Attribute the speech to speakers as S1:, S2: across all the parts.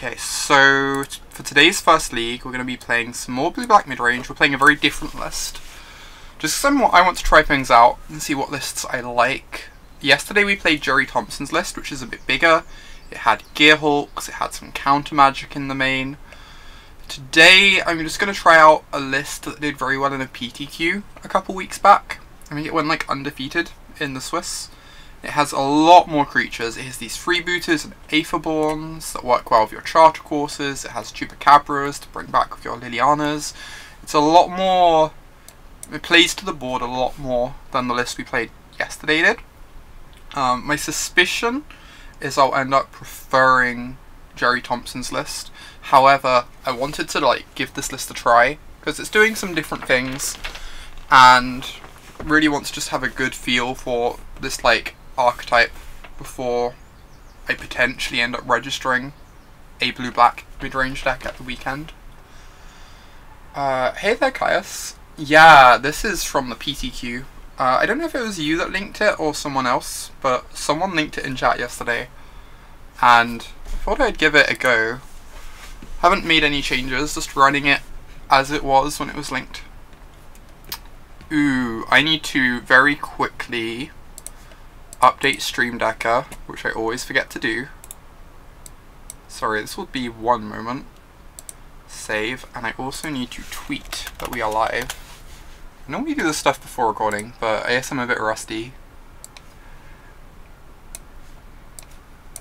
S1: Okay, so for today's first league, we're going to be playing some more blue-black mid-range. We're playing a very different list. Just somewhat, I want to try things out and see what lists I like. Yesterday we played Jerry Thompson's list, which is a bit bigger. It had Gearhulks, it had some counter magic in the main. Today I'm just going to try out a list that did very well in a PTQ a couple weeks back. I mean, it went like undefeated in the Swiss. It has a lot more creatures. It has these freebooters and Aetherborns that work well with your charter courses. It has Chupacabras to bring back with your Lilianas. It's a lot more, it plays to the board a lot more than the list we played yesterday did. My suspicion is I'll end up preferring Jerry Thompson's list. However, I wanted to give this list a try because it's doing some different things and really want to just have a good feel for this archetype before I potentially end up registering a blue-black mid-range deck at the weekend. Hey there, Caius. Yeah, this is from the PTQ. I don't know if it was you that linked it or someone else, but someone linked it in chat yesterday, and I thought I'd give it a go. Haven't made any changes, just running it as it was when it was linked. Ooh, I need to very quickly update Stream Decker, which I always forget to do. Sorry, this will be one moment. Save, and I also need to tweet that we are live. I normally do this stuff before recording, but I guess I'm a bit rusty.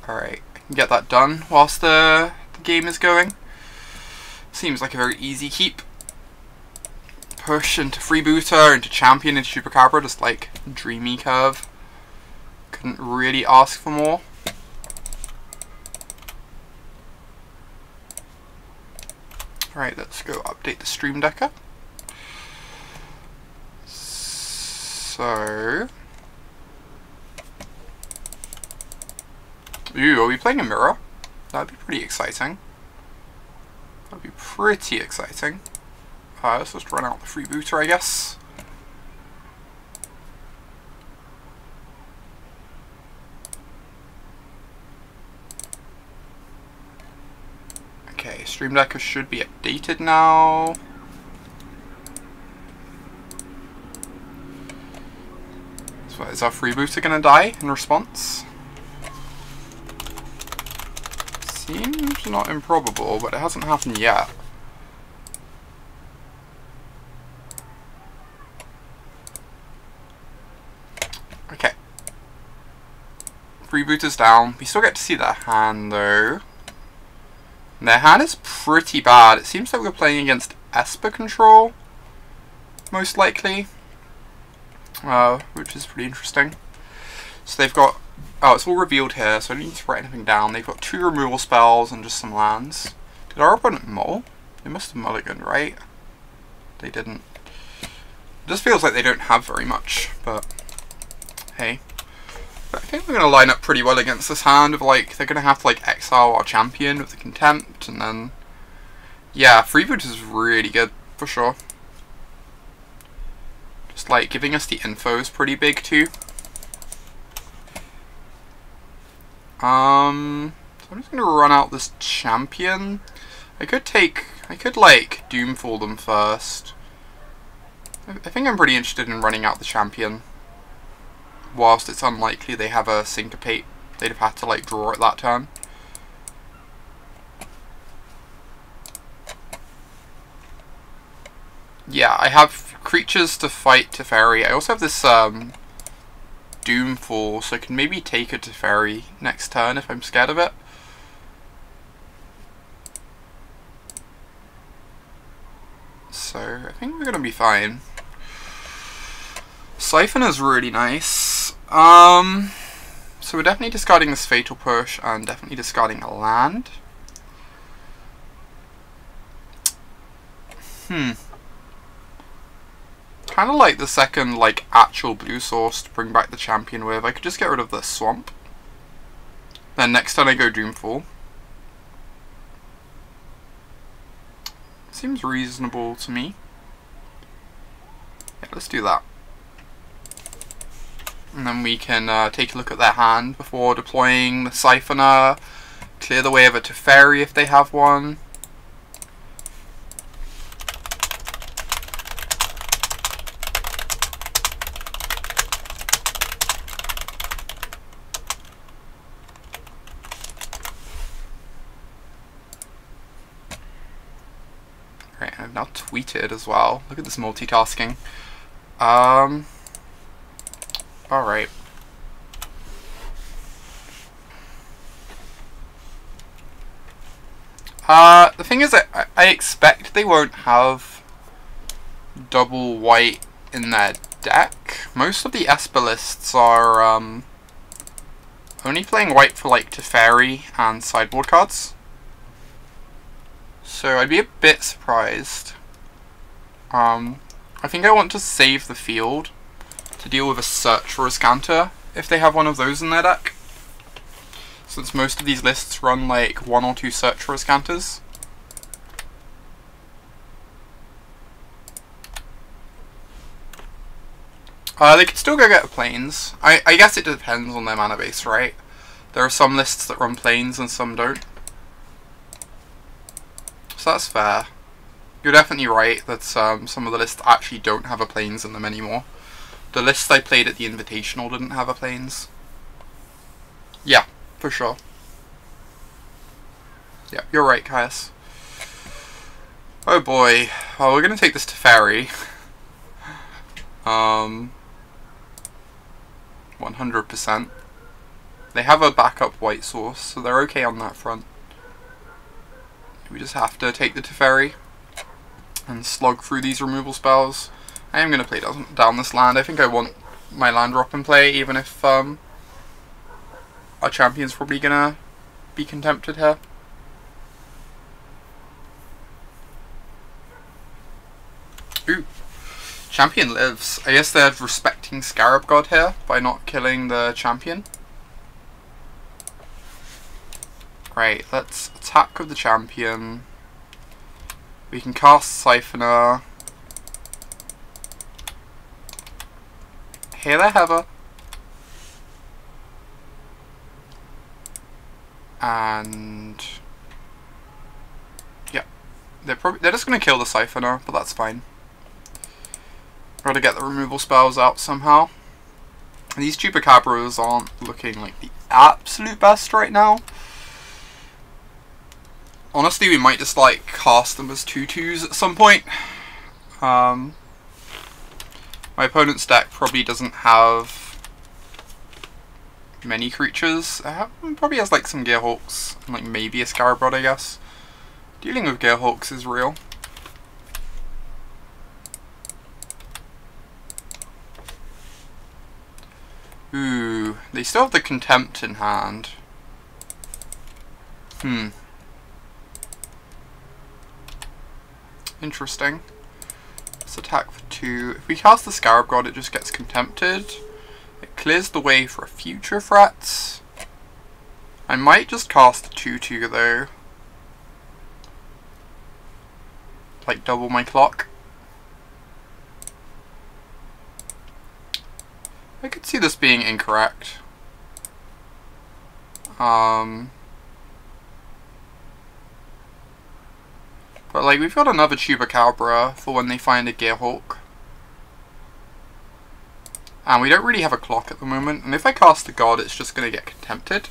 S1: Alright, I can get that done whilst the game is going. Seems like a very easy keep. Push into Freebooter, into Champion, into Chupacabra, just dreamy curve. Couldn't really ask for more. Alright, let's go update the Stream Decker. So... Ooh, are we playing a mirror? That'd be pretty exciting. That'd be pretty exciting. Let's just run out the Freebooter, I guess. Okay, Stream Decker should be updated now. So is our Freebooter gonna die in response? Seems not improbable, but it hasn't happened yet. Okay. Freebooter's down. We still get to see their hand though. Their hand is pretty bad. It seems like we're playing against Esper control, most likely, which is pretty interesting. So they've got, oh, it's all revealed here, so I don't need to write anything down. They've got 2 removal spells and just some lands. Did our opponent mull? They must have mulliganed, right? They didn't. It just feels like they don't have very much, but hey. But I think we're going to line up pretty well against this hand of they're going to have to exile our champion with the contempt, and then yeah, Freeboot is really good for sure. Just giving us the info is pretty big too. So I'm just going to run out this champion. I could Doomfall them first. I think I'm pretty interested in running out the champion. Whilst it's unlikely they have a Syncopate, they'd have had to draw it that turn. Yeah, I have creatures to fight Teferi. I also have this Doomfall, so I can maybe take a Teferi next turn if I'm scared of it. So I think we're gonna be fine. Siphon is really nice. So we're definitely discarding this Fatal Push and definitely discarding a land. Kind of like the second actual blue source to bring back the champion with. I could just get rid of the swamp. Then next turn I go Doomfall. Seems reasonable to me. Yeah, let's do that. And then we can take a look at their hand before deploying the Siphoner Clear the way of a Teferi if they have one. Right, I've now tweeted as well. Look at this multitasking. Alright. The thing is that I expect they won't have double white in their deck. Most of the Esper lists are only playing white for like Teferi and sideboard cards. So I'd be a bit surprised. I think I want to save the field to deal with a Search for a Scanter if they have one of those in their deck. Since most of these lists run like 1 or 2 Search for a Scanters. They could still go get Plains. I guess it depends on their mana base, right? There are some lists that run Plains and some don't. So that's fair. You're definitely right that some of the lists actually don't have a Plains in them anymore. The lists I played at the Invitational didn't have a Plains. Yeah, for sure. Yeah, you're right, Caius. Oh boy. Well, we're going to take this Teferi. 100%. They have a backup white source, so they're okay on that front. We just have to take the Teferi and slog through these removal spells. I am going to play down this land. I think I want my land drop in play, even if our champion's probably going to be contempted here. Ooh. Champion lives. I guess they're respecting Scarab God here by not killing the champion. Right, let's attack with the champion. We can cast Siphoner. Hey there, Heather. And yeah, they're just gonna kill the Siphoner, but that's fine. Gotta get the removal spells out somehow. These Chupacabras aren't looking like the absolute best right now. Honestly, we might just like cast them as 2/2s at some point. My opponent's deck probably doesn't have many creatures. It probably has like some Gearhawks and like maybe a Scarab Rod, I guess. Dealing with Gearhawks is real. Ooh, they still have the Contempt in hand. Interesting. Let's attack for 2. If we cast the Scarab God, it just gets Contempted. It clears the way for a future threat. I might just cast the 2/2 though. Like double my clock. I could see this being incorrect. But like, we've got another Chupacabra for when they find a Gearhawk. And we don't really have a clock at the moment, and if I cast the God, it's just going to get Contempted.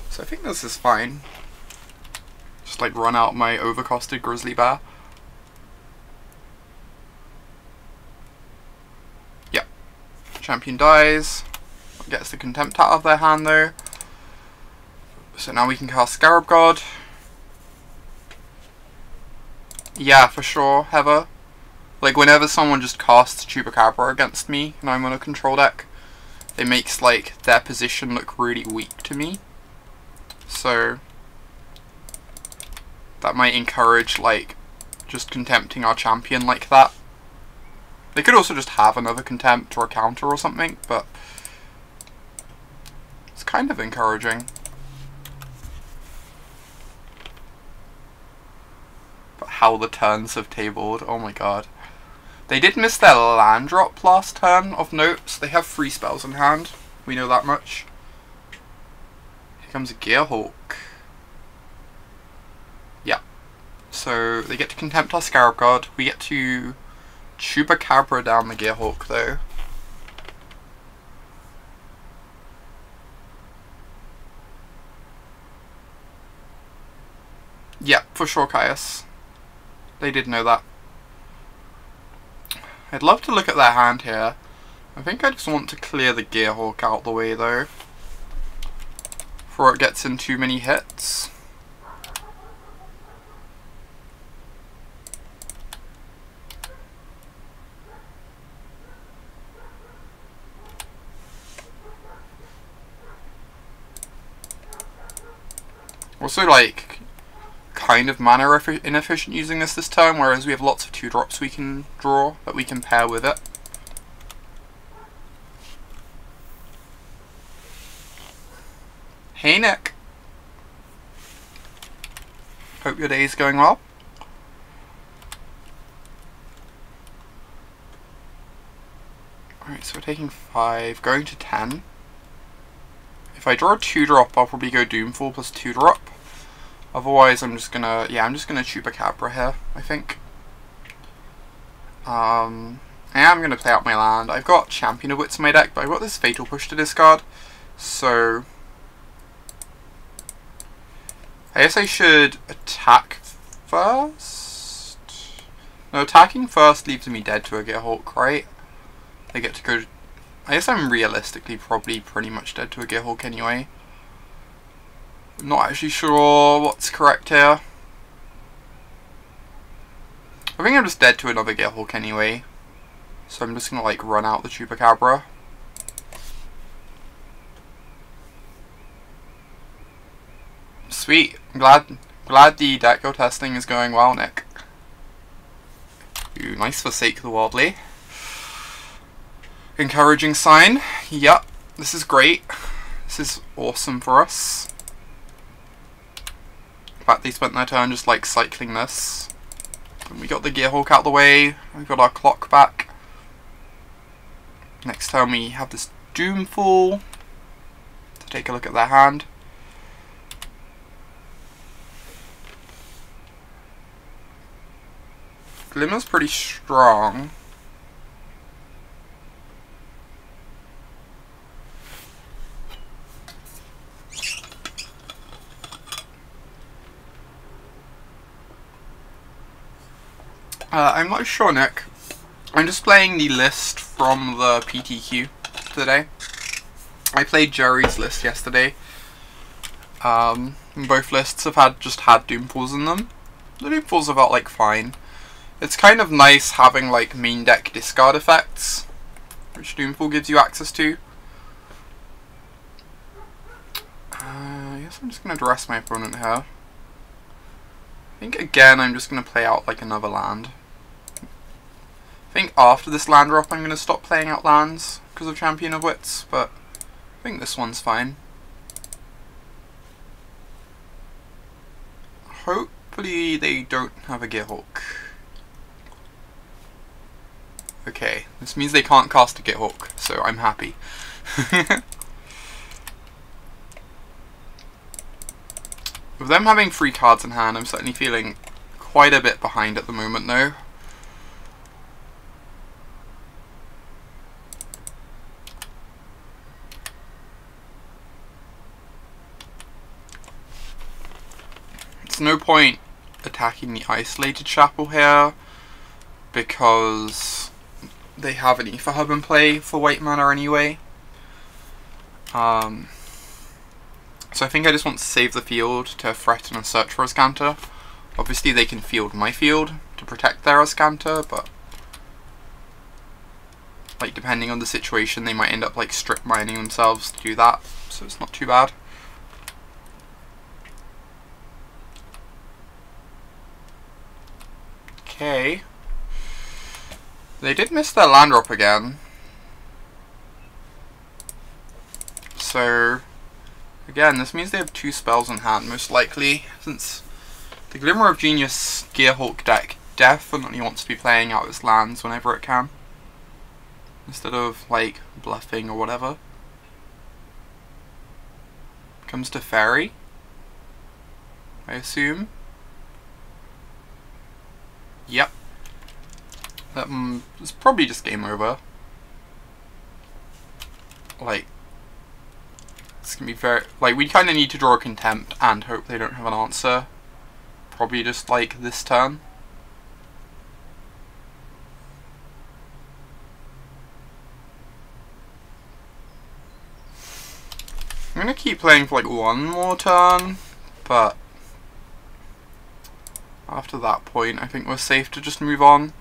S1: So I think this is fine. Just like run out my overcosted Grizzly Bear. Yep. Champion dies. Gets the Contempt out of their hand though. So now we can cast Scarab God. Yeah, for sure, Heather. Like, whenever someone just casts Chupacabra against me and I'm on a control deck, it makes, like, their position look really weak to me. So, that might encourage, like, just contempting our champion like that. They could also just have another Contempt or a counter or something, but it's kind of encouraging. But how the turns have tabled, oh my god. They did miss their land drop last turn of note, so they have 3 spells in hand. We know that much. Here comes a Gearhawk. So they get to contempt our Scarab God. We get to Chupacabra down the Gearhulk though. Yeah, for sure, Caius. They did know that. I'd love to look at their hand here. I think I just want to clear the Gearhulk out the way though, before it gets in too many hits. Also, like, kind of mana inefficient using this turn, whereas we have lots of 2-drops we can draw that we can pair with it. Hey Nick! Hope your day is going well. Alright, so we're taking 5, going to 10. If I draw a 2-drop, I'll probably go Doomfall plus 2-drop. Otherwise, I'm just gonna Chupacabra here, I think. I am gonna play out my land. I've got Champion of Wits in my deck, but I've got this Fatal Push to discard. So I guess I should attack first? No, attacking first leaves me dead to a Gearhulk, right? They get to go... I guess I'm realistically probably pretty much dead to a Gearhulk anyway. I'm not actually sure what's correct here. I think I'm just dead to another Gearhulk anyway. So I'm just gonna like run out the Chupacabra. Sweet. I'm glad the deck you're testing is going well, Nick. Ooh, nice Forsake the Worldly. Encouraging sign. Yep, this is great. This is awesome for us. In fact, they spent their turn just like cycling this. And we got the Gearhulk out the way. We got our clock back. Next turn we have this Doomfall to take a look at their hand. Glimmer's pretty strong. I'm not sure, Nick. I'm just playing the list from the PTQ today. I played Jerry's list yesterday. Both lists have just had Doomfalls in them. The Doomfalls have felt like fine. It's kind of nice having like main deck discard effects, which Doomfall gives you access to. I guess I'm just going to dress my opponent here. I think again I'm just going to play out like another land. I think after this land drop I'm going to stop playing out lands because of Champion of Wits, but I think this one's fine. Hopefully they don't have a Gearhulk. Okay, this means they can't cast a Gearhulk, so I'm happy. With them having 3 cards in hand, I'm certainly feeling quite a bit behind at the moment though. It's no point attacking the Isolated Chapel here, because they have an Ether Hub in play for white mana anyway. So I think I just want to save the field to threaten and search for a Azcanta. Obviously they can field my field to protect their Azcanta, but like depending on the situation they might end up like strip mining themselves to do that, so it's not too bad. Okay. They did miss their land drop again. So again, this means they have 2 spells in hand, most likely, since the Glimmer of Genius Gearhulk deck definitely wants to be playing out its lands whenever it can, instead of, like, bluffing or whatever. Comes to Fairy, I assume. Yep. It's probably just game over. Like, it's gonna be very, like, we kind of need to draw a contempt and hope they don't have an answer. Probably just like this turn. I'm gonna keep playing for like one more turn, but after that point I think we're safe to just move on.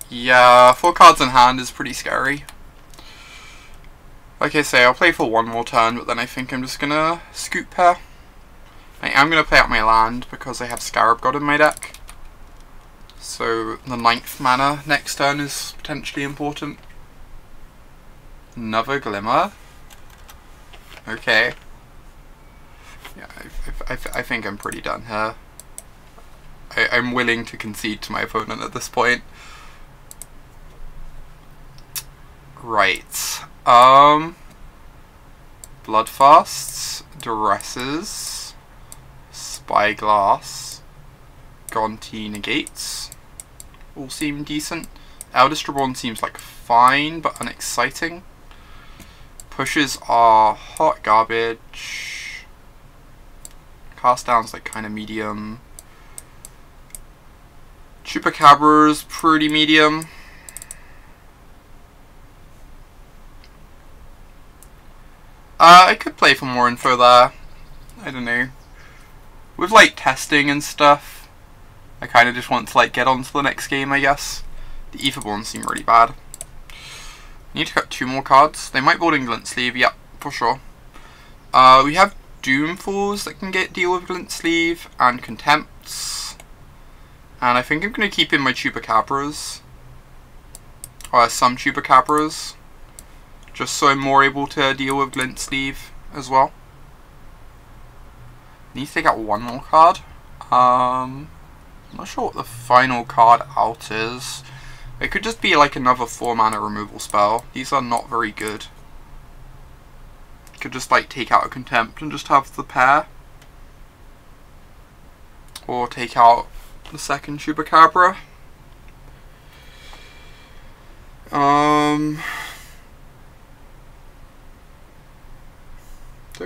S1: Yeah, 4 cards in hand is pretty scary. Like I say, I'll play for one more turn, but then I think I'm just gonna scoop here. I am gonna play out my land because I have Scarab God in my deck. So the 9th mana next turn is potentially important. Another Glimmer. Okay. Yeah, I think I'm pretty done here. I'm willing to concede to my opponent at this point. Right. Bloodfasts, Duresses, Spyglass, Gonti Negates. All seem decent. Eldest Reborn seems like fine but unexciting. Pushes are hot garbage. Cast down's like kind of medium. Chupacabra's pretty medium. I could play for more info there. I don't know. With like testing and stuff, I kind of just want to like get on to the next game, I guess. The Aetherborn seem really bad. Need to cut 2 more cards. They might board in Glint Sleeve, yep, for sure. We have Doomfalls that can deal with Glint Sleeve and Contempts. And I think I'm going to keep in my Chupacabras. Or some Chupacabras. Just so I'm more able to deal with Glint Sleeve as well. Need to take out 1 more card. I'm not sure what the final card out is. It could just be like another 4 mana removal spell. These are not very good. Could just like take out a Contempt and just have the pair. Or take out the second Chupacabra. Don't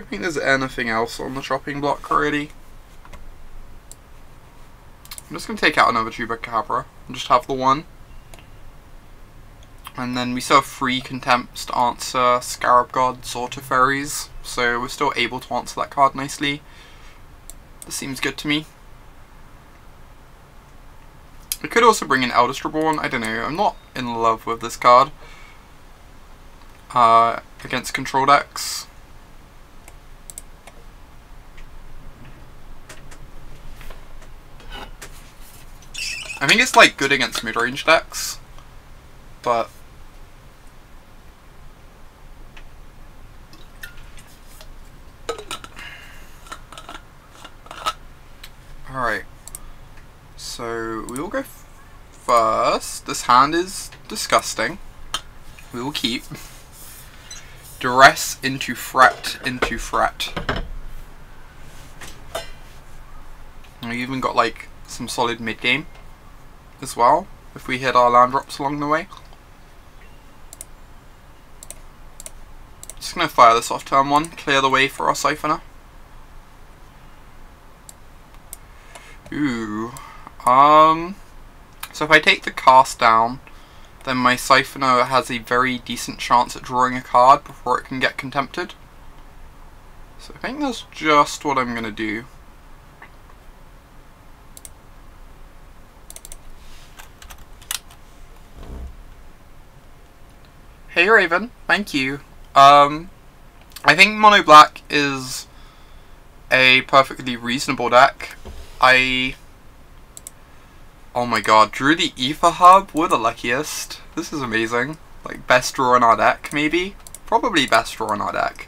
S1: think there's anything else on the chopping block already. I'm just going to take out another Chupacabra and just have the 1. And then we still have 3 Contempts to answer Scarab Gods or Teferis, so we're still able to answer that card nicely. This seems good to me. We could also bring in Eldest Reborn, I don't know, I'm not in love with this card. Against control decks. I think it's like good against mid-range decks, but alright, so we will go first. This hand is disgusting. We will keep. Duress into Fret into Fret. And we even got like some solid mid-game as well, if we hit our land drops along the way. Just gonna fire this off turn 1, clear the way for our Siphoner. Ooh. So if I take the cast down, then my Siphoner has a very decent chance at drawing a card before it can get contempted. So I think that's just what I'm gonna do. Hey Raven, thank you. I think Mono Black is a perfectly reasonable deck. Oh my god, drew the Ether Hub? We're the luckiest. This is amazing. Like, best draw in our deck, maybe? Probably best draw in our deck.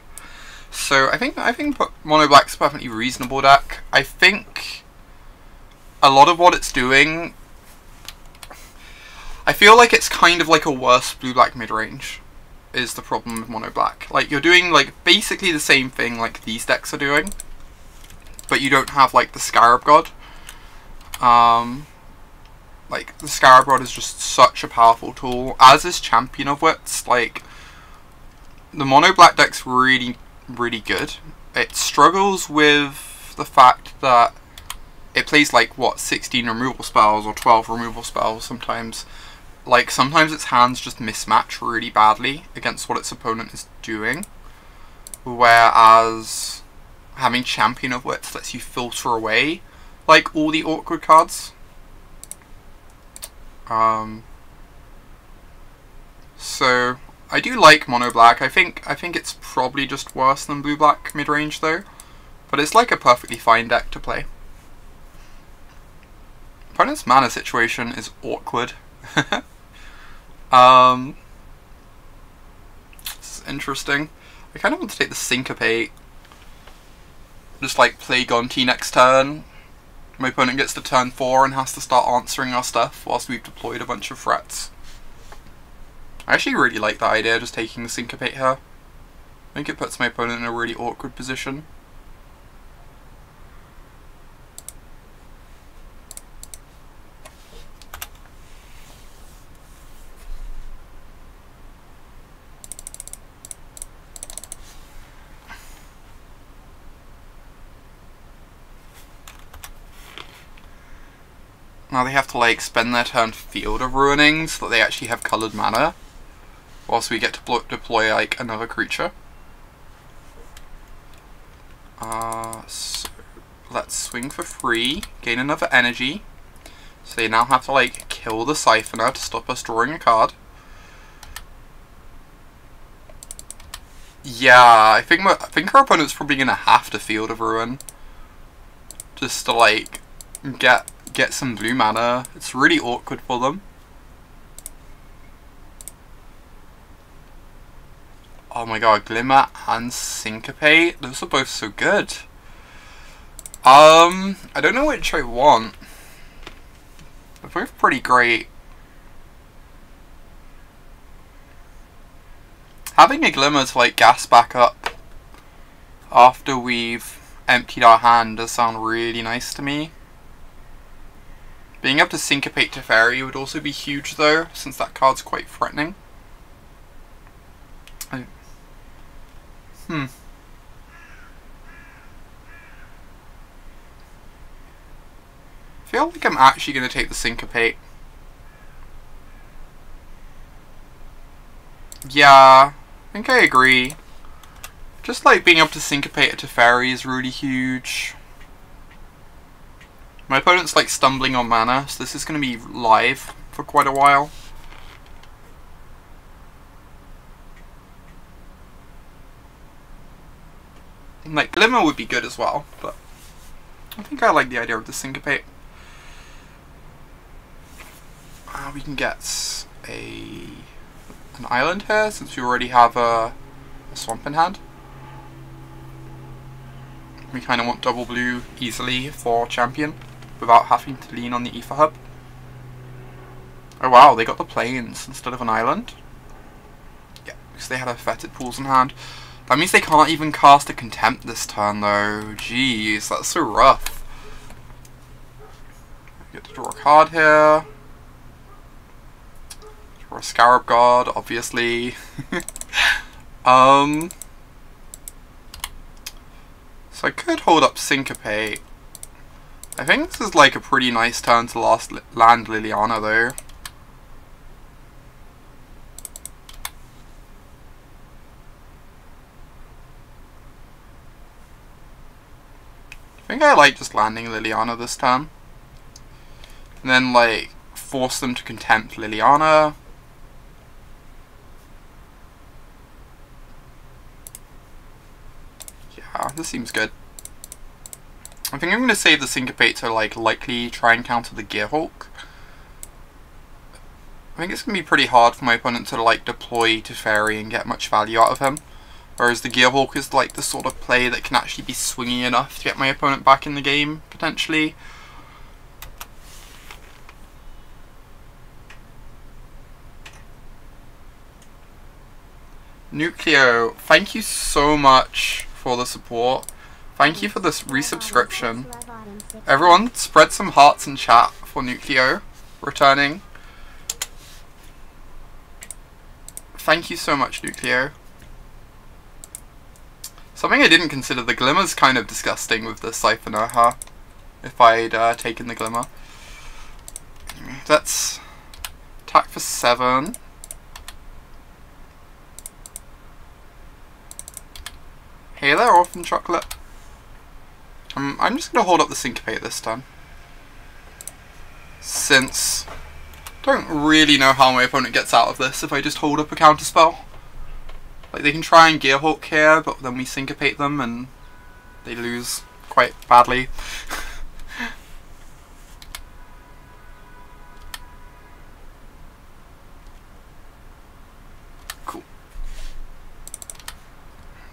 S1: So, I think Mono Black's a perfectly reasonable deck. I think a lot of what it's doing, I feel like it's kind of like a worse blue-black midrange, is the problem with Mono Black. Like, you're doing, like, basically the same thing like these decks are doing, but you don't have, like, the Scarab God. Like, the Scarab Rod is just such a powerful tool, as is Champion of Wits. Like, the mono black deck's really, really good. It struggles with the fact that it plays like, what, 16 removal spells or 12 removal spells sometimes. Like, sometimes its hands just mismatch really badly against what its opponent is doing. Whereas having Champion of Wits lets you filter away, like, all the awkward cards. So I do like mono black. I think it's probably just worse than blue black midrange though, but it's like a perfectly fine deck to play. Opponent's mana situation is awkward. It's interesting. I kind of want to take the Syncopate. Just like play Gonti next turn. My opponent gets to turn 4 and has to start answering our stuff whilst we've deployed a bunch of threats. I actually really like that idea, just taking the Syncopate here. I think it puts my opponent in a really awkward position. Now they have to like spend their turn Field of Ruining so that they actually have coloured mana, whilst we get to deploy like another creature. So let's swing for 3, gain another energy. So they now have to like kill the Siphoner to stop us drawing a card. Yeah, I think our opponent's probably gonna have to Field of Ruin just to like get some blue mana. It's really awkward for them. Oh my god, Glimmer and Syncopate, those are both so good. I don't know which I want. They're both pretty great. Having a Glimmer to like gas back up after we've emptied our hand does sound really nice to me. Being able to Syncopate Teferi would also be huge though, since that card's quite threatening. I feel like I'm actually going to take the Syncopate. Yeah, I think I agree. Just like being able to Syncopate a Teferi is really huge. My opponent's like stumbling on mana, so this is going to be live for quite a while. Like, Glimmer would be good as well, but I think I like the idea of the Syncopate. We can get an island here, since we already have a swamp in hand. We kind of want double blue easily for champion, without having to lean on the Ether Hub. Oh wow, they got the plains instead of an island. Yeah, because they had a Fetid Pools in hand. That means they can't even cast a Contempt this turn though. Jeez, that's so rough. Get to draw a card here. Draw a Scarab God, obviously. So I could hold up Syncopate. I think this is like a pretty nice turn to land Liliana though. I think I like just landing Liliana this turn. And then like force them to Contempt Liliana. Yeah, this seems good. I think I'm going to save the Syncopate to like likely try and counter the Gearhulk. I think it's going to be pretty hard for my opponent to like deploy Teferi and get much value out of him. Whereas the Gearhulk is like the sort of play that can actually be swingy enough to get my opponent back in the game, potentially. Nucleo, thank you so much for the support. Thank you for this resubscription. Everyone, spread some hearts in chat for Nucleo returning. Thank you so much, Nucleo. Something I didn't consider, the Glimmer's kind of disgusting with the Siphoner, huh? If I'd taken the Glimmer. Let's attack for 7. Hey there, Orphan Chocolate. I'm just going to hold up the Syncopate this time. Since I don't really know how my opponent gets out of this if I just hold up a counterspell. Like, they can try and Gearhawk here, but then we Syncopate them and they lose quite badly. Cool.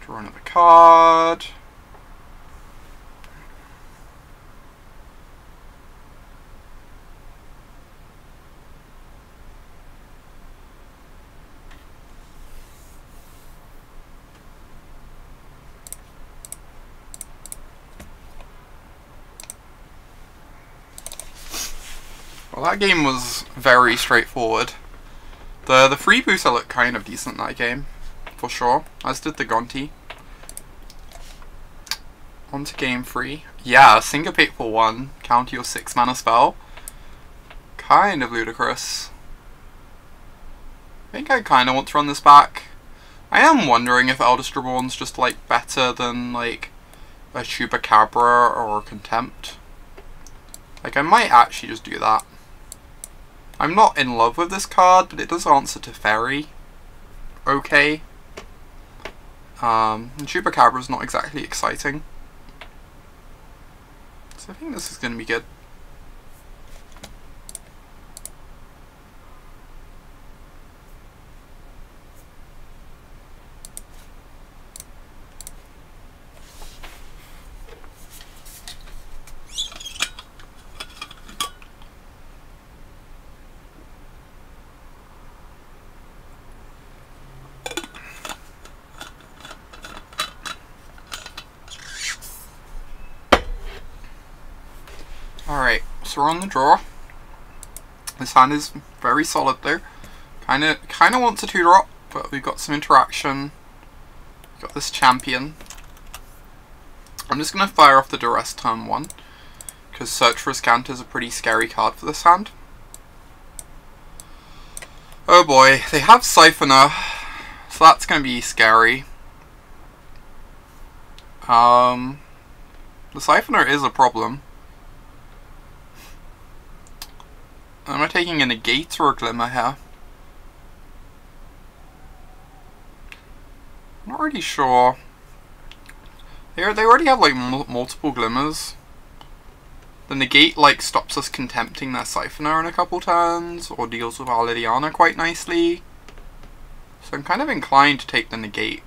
S1: Draw another card. Well, that game was very straightforward. The freebooter looked kind of decent that game, for sure, as did the Gonti. On to game 3. Yeah, Syncopate for 1, counter your 6 mana spell. Kind of ludicrous. I think I kind of want to run this back. I am wondering if Eldest Reborn's just like better than like a Chupacabra or a Contempt. Like, I might actually just do that. I'm not in love with this card, but it does answer to Fairy okay. And Chupacabra's not exactly exciting. So I think this is going to be good. Alright, so we're on the draw. This hand is very solid though. Kinda wants a 2-drop, but we've got some interaction. We've got this champion. I'm just gonna fire off the Duress turn 1, because Search for Ascant is a pretty scary card for this hand. Oh boy, they have Siphoner, so that's gonna be scary. The Siphoner is a problem. Am I taking a Negate or a Glimmer here? I'm not really sure. They already have like multiple Glimmers. The Negate like stops us contempting their Siphoner in a couple turns, or deals with our Lydiana quite nicely. So I'm kind of inclined to take the Negate.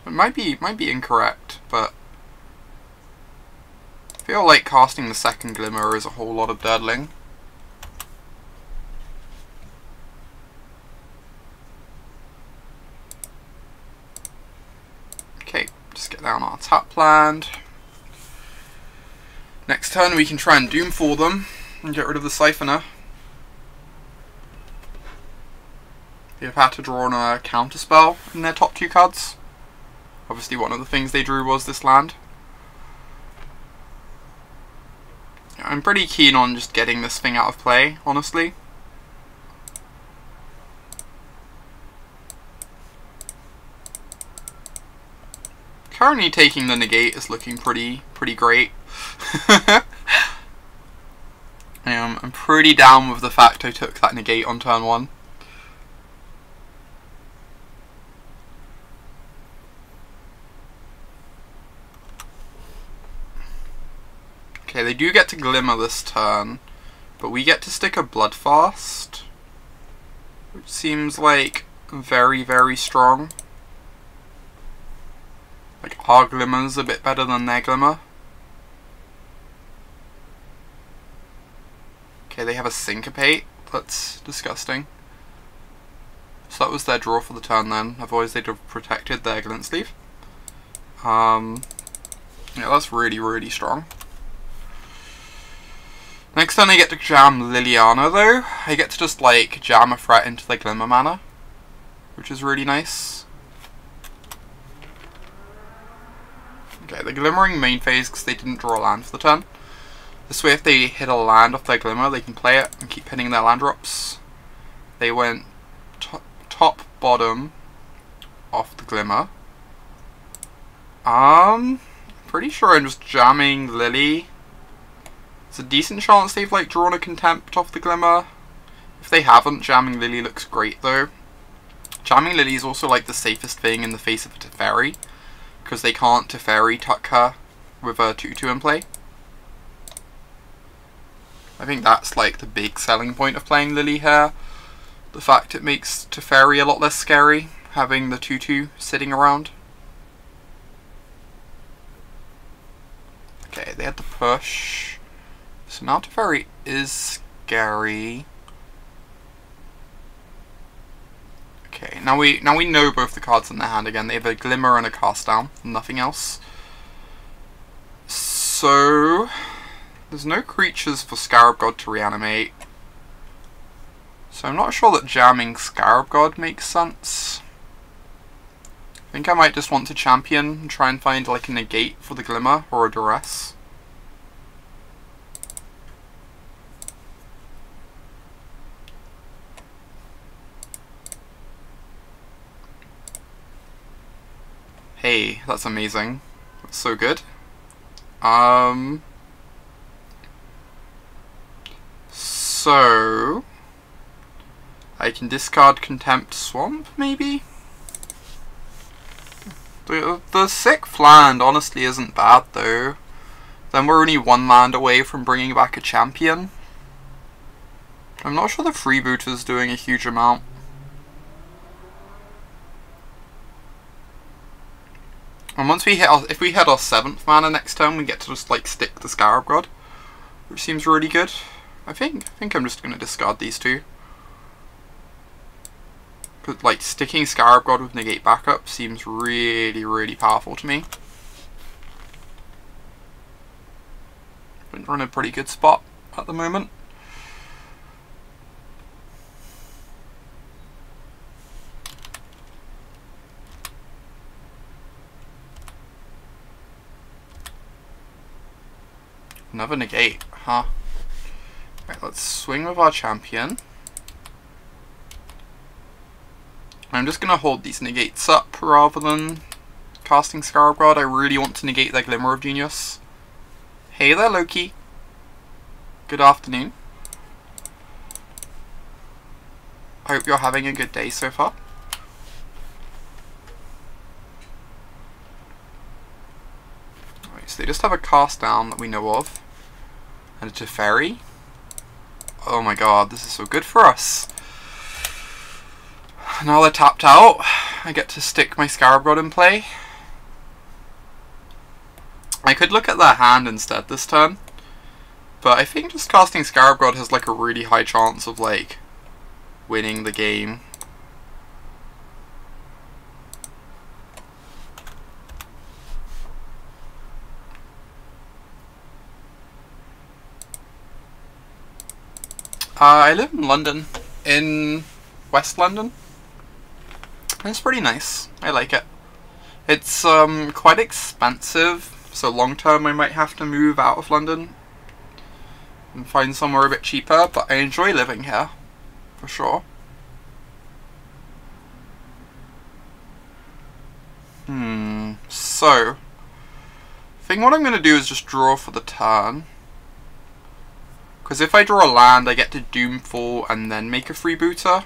S1: It might be incorrect, but I feel like casting the second Glimmer is a whole lot of dirtling. Okay, just get down our tap land. Next turn we can try and Doomfall them and get rid of the Siphoner. They've had to draw on a counterspell in their top 2 cards. Obviously one of the things they drew was this land. I'm pretty keen on just getting this thing out of play, honestly. Currently taking the Negate is looking pretty great. I'm pretty down with the fact I took that Negate on turn 1. Okay, they do get to Glimmer this turn, but we get to stick a Bloodfast, which seems like very strong. Like, our Glimmer's a bit better than their Glimmer. Okay, they have a Syncopate. That's disgusting. So that was their draw for the turn then. Otherwise they'd have protected their glint sleeve. Yeah, that's really, really strong. Next turn I get to jam Liliana though. I get to just like jam a threat into the Glimmer mana, which is really nice. Okay, they're glimmering main phase because they didn't draw a land for the turn. This way if they hit a land off their Glimmer, they can play it and keep hitting their land drops. They went top, bottom off the Glimmer. Pretty sure I'm just jamming Lily. It's a decent chance they've like drawn a Contempt off the Glimmer. If they haven't, jamming Lily looks great though. Jamming Lily is also like the safest thing in the face of a Teferi, because they can't Teferi tuck her with a 2/2 in play. I think that's like the big selling point of playing Lily here. The fact it makes Teferi a lot less scary, having the 2/2 sitting around. Okay, they had the push. So now Teferi is scary. Okay, now we know both the cards in their hand again. They have a Glimmer and a Cast Down, nothing else. So there's no creatures for Scarab God to reanimate. So I'm not sure that jamming Scarab God makes sense. I think I might just want to champion and try and find like a negate for the Glimmer or a Duress. Hey, that's amazing. That's so good. So I can discard Contempt Swamp, maybe? The 6th land honestly isn't bad though. Then we're only 1 land away from bringing back a champion. I'm not sure the freebooter's doing a huge amount. And once we hit if we hit our 7th mana next turn, we get to just like stick the Scarab God, which seems really good. I think I'm just gonna discard these two. But like sticking Scarab God with negate backup seems really, really powerful to me. I think we're in a pretty good spot at the moment. Another negate, huh? Right, let's swing with our champion. I'm just gonna hold these negates up rather than casting Scarab God. I really want to negate their Glimmer of Genius. Hey there, Loki. Good afternoon. I hope you're having a good day so far. Right, so they just have a Cast Down that we know of. And a Teferi. Oh my god, this is so good for us. Now they're tapped out, I get to stick my Scarab God in play. I could look at their hand instead this turn, but I think just casting Scarab God has like a really high chance of like winning the game. I live in London, in West London. It's pretty nice. I like it. It's quite expensive, so long term I might have to move out of London and find somewhere a bit cheaper, but I enjoy living here, for sure. So I think what I'm going to do is just draw for the turn. Because if I draw a land, I get to Doomfall and then make a freebooter.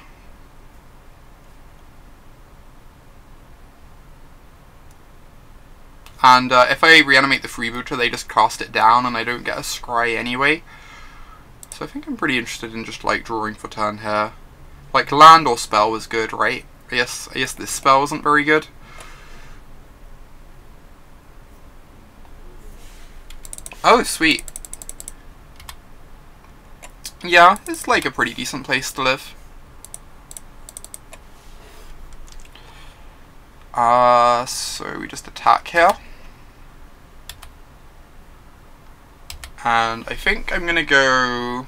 S1: And if I reanimate the freebooter, they just cast it down and I don't get a scry anyway. So I think I'm pretty interested in just like drawing for turn here. Like land or spell was good, right? I guess this spell wasn't very good. Oh, sweet. Yeah, it's like a pretty decent place to live. So we just attack here. And I think I'm gonna go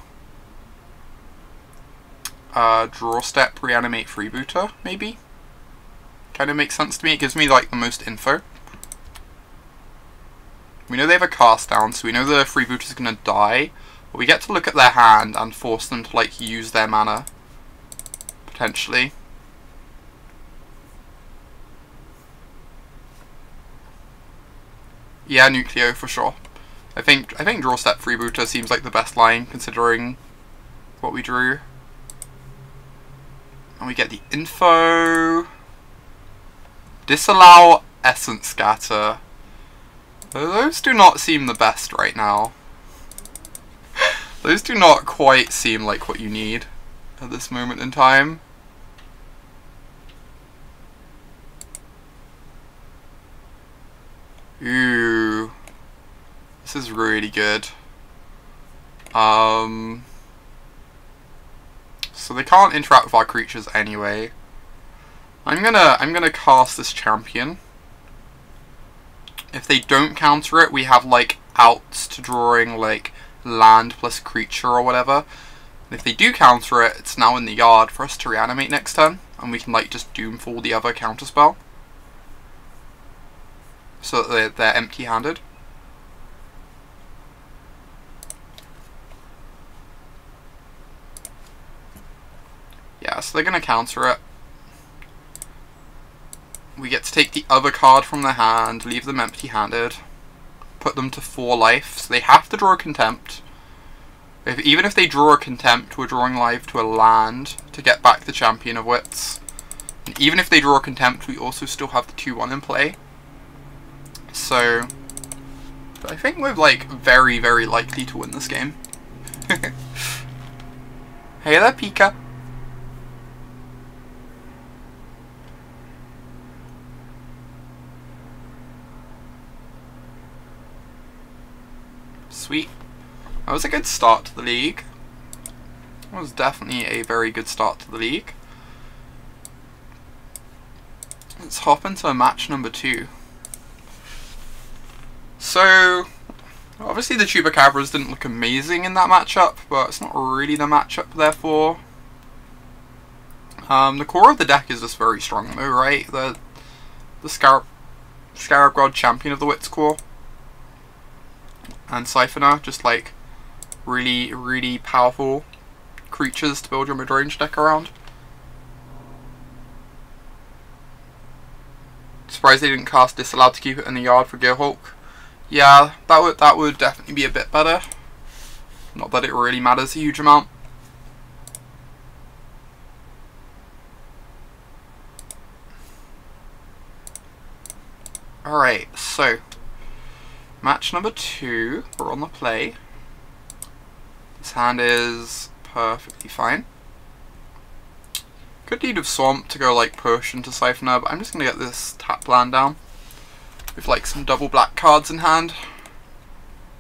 S1: draw step, reanimate freebooter, maybe? Kind of makes sense to me. It gives me like the most info. We know they have a cast down, so we know the freebooter's gonna die. But we get to look at their hand and force them to like use their mana. Potentially. Yeah, Nucleo for sure. I think draw step freebooter seems like the best line considering what we drew. And we get the info. Disallow Essence Scatter. Those do not seem the best right now. Those do not quite seem like what you need at this moment in time. Ooh. This is really good. So they can't interact with our creatures anyway. I'm gonna cast this champion. If they don't counter it, we have like outs to drawing like land plus creature or whatever. And if they do counter it, it's now in the yard for us to reanimate next turn, and we can like just doomfall the other counterspell. So that they're empty-handed. Yeah, so they're going to counter it. We get to take the other card from their hand, leave them empty-handed, put them to 4 life, so they have to draw a Contempt. Even if they draw a Contempt, we're drawing life to a land to get back the Champion of Wits. And even if they draw a Contempt, we also still have the 2-1 in play. So, I think we're like very, very likely to win this game. Hey there, Pika. Sweet. That was a good start to the league. That was definitely a very good start to the league. Let's hop into match number 2. So, obviously the Chupacabras didn't look amazing in that matchup, but it's not really the matchup therefore. The core of the deck is just very strong though, right? The Scarab God Champion of the Wits core. And Siphoner, just like really, really powerful creatures to build your mid-range deck around. Surprised they didn't cast Disallowed to keep it in the yard for Gearhulk. Yeah, that would definitely be a bit better. Not that it really matters a huge amount. Alright, so match number 2, we're on the play. This hand is perfectly fine. Could need of Swamp to go like push into Siphoner, but I'm just gonna get this tap land down with like some double black cards in hand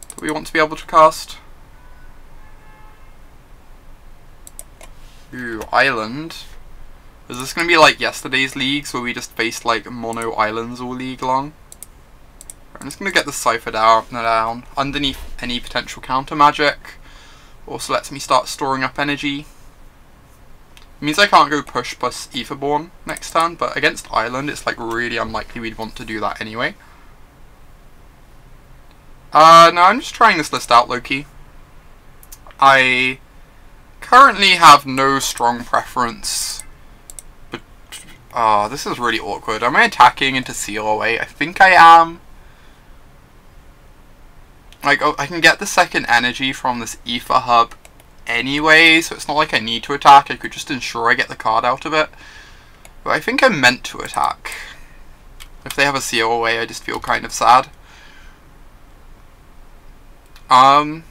S1: that we want to be able to cast. Ooh, Island. Is this gonna be like yesterday's leagues where we just faced like mono islands all league long? I'm just gonna get the Cypher down underneath any potential counter magic. Also lets me start storing up energy. It means I can't go push plus Aetherborn next turn, but against Island it's like really unlikely we'd want to do that anyway. No, I'm just trying this list out low-key. I currently have no strong preference, but this is really awkward. Am I attacking into Seal Away? I think I am. Like, oh, I can get the second energy from this Aether Hub anyway, so it's not like I need to attack. I could just ensure I get the card out of it. But I think I'm meant to attack. If they have a Seal Away, I just feel kind of sad. I'm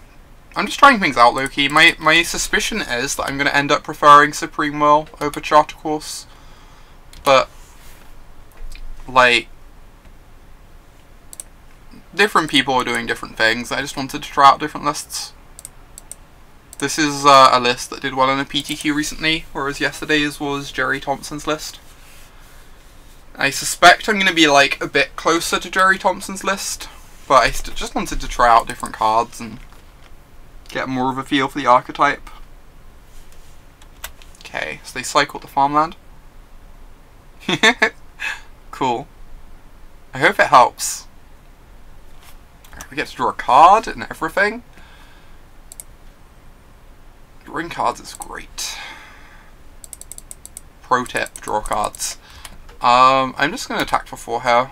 S1: just trying things out low-key. My suspicion is that I'm going to end up preferring Supreme Will over Charter Course. But, like, different people are doing different things. I just wanted to try out different lists. This is a list that did well in a PTQ recently, whereas yesterday's was Jerry Thompson's list. I suspect I'm going to be like a bit closer to Jerry Thompson's list, but I just wanted to try out different cards and get more of a feel for the archetype. Okay, so they cycled the farmland. Cool. I hope it helps. We get to draw a card and everything. Drawing cards is great. Pro tip, draw cards. I'm just going to attack for 4 here.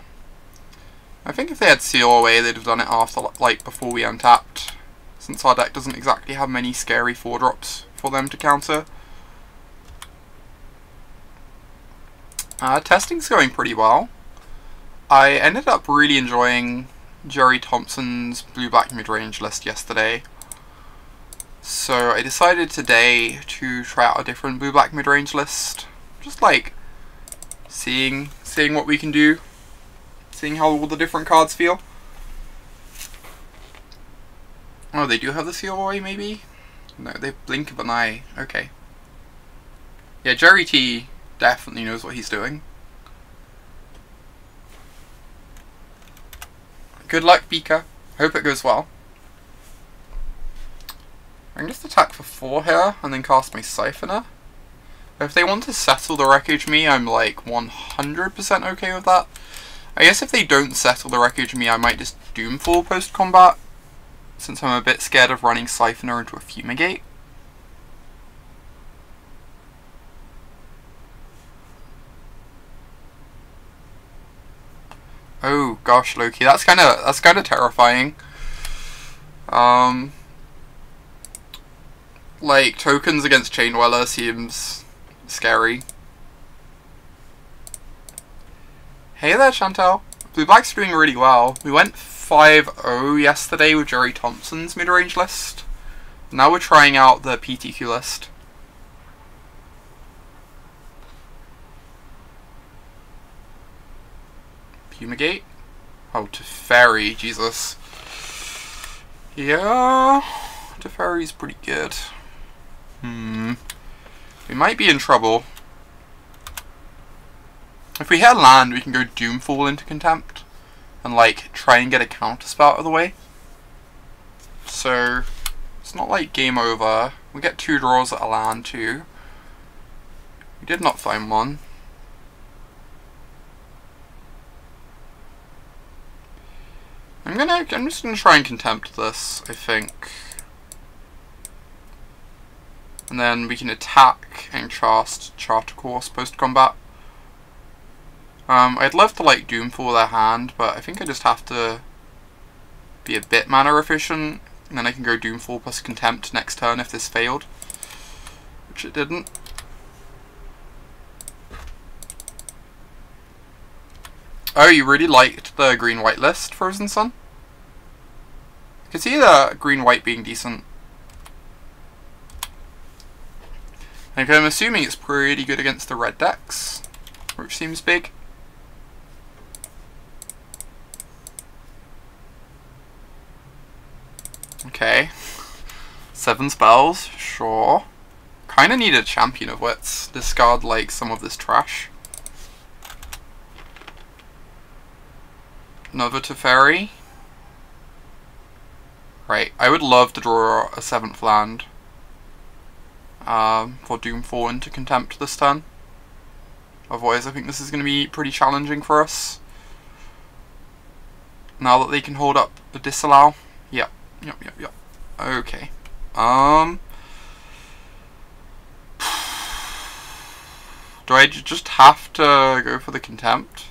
S1: I think if they had Seal Away, they'd have done it after, like, before we untapped, since our deck doesn't exactly have many scary 4-drops for them to counter. Testing's going pretty well. I ended up really enjoying Jerry Thompson's blue-black midrange list yesterday. So I decided today to try out a different blue-black midrange list. Just like seeing what we can do. Seeing how all the different cards feel. Oh, they do have the Seal Away maybe? No, they blink of an eye. Okay. Yeah, Jerry T definitely knows what he's doing. Good luck, Beaker. Hope it goes well. I can just attack for 4 here, and then cast my Siphoner. If they want to settle the Wreckage Me, I'm like 100% okay with that. I guess if they don't settle the Wreckage Me, I might just Doomfall post-combat, since I'm a bit scared of running Siphoner into a Fumigate. Oh gosh, Loki, that's kind of terrifying. Like, tokens against Chain Dweller seems scary. Hey there, Chantel. Blue-black's doing really well. We went 5-0 yesterday with Jerry Thompson's mid-range list. Now we're trying out the PTQ list. Fumigate? Oh, Teferi, Jesus. Yeah, Teferi's pretty good. We might be in trouble. If we hit land, we can go Doomfall into Contempt and like try and get a counterspell out of the way. So it's not like game over. We get 2 draws at a land too. We did not find one. I'm just gonna try and Contempt this, I think. And then we can attack and cast Charter Course post-combat. I'd love to like Doomfall their hand, but I think I just have to be a bit mana efficient, and then I can go Doomfall plus Contempt next turn if this failed, which it didn't. Oh, you really liked the green-white list, Frozen Sun? I could see the green-white being decent. Like, I'm assuming it's pretty good against the red decks, which seems big. Okay. 7 spells, sure. Kinda need a Champion of Wits. Discard, like, some of this trash. Another Teferi. Right, I would love to draw a 7th land. For Doomfall into Contempt this turn. Otherwise I think this is going to be pretty challenging for us. Now that they can hold up the Disallow. Yep. Okay. Do I just have to go for the Contempt?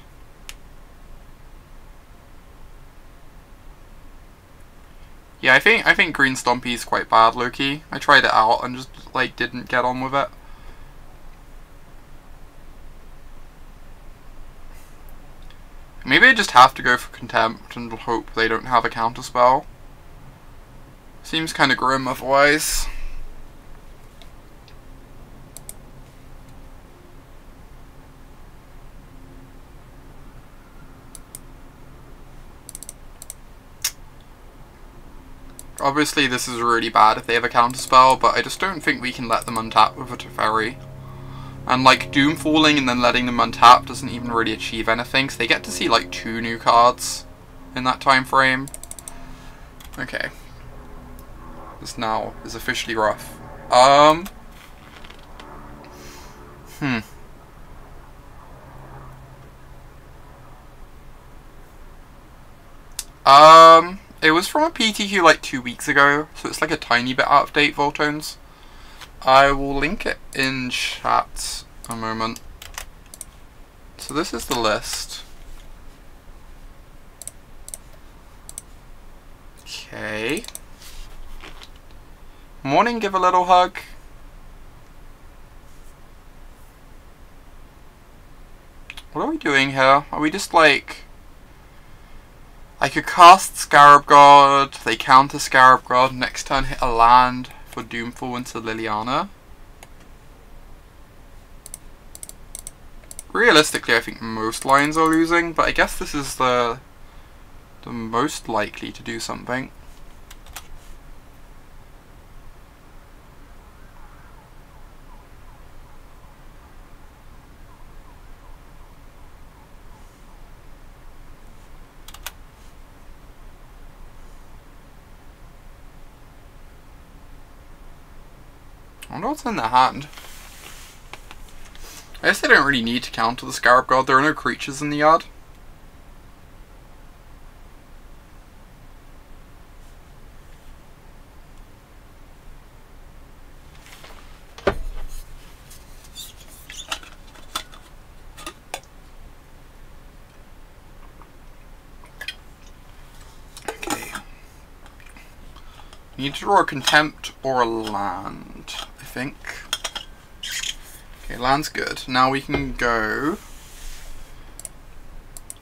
S1: Yeah, I think Green Stompy is quite bad, low-key. I tried it out and just like didn't get on with it. Maybe I just have to go for Contempt and hope they don't have a counterspell. Seems kind of grim otherwise. Obviously this is really bad if they have a counterspell, but I just don't think we can let them untap with a Teferi. And like Doom falling and then letting them untap doesn't even really achieve anything, so they get to see like 2 new cards in that time frame. Okay. This now is officially rough. It was from a PTQ like 2 weeks ago, so it's like a tiny bit out of date, Voltones. I will link it in chat a moment. So this is the list. Okay. Morning, give a little hug. What are we doing here? Are we just like... I could cast Scarab God, they counter Scarab God, next turn hit a land for Doomfall into Liliana. Realistically, I think most lines are losing, but I guess this is the most likely to do something. I wonder what's in their hand. I guess they don't really need to counter the Scarab God, there are no creatures in the yard. Okay. Need to draw a Contempt or a land, I think. Okay, land's good. Now we can go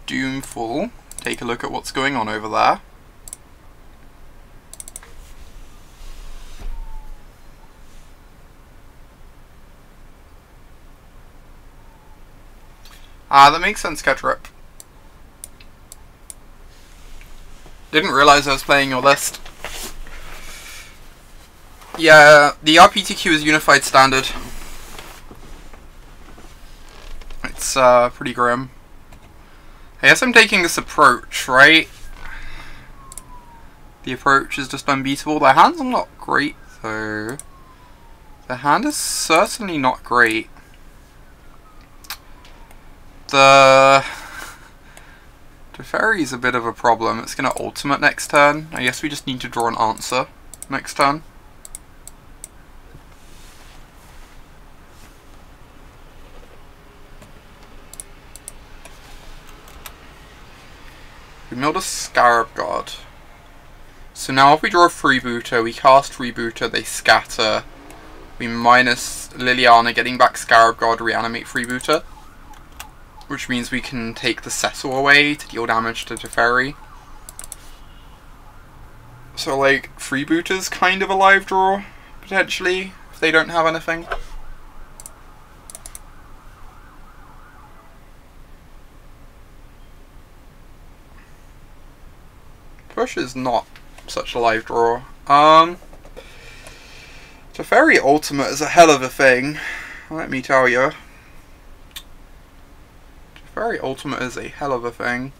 S1: Doomfall, take a look at what's going on over there. That makes sense, Ketrip. Didn't realise I was playing your list. Yeah, the RPTQ is Unified Standard. It's pretty grim. I guess I'm taking this approach, right? The approach is just unbeatable. Their hands are not great, though. The hand is certainly not great. The Teferi's a bit of a problem. It's going to ultimate next turn. I guess we just need to draw an answer next turn. We milled a Scarab God. So now if we draw a Freebooter, we cast Freebooter, they scatter. We minus Liliana, getting back Scarab God, reanimate Freebooter. Which means we can take the Settle away to deal damage to Teferi. So like, Freebooter's kind of a live draw, potentially, if they don't have anything. Push is not such a live draw. Teferi Ultimate is a hell of a thing, let me tell you. Teferi Ultimate is a hell of a thing.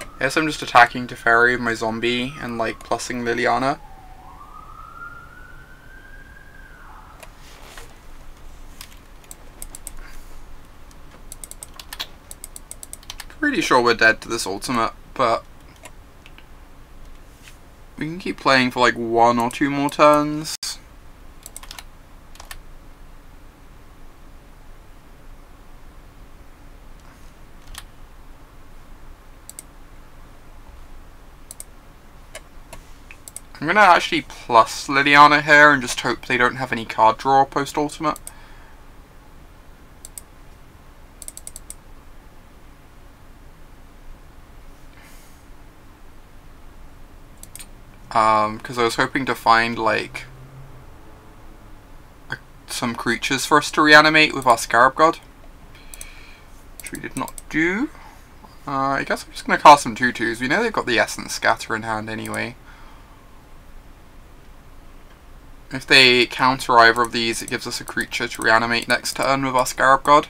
S1: I guess I'm just attacking Teferi with my zombie and like plussing Liliana. Pretty sure we're dead to this ultimate, but we can keep playing for like 1 or 2 more turns. I'm gonna actually plus Liliana here and just hope they don't have any card draw post ultimate. Because I was hoping to find like some creatures for us to reanimate with our Scarab God, which we did not do. I guess I'm just going to cast some 2/2s. We know they've got the Essence Scatter in hand anyway. If they counter either of these, it gives us a creature to reanimate next turn with our Scarab God.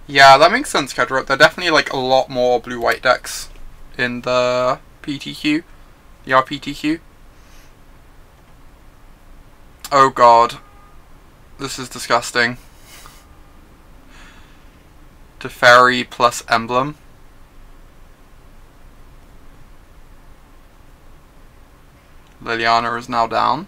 S1: Yeah, that makes sense, Kedra. There are definitely like a lot more blue-white decks in the PTQ, the RPTQ. Oh god, this is disgusting. Teferi plus Emblem. Liliana is now down.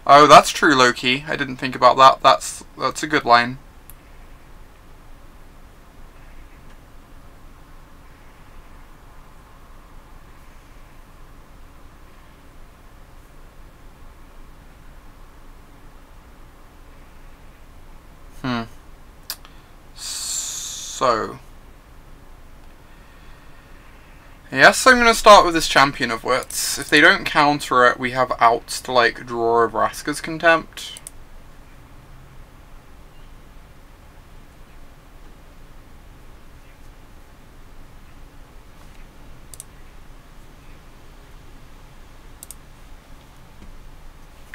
S1: Oh, that's true, Loki. I didn't think about that. That's a good line. So, yes, I'm going to start with this Champion of Wits. If they don't counter it, we have outs to, like, draw a Vraska's Contempt.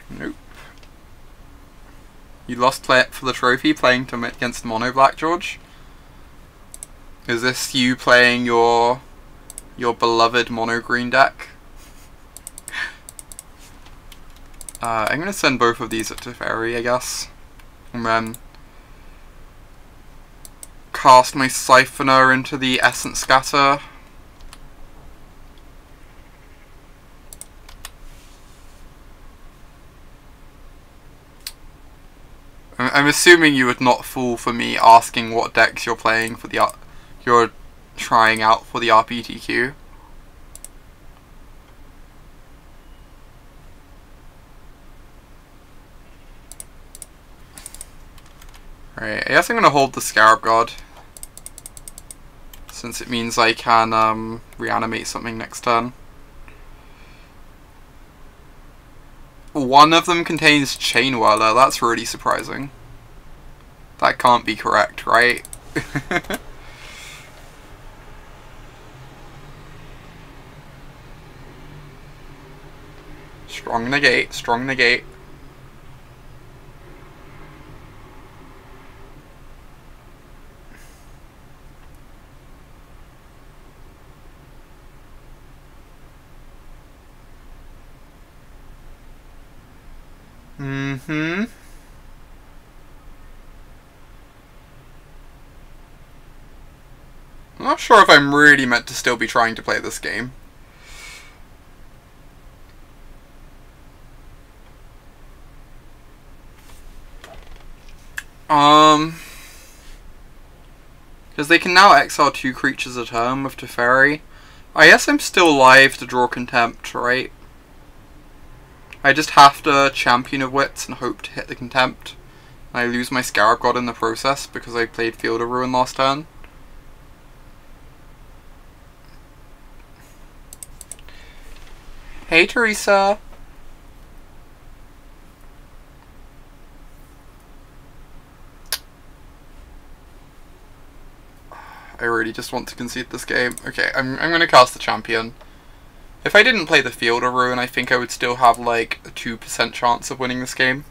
S1: Nope. You lost for the trophy playing against Mono Black, George? Is this you playing your beloved mono green deck? I'm going to send both of these at Teferi, I guess. And then cast my Siphoner into the Essence Scatter. I'm assuming you would not fall for me asking what decks you're playing for you're trying out for the RPTQ. Right, I guess I'm going to hold the Scarab God, since it means I can reanimate something next turn. One of them contains Chain Whirler, that's really surprising. That can't be correct, right? Strong negate, strong negate. I'm not sure if I'm really meant to still be trying to play this game. Because they can now exile 2 creatures a turn with Teferi. I guess I'm still live to draw Contempt, right? I just have to Champion of Wits and hope to hit the Contempt. I lose my Scarab God in the process because I played Field of Ruin last turn. Hey, Teresa. I really just want to concede this game. Okay, I'm going to cast the Champion. If I didn't play the Field of Ruin, I think I would still have like a 2% chance of winning this game.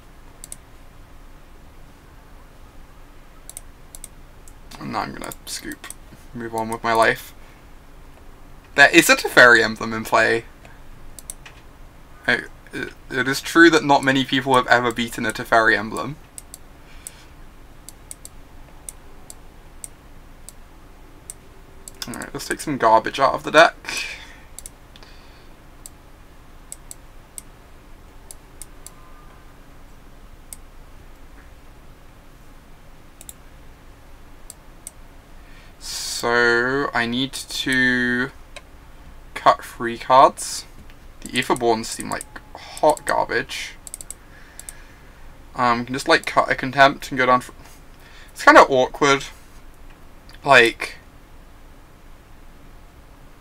S1: And now I'm going to scoop. Move on with my life. There is a Teferi emblem in play. It is true that not many people have ever beaten a Teferi emblem. Alright, let's take some garbage out of the deck. So, I need to cut 3 cards. The Aetherborns seem like hot garbage. We can just like cut a Contempt and go down for... It's kind of awkward. Like,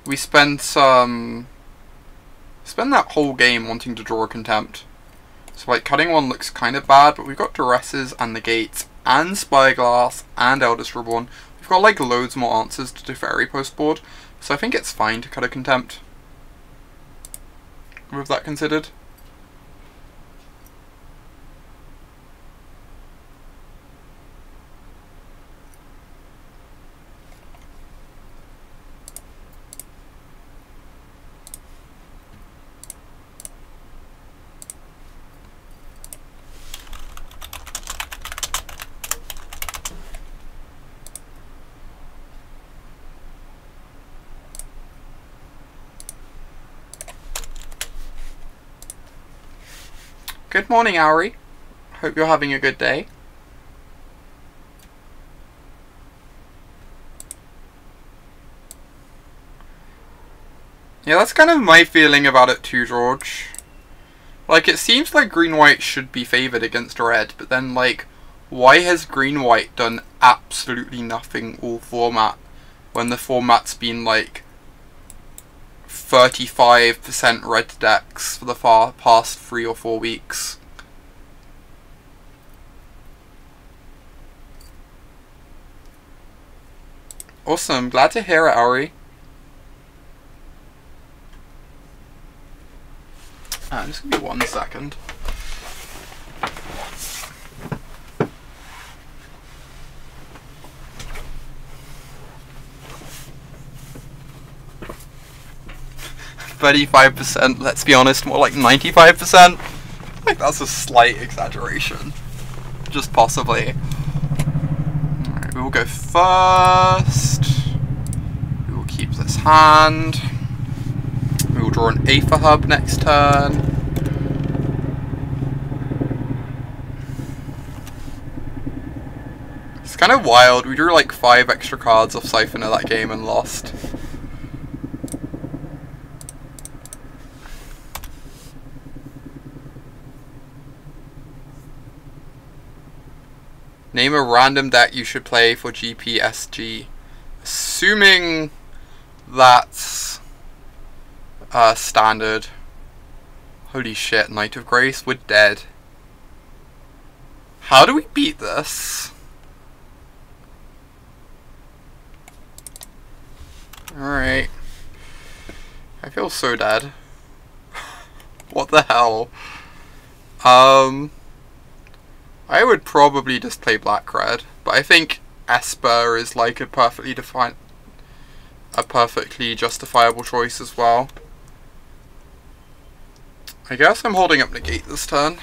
S1: we spend that whole game wanting to draw a Contempt, So like cutting one looks kind of bad, but we've got Duresses and Negates and Spyglass and Eldest Reborn. We've got like loads more answers to Teferi post-board, so I think it's fine to cut a Contempt. With that considered. Good morning, Auri. Hope you're having a good day. Yeah, that's kind of my feeling about it too, George. Like, it seems like green-white should be favoured against red, but then, like, why has green-white done absolutely nothing all format when the format's been, like, 35% red decks for the past 3 or 4 weeks? Awesome, glad to hear it, Auri. Just give me 1 second. "35%, let's be honest, more like 95%. Like, that's a slight exaggeration. Just possibly. Alright, we will go first. We will keep this hand. We will draw an Aether Hub next turn. It's kind of wild. We drew like 5 extra cards off Siphoner that game and lost. Name a random deck you should play for GPSG. Assuming that's standard. Holy shit, Knight of Grace, we're dead. How do we beat this? Alright. I feel so dead. What the hell? I would probably just play black-red, but I think Esper is like a perfectly justifiable choice as well. I guess I'm holding up Negate this turn.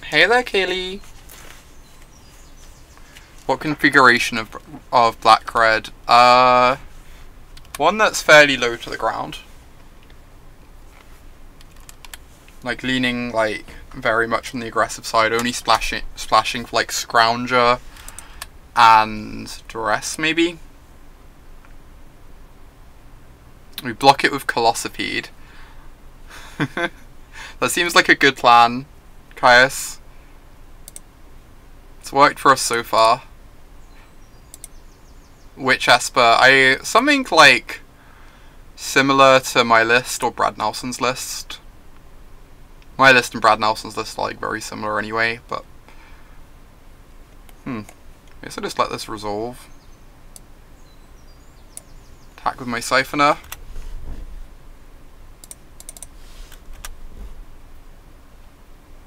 S1: Hey there, Kaylee. What configuration of black-red? One that's fairly low to the ground. Like leaning like very much on the aggressive side, only splashing for like Scrounger and Duress maybe. We block it with Colossipede. That seems like a good plan, Caius. It's worked for us so far. Which Esper? Something like similar to my list or Brad Nelson's list. My list and Brad Nelson's list are like very similar anyway, but I guess I'll just let this resolve. Attack with my Siphoner.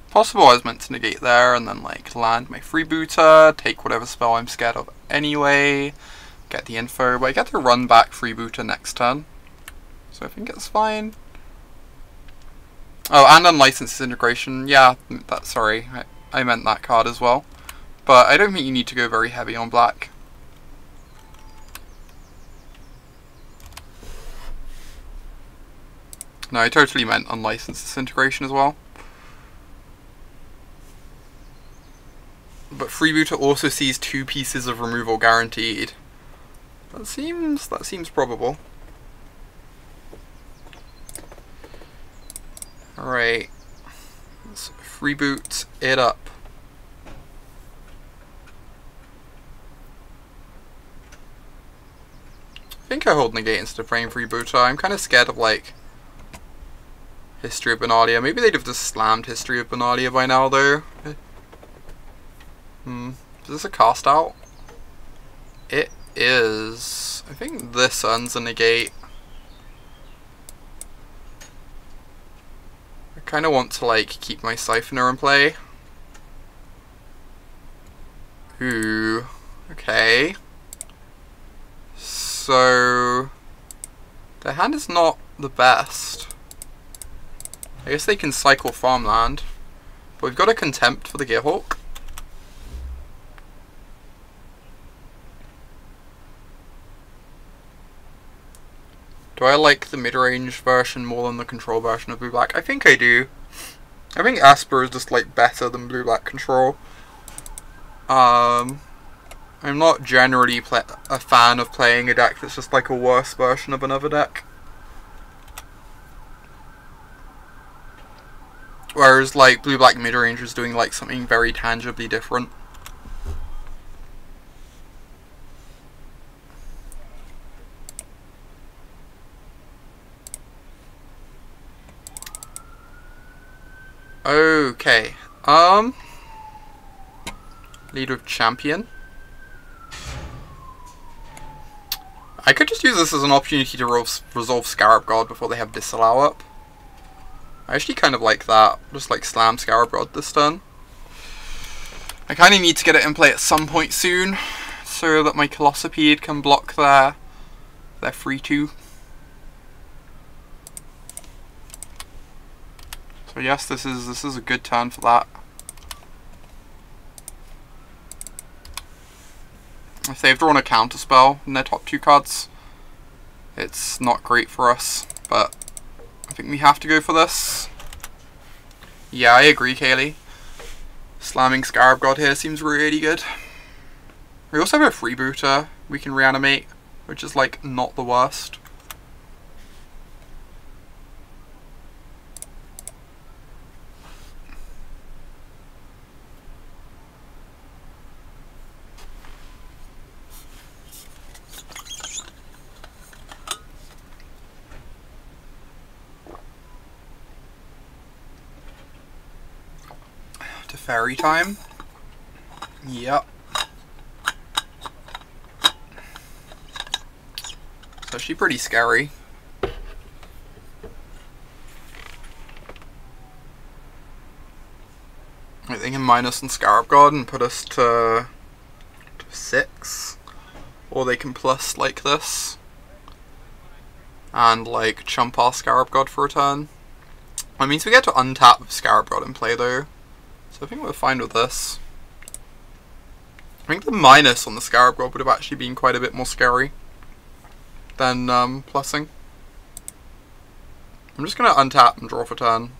S1: Possible I was meant to negate there and then like land my freebooter, take whatever spell I'm scared of anyway, get the info, but I get to run back freebooter next turn. So I think it's fine. Oh, and Unlicensed Disintegration. Yeah, sorry, I meant that card as well. But I don't think you need to go very heavy on black. No, I totally meant Unlicensed Disintegration as well. But freebooter also sees 2 pieces of removal guaranteed. That seems probable. Alright. Let's freeboot it up. think I hold negate instead of playing freebooter. I'm kind of scared of like History of Benalia. Maybe they'd have just slammed History of Benalia by now though. Is this a cast out? It is. I think this earns a negate. I kind of want to like keep my Siphoner in play. Ooh, okay. So their hand is not the best. I guess they can cycle farmland, but we've got a Contempt for the Gearhawk. Do I like the mid-range version more than the control version of blue-black? I think I do. I think Esper is just like better than blue-black control. I'm not generally a fan of playing a deck that's just like a worse version of another deck. Whereas like blue-black mid-range is doing like something very tangibly different. Okay, lead with champion. I could just use this as an opportunity to resolve Scarab God before they have Disallow up. I actually kind of like that, just like slam Scarab God this turn. I kind of need to get it in play at some point soon, so that my Colossopede can block their 3-2. So yes, this is a good turn for that. If they've drawn a counterspell in their top 2 cards, it's not great for us, but I think we have to go for this. Yeah, I agree, Kaylee. Slamming Scarab God here seems really good. We also have a freebooter we can reanimate, which is like not the worst. Fairy time. Yep. It's actually pretty scary. I think can minus on Scarab God and put us to 6. Or they can plus like this. And like chump our Scarab God for a turn. That means we get to untap with Scarab God in play though. So I think we're fine with this. I think the minus on the Scarab God would have actually been quite a bit more scary than plussing. I'm just going to untap and draw for turn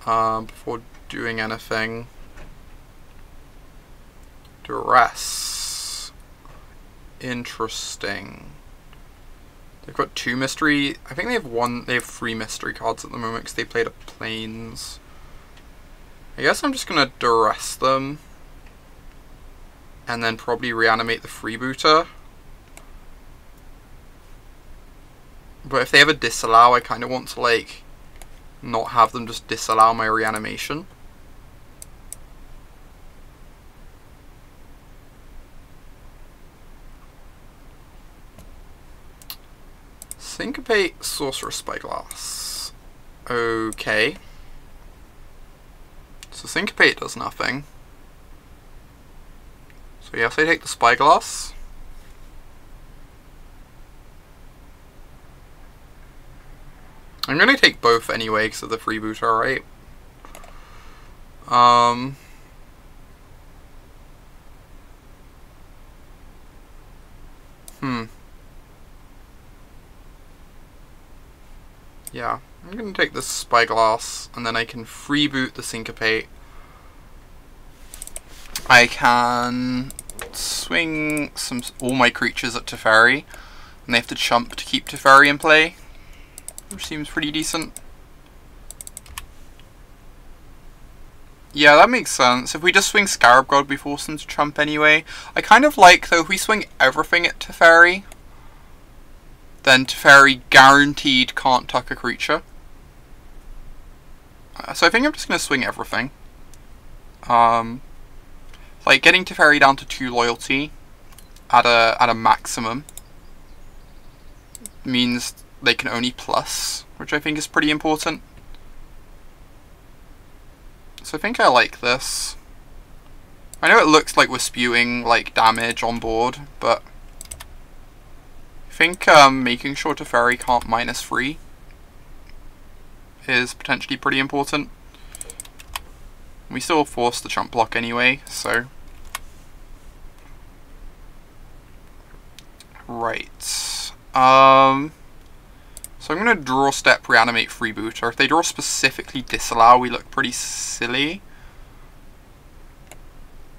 S1: before doing anything. Duress. Interesting. They've got 2 mystery. I think they have 3 mystery cards at the moment because they played a Plains. I guess I'm just going to duress them and then probably reanimate the freebooter. But if they have a disallow, I kind of want to like not have them just disallow my reanimation. Syncopate Sorcerer's Spyglass. Okay. So Syncopate does nothing. So yes, I take the Spyglass. I'm going to take both anyway because of the freebooter, right? Yeah, I'm going to take this Spyglass, and then I can freeboot the Syncopate. I can swing all my creatures at Teferi, and they have to chump to keep Teferi in play, which seems pretty decent. Yeah, that makes sense. If we just swing Scarab God, we force them to chump anyway. I kind of like, though, if we swing everything at Teferi, then Teferi guaranteed can't tuck a creature. So I think I'm just going to swing everything. Like getting Teferi down to 2 loyalty at a maximum means they can only plus, which I think is pretty important. So I think I like this. I know it looks like we're spewing like damage on board, but I think making sure Teferi can't -3 is potentially pretty important. We still force the chump block anyway, so. Right. So I'm going to draw step, reanimate, freeboot, or if they draw specifically disallow, we look pretty silly.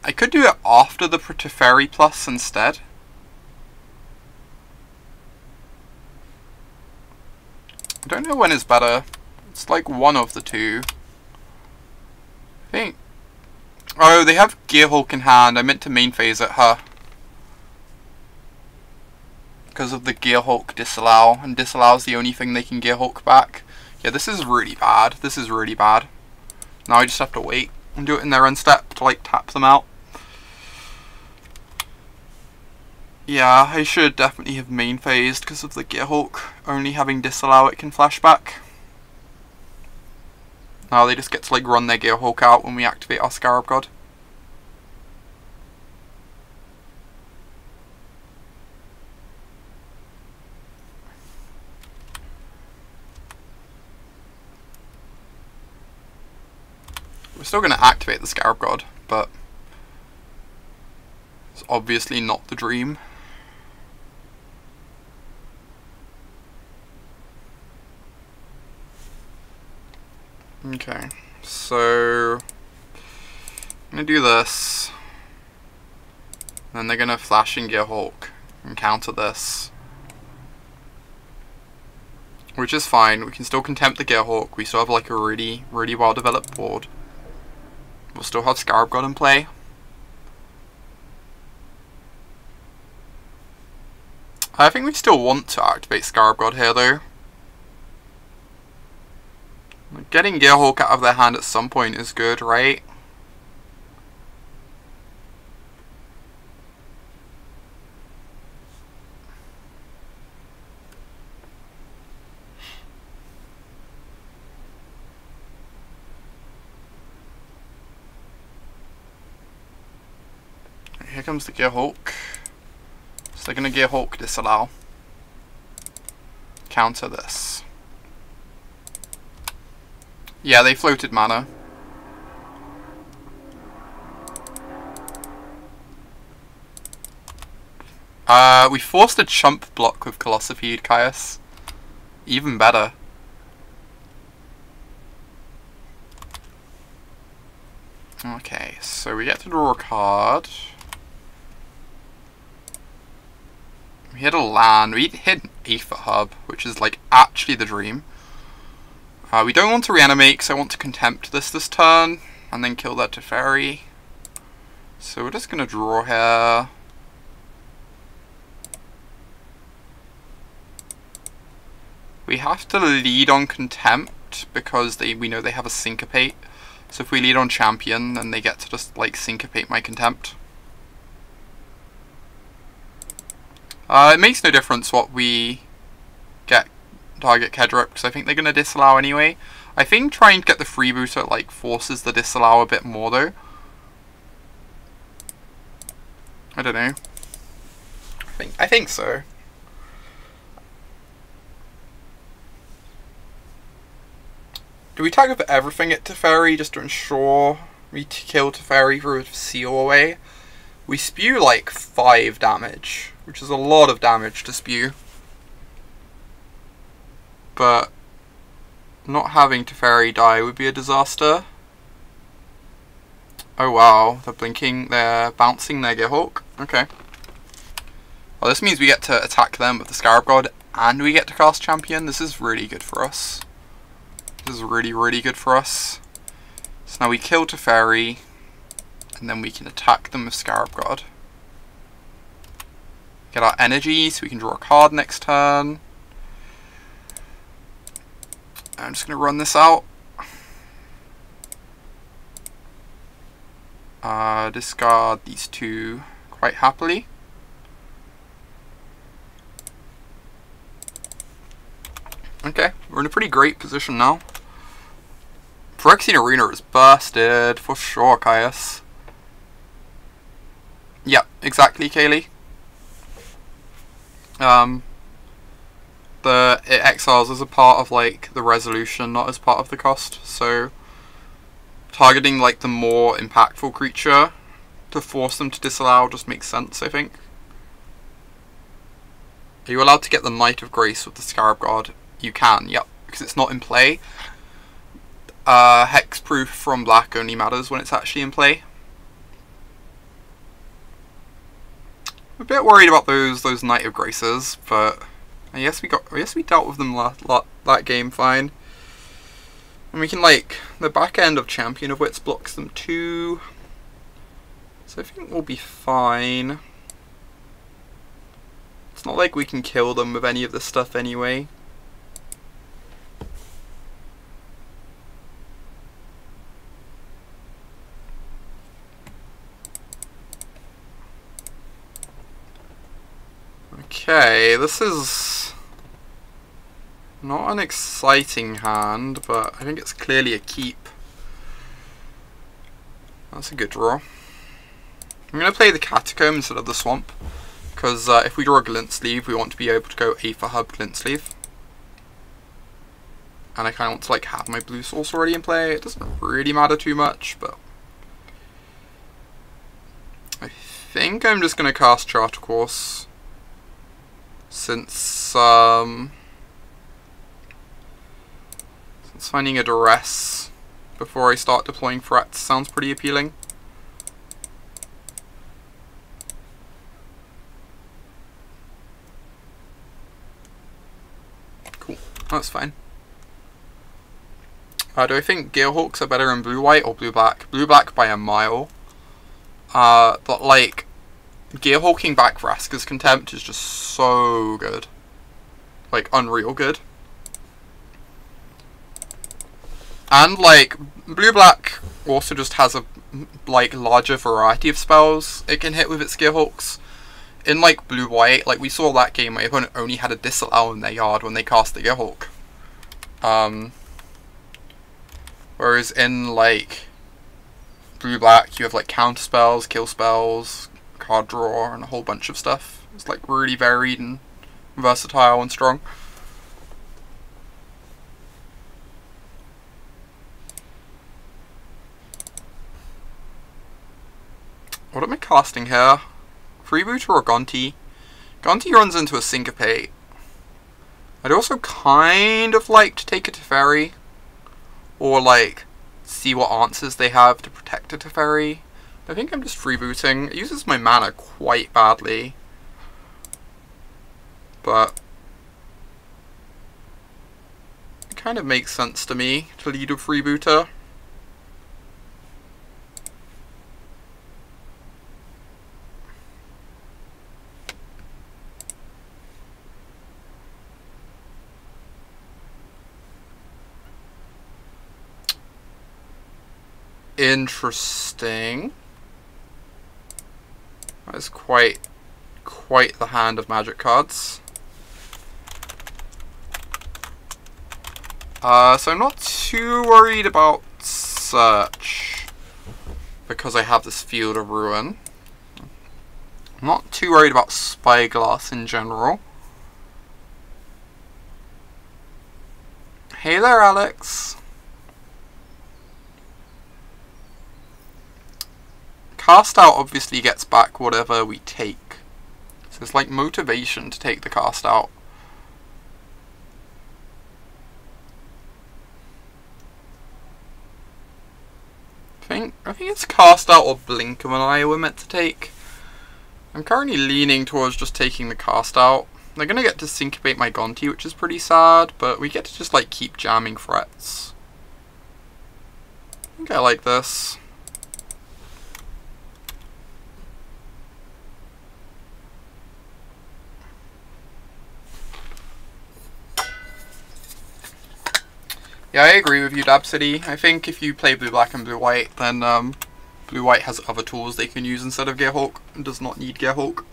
S1: I could do it after the Teferi plus instead. I don't know when is better. It's like one of the two. I think. Oh, they have Gearhulk in hand. I meant to main phase it, huh? Because of the Gearhulk disallow, and disallow is the only thing they can Gearhulk back. Yeah, this is really bad. This is really bad. Now I just have to wait and do it in their end step to like tap them out. Yeah, I should definitely have main phased because of the Gearhulk only having disallow it can flashback. Now they just get to like run their Gearhulk out when we activate our Scarab God. We're still going to activate the Scarab God, but it's obviously not the dream. Okay, so I'm going to do this, then they're going to flash in Gearhulk and counter this, which is fine. We can still contempt the Gearhulk. We still have like a really well developed board. We'll still have Scarab God in play. I think we still want to activate Scarab God here though. Getting Gearhulk out of their hand at some point is good, right? Here comes the Gearhulk. So they're going to Gearhulk disallow. Counter this. Yeah, they floated mana. We forced a chump block with Colossopede, Caius. Even better. Okay, so we get to draw a card. We hit a land. We hit an Aether Hub, which is like actually the dream. We don't want to reanimate because I want to contempt this turn and then kill that Teferi. So we're just going to draw here. We have to lead on contempt because we know they have a syncopate. So if we lead on champion, then they get to just like syncopate my contempt. It makes no difference what we get target Kedrup because I think they're going to disallow anyway. I think trying to get the freebooter like forces the disallow a bit more though. I don't know. I think so. Do we tag up everything at Teferi just to ensure we kill Teferi through a seal away? We spew like 5 damage, which is a lot of damage to spew. But not having Teferi die would be a disaster. Oh wow, they're bouncing their Gearhulk. Okay. Well, this means we get to attack them with the Scarab God and we get to cast Champion. This is really good for us. This is really good for us. So now we kill Teferi and then we can attack them with Scarab God. Get our energy so we can draw a card next turn. I'm just going to run this out. Discard these two quite happily. Okay, we're in a pretty great position now. Phyrexian Arena is busted, for sure, Caius. Yep, exactly, Kaylee. It exiles as a part of, like, the resolution, not as part of the cost, so targeting, like, the more impactful creature to force them to disallow just makes sense, I think. Are you allowed to get the Knight of Grace with the Scarab God? You can, yep, because it's not in play. Hexproof from black only matters when it's actually in play. I'm a bit worried about those Knight of Graces, but I guess we dealt with them that game fine. And we can, like, the back end of Champion of Wits blocks them too, so I think we'll be fine. It's not like we can kill them with any of this stuff anyway. Okay, this is not an exciting hand, but I think it's clearly a keep. That's a good draw. I'm going to play the Catacomb instead of the Swamp, because if we draw a Glint Sleeve, we want to be able to go A for Hub Glint Sleeve. And I kind of want to, like, have my blue source already in play. It doesn't really matter too much, but I think I'm just going to cast Charter Course. Since finding a duress before I start deploying threats sounds pretty appealing. Cool, that's fine. Do I think Gearhawks are better in blue-white or blue-black? Blue-black by a mile. But, like, Gearhawking back Vraska's Contempt is just so good. Like, unreal good. And, like, blue-black also just has a, like, larger variety of spells it can hit with its Gearhawks. In, like, blue-white, like, we saw that game, my opponent only had a disallow in their yard when they cast the Gearhawk. Whereas in, like, blue-black, you have, like, counter spells, kill spells, card draw, and a whole bunch of stuff. It's, like, really varied and versatile and strong. What am I casting here? Freebooter or Gonti? Gonti runs into a Syncopate. I'd also kind of like to take a Teferi, or, like, see what answers they have to protect a Teferi. I think I'm just freebooting. It uses my mana quite badly, but it kind of makes sense to me to lead a freebooter. Interesting. That is quite the hand of magic cards. So I'm not too worried about Search, because I have this Field of Ruin. I'm not too worried about Spyglass in general. Hey there, Alex. Cast out obviously gets back whatever we take. So it's like motivation to take the cast out. I think it's cast out or blink of an eye we're meant to take. I'm currently leaning towards just taking the cast out. They're gonna get to syncopate my Gonti, which is pretty sad, but we get to just, like, keep jamming threats. I think I like this. Yeah, I agree with you, Dab City. I think if you play blue-black and blue-white, then blue-white has other tools they can use instead of Gearhawk, and does not need Gearhawk.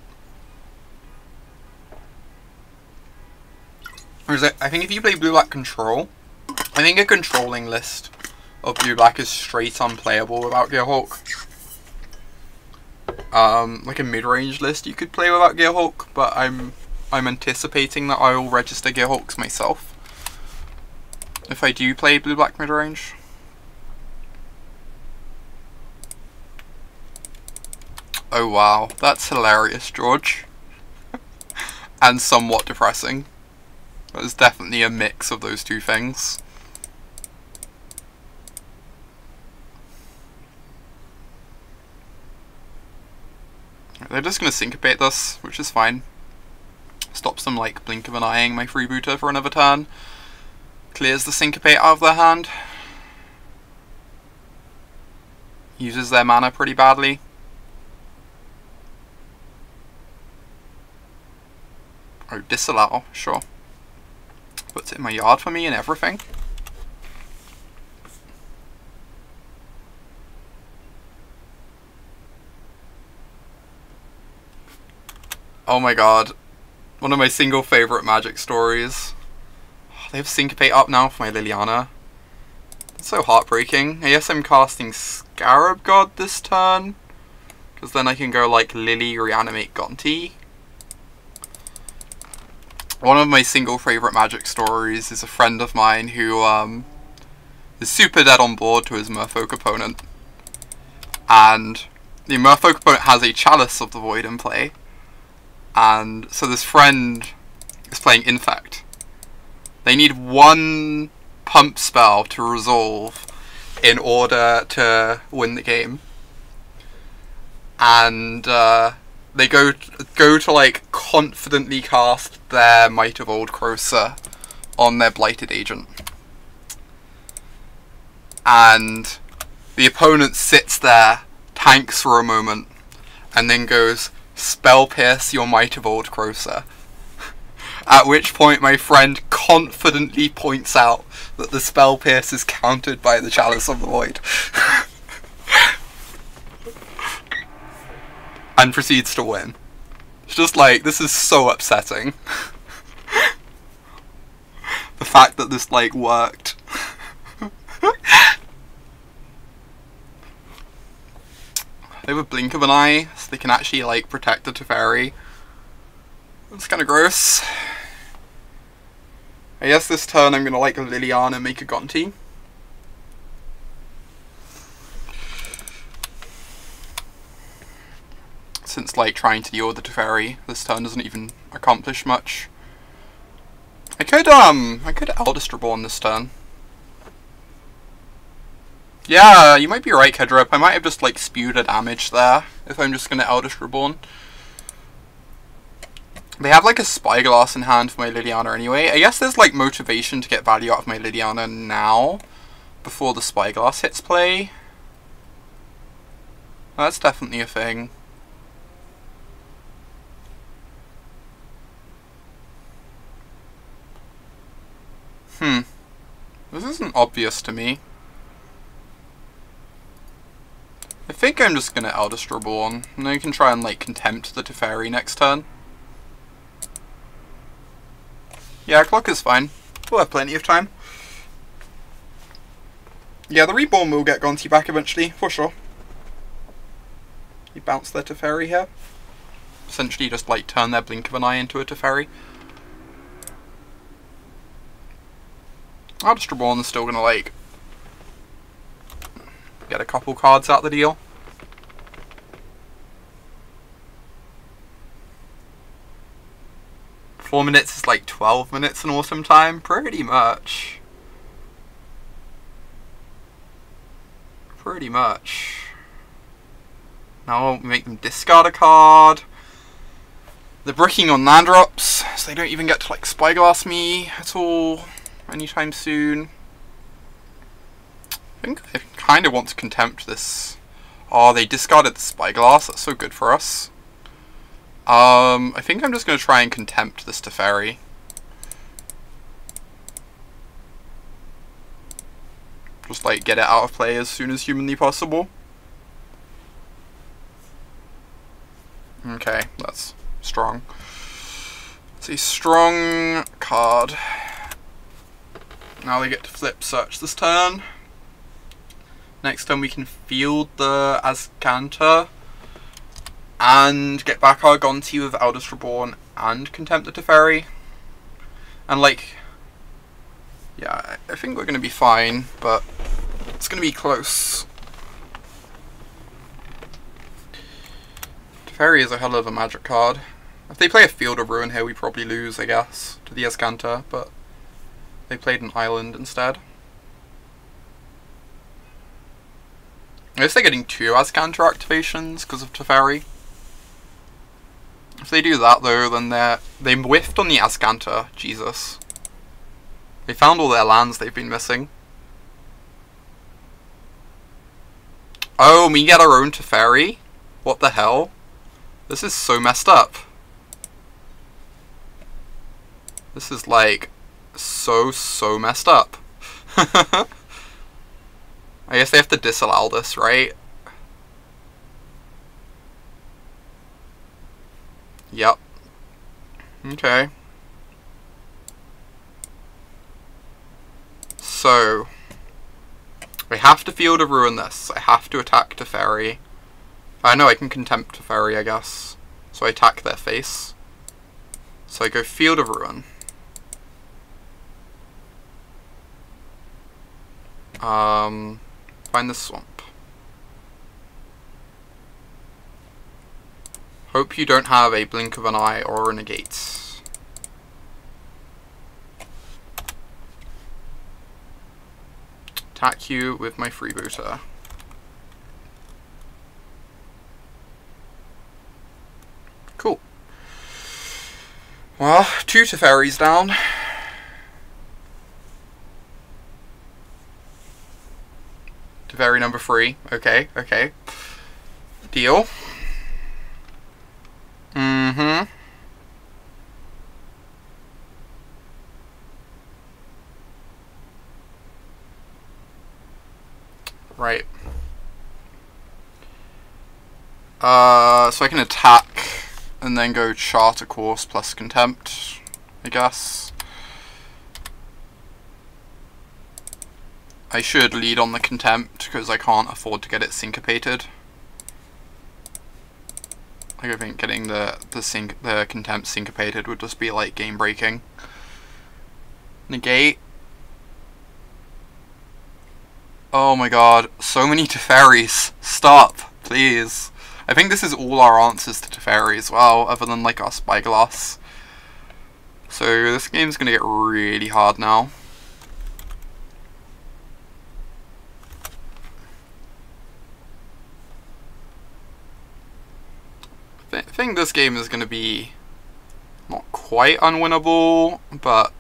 S1: Whereas I think if you play blue-black control, I think a controlling list of blue-black is straight unplayable without Gearhawk. Like a mid-range list you could play without Gearhawk, but I'm anticipating that I will register Gearhawks myself if I do play blue-black mid-range. Oh wow, that's hilarious, George. And somewhat depressing. There's definitely a mix of those two things. They're just going to syncopate this, which is fine. Stops them like blink of an eyeing my freebooter for another turn. Clears the syncopate out of their hand. Uses their mana pretty badly. Oh, disallow, sure. Puts it in my yard for me and everything. Oh my god. One of my single favourite Magic stories. They have Syncopate up now for my Liliana. It's so heartbreaking. I guess I'm casting Scarab God this turn, because then I can go like Lily, reanimate Gonti. One of my single favourite Magic stories is a friend of mine who is super dead on board to his Merfolk opponent. And the Merfolk opponent has a Chalice of the Void in play. And so this friend is playing Infect. They need one pump spell to resolve in order to win the game. And they go to like confidently cast their Might of Old Crowser on their Blighted Agent. And the opponent sits there, tanks for a moment, and then goes, "Spell Pierce your Might of Old Crowser." At which point my friend confidently points out that the Spell Pierce is countered by the Chalice of the Void. And proceeds to win. It's just like, this is so upsetting. The fact that this like worked. They have a blink of an eye, so they can actually like protect the Teferi. It's kind of gross. I guess this turn I'm gonna like Liliana and make a Gonti. Since like trying to deal with the Teferi this turn doesn't even accomplish much. I could Eldest Reborn this turn. Yeah, you might be right, Kedrup. I might have just like spewed a damage there if I'm just gonna Eldest Reborn. They have like a Spyglass in hand for my Liliana anyway. I guess there's like motivation to get value out of my Liliana now, before the Spyglass hits play. That's definitely a thing. This isn't obvious to me. I think I'm just gonna Eldest Reborn, and then you can try and like Contempt the Teferi next turn. Yeah, clock is fine. We'll have plenty of time. Yeah, the Reborn will get Gonti back eventually, for sure. You bounce their Teferi here. Essentially just like turn their blink of an eye into a Teferi. Eldest Reborn is still gonna like get a couple cards out the deal. Four minutes is like 12 minutes in Autumn Time, pretty much. Pretty much. Now we make them discard a card. They're bricking on land drops, so they don't even get to like Spyglass me at all anytime soon. I think I kind of want to Contempt this. Oh, they discarded the Spyglass, that's so good for us. I think I'm just going to try and Contempt this Teferi. Just like get it out of play as soon as humanly possible. Okay, that's strong. It's a strong card. Now they get to flip search this turn. Next turn we can field the Azcanta and get back our Gonti with Eldest Reborn and Contempt the Teferi. And like, yeah, I think we're going to be fine, but it's going to be close. Teferi is a hell of a magic card. If they play a Field of Ruin here, we probably lose, I guess, to the Azcanta, but they played an island instead. I guess they're getting 2 Azcanta activations because of Teferi. If they do that though, then they whiffed on the Azcanta. Jesus. They found all their lands they've been missing. Oh, we get our own Teferi? What the hell? This is so messed up. This is like so messed up. I guess they have to disallow this, right? Yep. Okay. So, I have to Field of Ruin this. I have to attack Teferi. I know I can Contempt Teferi, I guess. So I attack their face. So I go Field of Ruin. Find the swamp. Hope you don't have a Blink of an Eye or a Negate. Attack you with my Freebooter. Cool. Well, 2 Teferis down. Teferi number 3. Okay, okay. Deal. Right. So I can attack and then go Charter Course plus Contempt, I guess. I should lead on the Contempt because I can't afford to get it syncopated. Like, I think getting the Contempt syncopated would just be like game breaking. Negate. Oh my god, so many Teferis. Stop, please. I think this is all our answers to Teferi as well, other than like our Spyglass. So this game's gonna get really hard now. I think this game is gonna be not quite unwinnable, but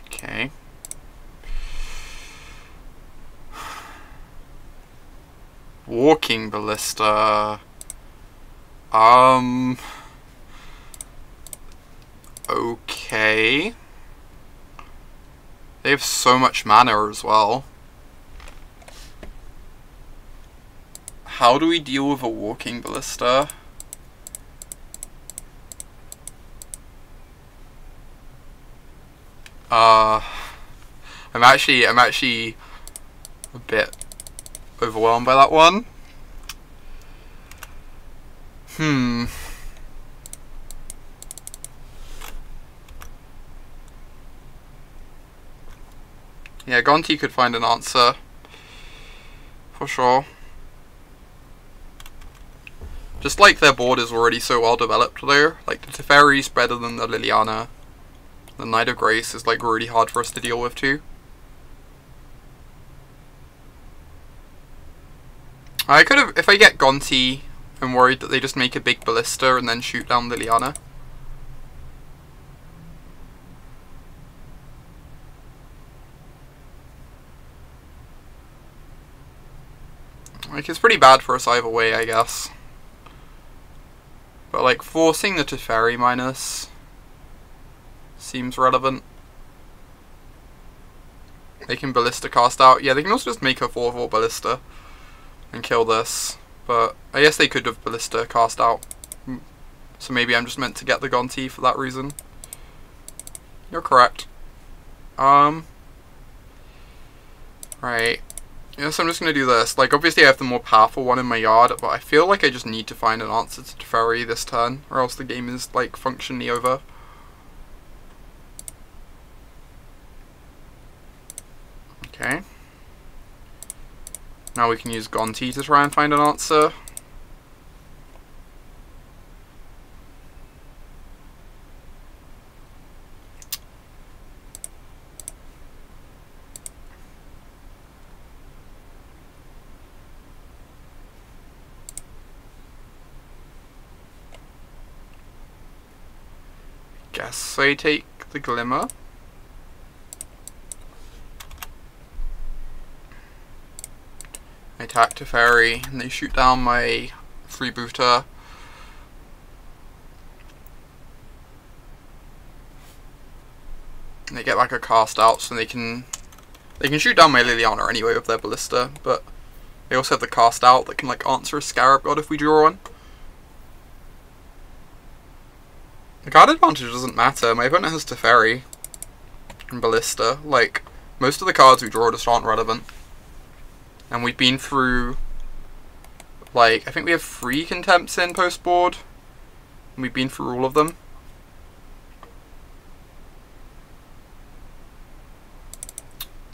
S1: okay. Walking Ballista. Okay. They have so much mana as well. How do we deal with a Walking Ballista? I'm actually a bit overwhelmed by that one. Yeah, Gonti could find an answer. For sure. Just like their board is already so well developed though. Like the Teferi's better than the Liliana. The Knight of Grace is like really hard for us to deal with too. I could have, if I get Gonti, I'm worried that they just make a big Ballista and then shoot down Liliana. Like, it's pretty bad for us either way, I guess. But, like, forcing the Teferi minus seems relevant. They can Ballista cast out. Yeah, they can also just make a 4/4 Ballista and kill this. But I guess they could have Ballista cast out. So maybe I'm just meant to get the Gonti for that reason. You're correct. Right. Yeah, so I'm just going to do this. Like, obviously I have the more powerful one in my yard, but I feel like I just need to find an answer to Teferi this turn, or else the game is, like, functionally over. Okay. Now we can use Gonti to try and find an answer. Guess I take the Glimmer. I attack Teferi, and they shoot down my freebooter. And they get back a cast out, so they can shoot down my Liliana anyway with their Ballista, but they also have the cast out that can, like, answer a Scarab God if we draw one. The card advantage doesn't matter. My opponent has Teferi and Ballista. Like, most of the cards we draw just aren't relevant. And we've been through, like, I think we have 3 Contempts in post-board. And we've been through all of them.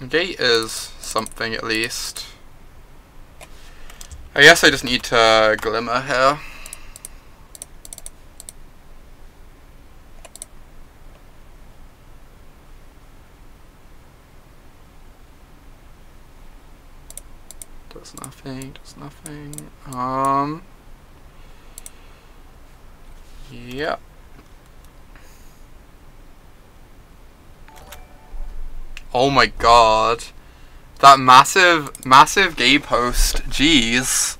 S1: Gate is something at least. I guess I just need to Glimmer here. Does nothing, does nothing. Yep. Oh my god. That massive gay post. Jeez.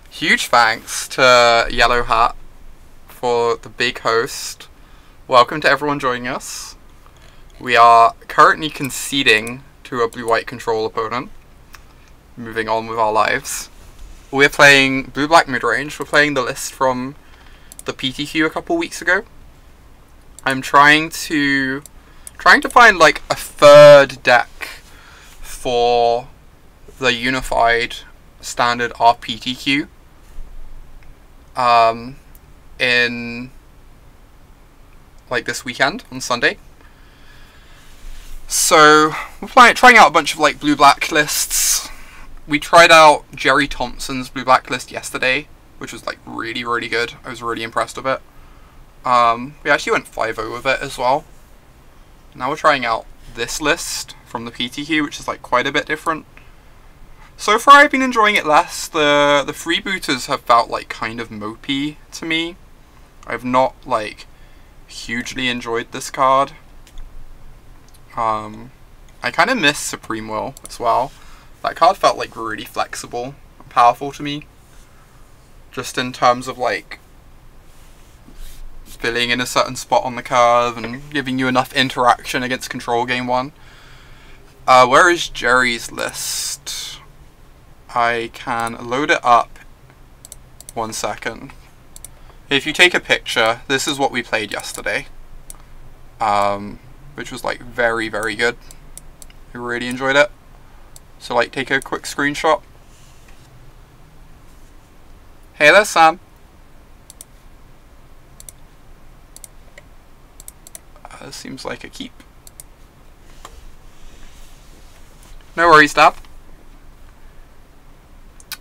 S1: Huge thanks to Yellow Hat for the big host. Welcome to everyone joining us. We are currently conceding to a blue-white control opponent. Moving on with our lives. We're playing blue-black midrange. We're playing the list from the PTQ a couple weeks ago. I'm trying to find, like, a third deck for the unified standard RPTQ in, like, this weekend on Sunday. So we're trying out a bunch of, like, blue-black lists. We tried out Jerry Thompson's blue-black list yesterday, which was, like, really, really good. I was really impressed with it. We actually went 5-0 with it as well. Now we're trying out this list from the PTQ, which is, like, quite a bit different. So far I've been enjoying it less. The freebooters have felt, like, kind of mopey to me. I've not, like, hugely enjoyed this card. I kind of miss Supreme Will as well. That card felt, like, really flexible and powerful to me. Just in terms of, like, filling in a certain spot on the curve and giving you enough interaction against control game 1. Where is Jerry's list? I can load it up. 1 second. If you take a picture, this is what we played yesterday. Which was, like, very, very good. I really enjoyed it. So, like, take a quick screenshot. Hey there, Sam. This seems like a keep. No worries, Dab.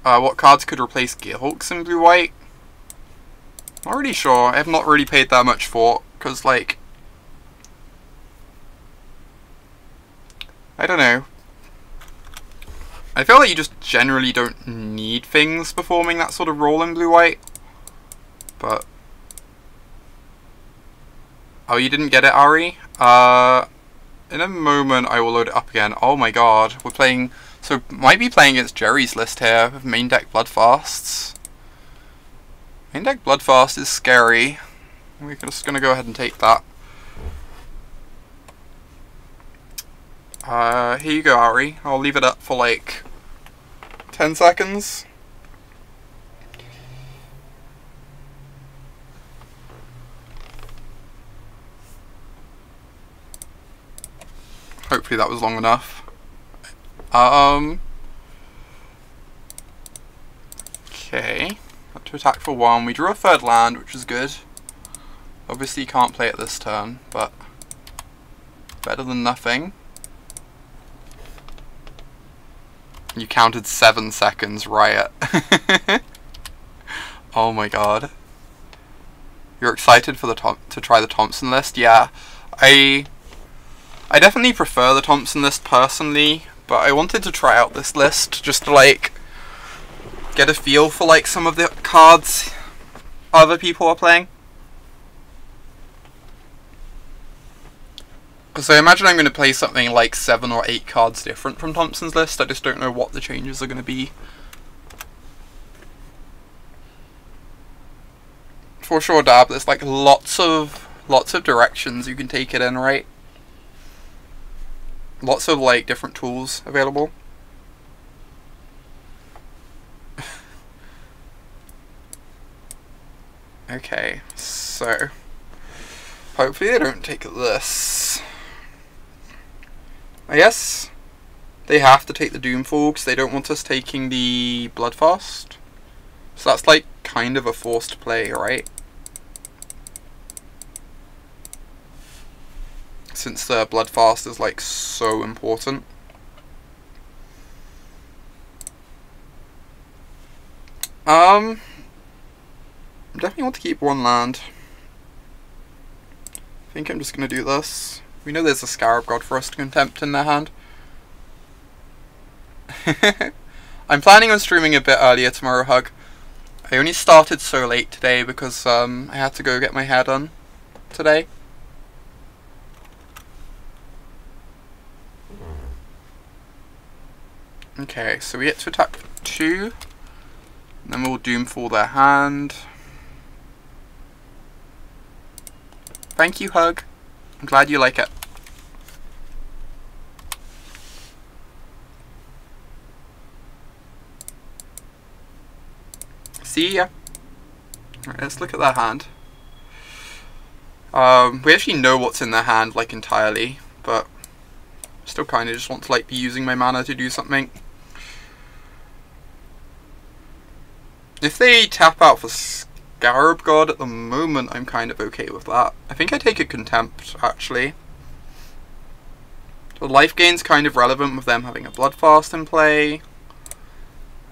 S1: What cards could replace Gearhulks in blue-white? Not really sure. I have not really paid that much thought, because, like, I don't know. I feel like you just generally don't need things performing that sort of role in blue-white. But oh, you didn't get it, Ari? In a moment I will load it up again. Oh my god, we're playing So might be playing against Jerry's list here with main deck Bloodfasts. Main deck Bloodfast is scary. We're just gonna go ahead and take that. Here you go, Ari. I'll leave it up for like 10 seconds. Hopefully that was long enough. Okay. Got to attack for 1. We drew a 3rd land, which is good. Obviously you can't play it this turn, but better than nothing. You counted 7 seconds, Riot. Oh my god. You're excited for to try the Thompson list? Yeah. I definitely prefer the Thompson list personally, but I wanted to try out this list just to like get a feel for like some of the cards other people are playing. Because I imagine I'm going to play something like 7 or 8 cards different from Thompson's list. I just don't know what the changes are going to be. For sure, Dab, there's like lots of directions you can take it in, right? Lots of like different tools available. Okay, so hopefully they don't take this. I guess they have to take the Doomfall because they don't want us taking the Bloodfast. So that's like kind of a forced play, right? Since the Bloodfast is like so important. I definitely want to keep 1 land. I think I'm just going to do this. We know there's a Scarab God for us to contempt in their hand. I'm planning on streaming a bit earlier tomorrow, Hug. I only started so late today because I had to go get my hair done today. Okay, so we get to attack for 2. And then we'll Doomfall their hand. Thank you, Hug. I'm glad you like it. See ya. Alright, let's look at their hand. We actually know what's in their hand, like, entirely, but still kind of just want to, like, be using my mana to do something. If they tap out for Scarab God at the moment, I'm kind of okay with that. I think I take a Contempt, actually. The life gain's kind of relevant with them having a Bloodfast in play.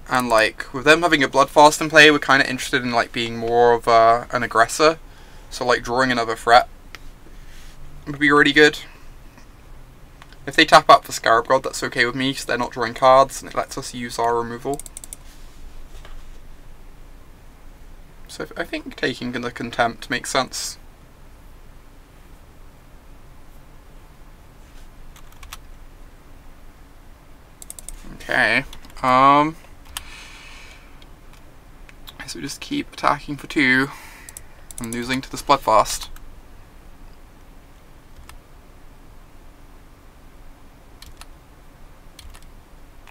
S1: And, like, with them having a Bloodfast in play, we're kind of interested in, like, being more of an aggressor. So, like, drawing another threat would be really good. If they tap out for Scarab God, that's okay with me, because they're not drawing cards, and it lets us use our removal. So I think taking the Contempt makes sense. Okay. So we just keep attacking for 2 and losing to this Bloodfast.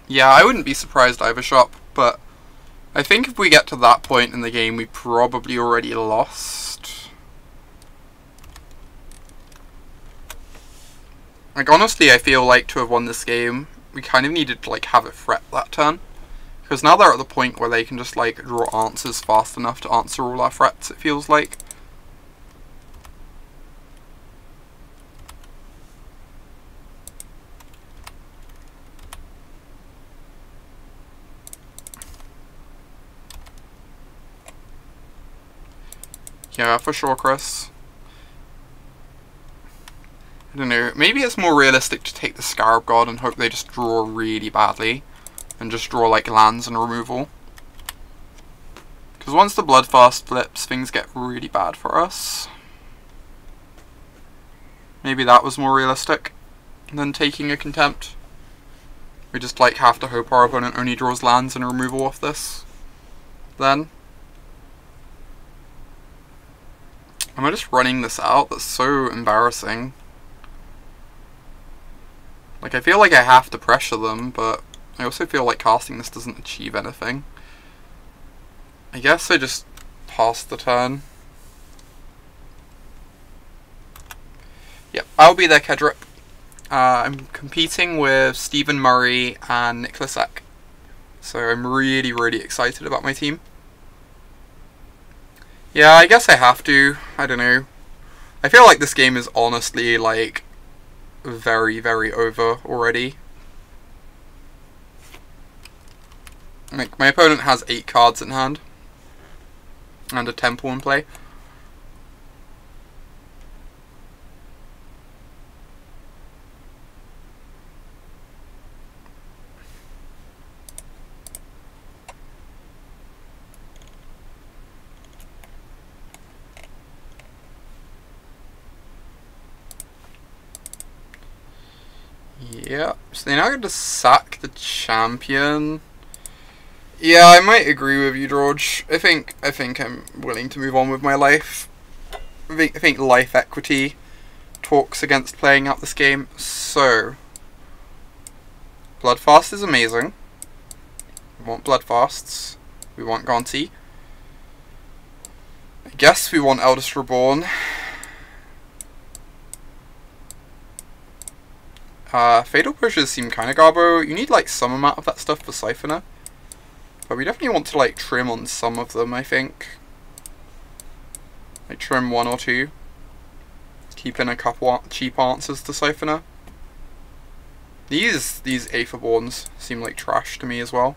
S1: Yeah, I wouldn't be surprised either, Shop, but I think if we get to that point in the game, we probably already lost. Like, honestly, I feel like to have won this game, we kind of needed to, like, have it threat that turn. Because now they're at the point where they can just, like, draw answers fast enough to answer all our threats, it feels like. Yeah, for sure, Chris. I don't know, maybe it's more realistic to take the Scarab God and hope they just draw really badly. And just draw, like, lands and removal. Because once the Bloodfast flips, things get really bad for us. Maybe that was more realistic than taking a Contempt. We just like have to hope our opponent only draws lands and removal off this. Then. Am I just running this out? That's so embarrassing. Like, I feel like I have to pressure them, but I also feel like casting this doesn't achieve anything. I guess I just pass the turn. Yep, I'll be there, Kedrip. I'm competing with Stephen Murray and Nicholas Eck. So I'm really, really excited about my team. Yeah, I guess I have to. I don't know. I feel like this game is honestly, like, very, very over already. Like, my opponent has 8 cards in hand. And a temple in play. Yeah, so they're now going to sack the champion. Yeah, I might agree with you, George. I think I'm willing to move on with my life. I think life equity talks against playing out this game. So, Bloodfast is amazing. We want Bloodfasts. We want Gonti. I guess we want Eldest Reborn. Fatal Pushes seem kind of garbo. You need like some amount of that stuff for Siphoner. But we definitely want to like trim on some of them, I think. Like trim 1 or 2. Keep in a couple cheap answers to Siphoner. These Aetherborns seem like trash to me as well.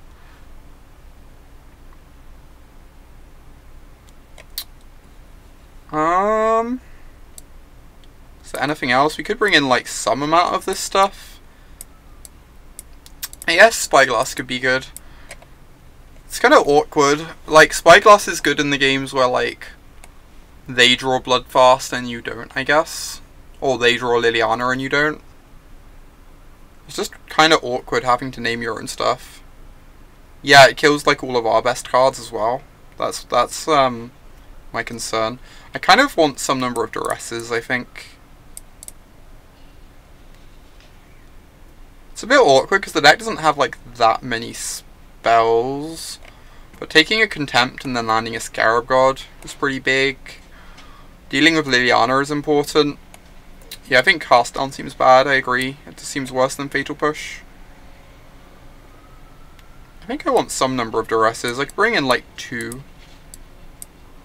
S1: Is there anything else? We could bring in like some amount of this stuff. I guess Spyglass could be good. It's kind of awkward. Like, Spyglass is good in the games where, like, they draw Bloodfast and you don't, I guess. Or they draw Liliana and you don't. It's just kind of awkward having to name your own stuff. Yeah, it kills, like, all of our best cards as well. That's my concern. I kind of want some number of Duresses, I think. It's a bit awkward because the deck doesn't have, like, that many spells. But taking a Contempt and then landing a Scarab God is pretty big. Dealing with Liliana is important. Yeah, I think Cast Down seems bad, I agree. It just seems worse than Fatal Push. I think I want some number of Duresses. I could bring in like 2.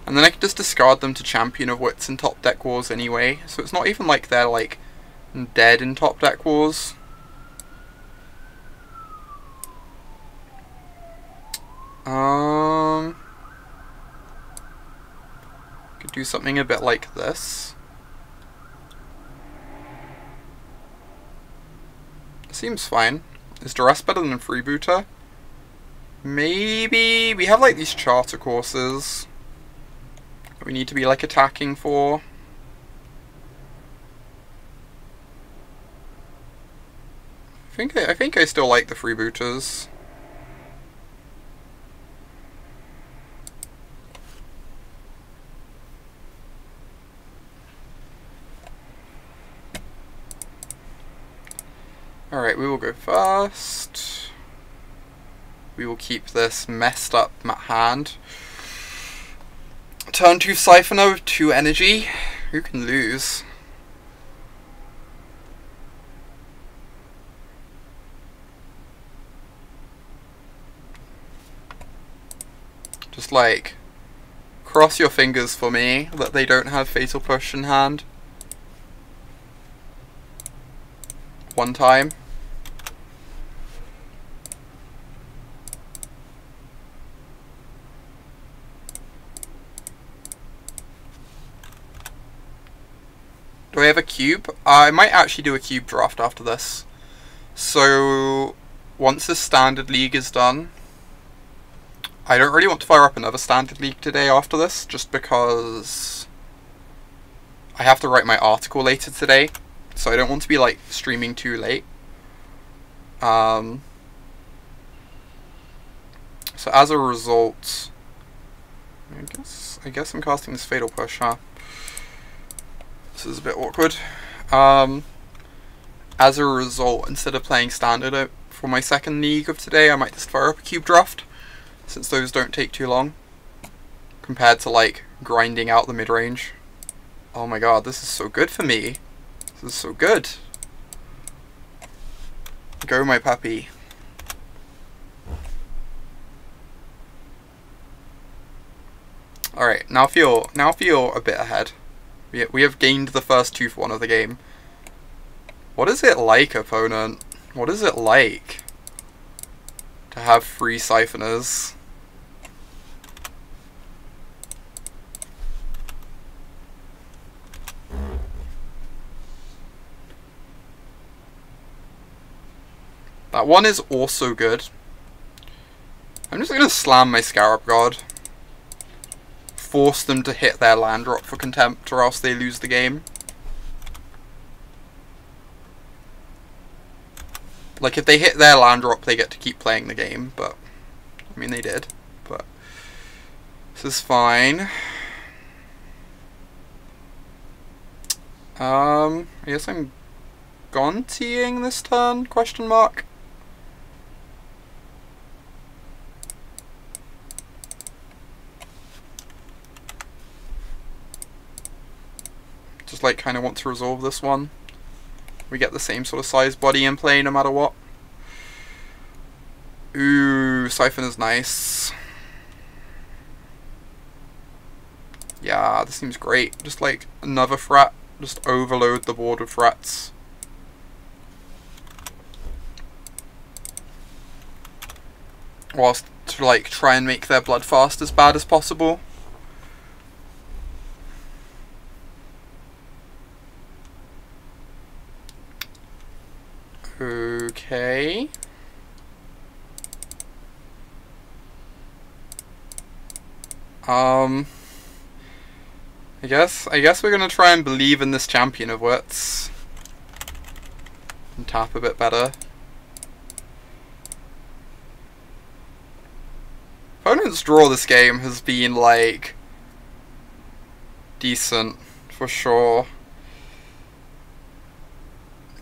S1: And then I could just discard them to Champion of Wits in top deck wars anyway. So it's not even like they're like dead in top deck wars. Could do something a bit like this. Seems fine. Is Duress better than Freebooter? Maybe. We have like these charter courses that we need to be like attacking for. I think I still like the Freebooters. Alright, we will go first. We will keep this messed up hand. Turn 2 Siphoner with 2 energy. Who can lose? Just like, cross your fingers for me that they don't have Fatal Push in hand. One time. Do I have a cube? I might actually do a cube draft after this. So, once the Standard League is done, I don't really want to fire up another Standard League today after this, just because I have to write my article later today. So I don't want to be like streaming too late. So as a result, I guess I'm casting this Fatal Push, huh? This is a bit awkward. As a result, instead of playing Standard for my second league of today, I might just fire up a Cube Draft, since those don't take too long, compared to like grinding out the mid-range. Oh my god, this is so good for me. This is so good. Go, my puppy. Alright, now feel a bit ahead. We have gained the first 2-for-1 of the game. What is it like, opponent? What is it like to have 3 Siphoners? That one is also good. I'm just gonna slam my Scarab God. Force them to hit their land drop for contempt, or else they lose the game. Like, if they hit their land drop, they get to keep playing the game, but I mean, they did, but this is fine. I guess I'm Gontiing this turn, question mark. Just like kind of want to resolve this one. We get the same sort of size body in play no matter what. Ooh, Siphon is nice. Yeah, this seems great. Just like another threat. Just overload the board with threats. Whilst to like try and make their Bloodfast as bad as possible. Okay. I guess we're gonna try and believe in this Champion of Wits. And tap a bit better. Opponent's draw this game has been like decent for sure.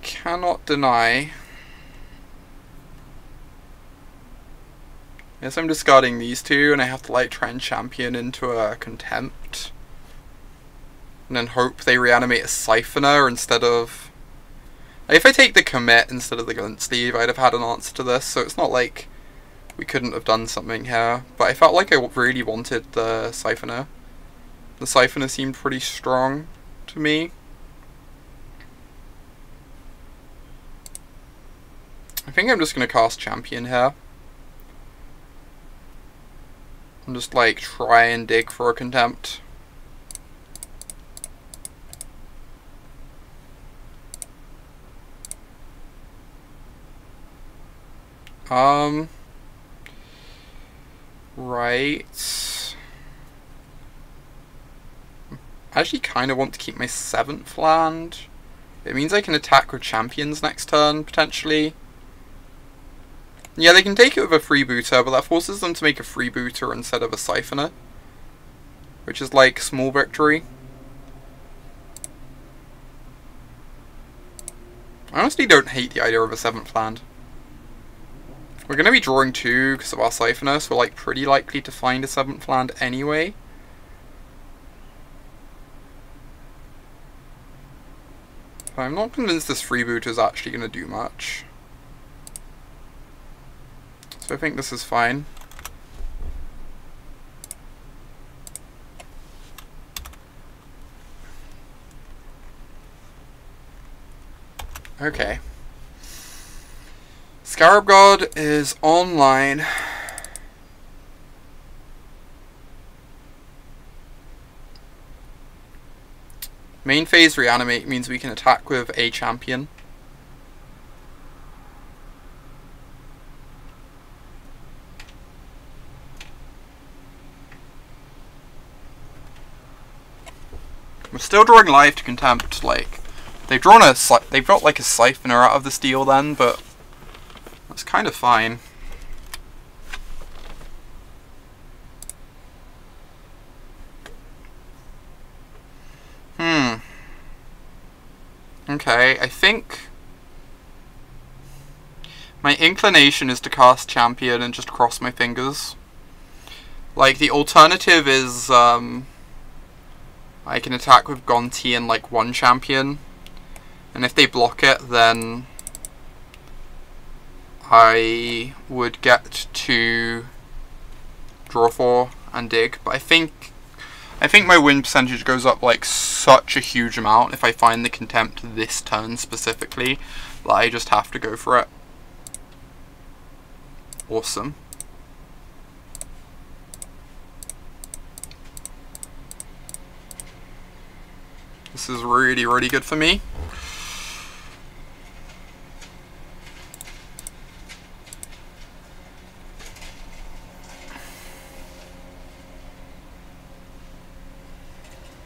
S1: Cannot deny. Guess I'm discarding these two, and I have to like try and champion into a contempt, and then hope they reanimate a Siphoner instead of. Like, if I take the commit instead of the Glint Sleeve, I'd have had an answer to this. So it's not like we couldn't have done something here, but I felt like I really wanted the Siphoner. The Siphoner seemed pretty strong to me. I think I'm just going to cast Champion here. And just like try and dig for a contempt. Right. I actually kind of want to keep my 7th land. It means I can attack with champions next turn, potentially. Yeah, they can take it with a freebooter, but that forces them to make a freebooter instead of a Siphoner, which is like small victory. I honestly don't hate the idea of a 7th land. We're going to be drawing 2 because of our Siphoner, so we're like pretty likely to find a 7th land anyway. But I'm not convinced this freebooter is actually going to do much. So I think this is fine. Okay. Scarab God is online. Main phase reanimate means we can attack with a champion. We're still drawing life to contempt. Like, they've got like a Siphoner out of this deal then, but that's kind of fine. Okay, I think my inclination is to cast Champion and just cross my fingers. Like, the alternative is, I can attack with Gonti and, like, one Champion. And if they block it, then I would get to draw 4 and dig. But I think my win percentage goes up, like, such a huge amount if I find the Contempt this turn specifically, that I just have to go for it. Awesome. This is really, really good for me.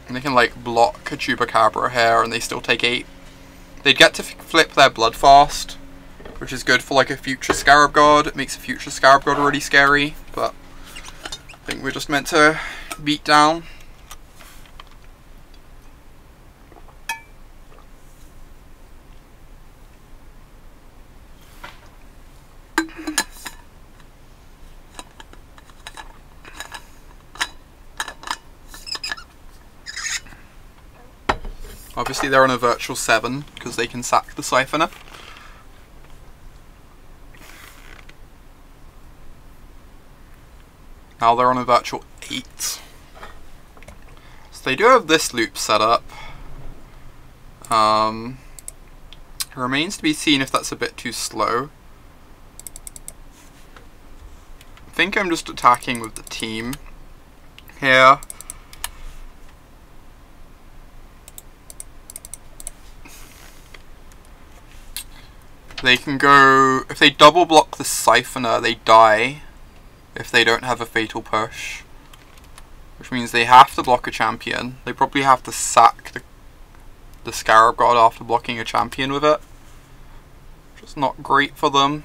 S1: And they can, like, block a Chupacabra here and they still take 8. They'd get to flip their Bloodfast, which is good for, like, a future Scarab God. It makes a future Scarab God really scary, but I think we're just meant to beat down. Obviously they're on a virtual 7, because they can sack the Siphoner. Now they're on a virtual 8. So they do have this loop set up. It remains to be seen if that's a bit too slow. I think I'm just attacking with the team here. They can go, if they double block the Siphoner, they die if they don't have a Fatal Push. Which means they have to block a Champion. They probably have to sack the Scarab God after blocking a Champion with it. Which is not great for them.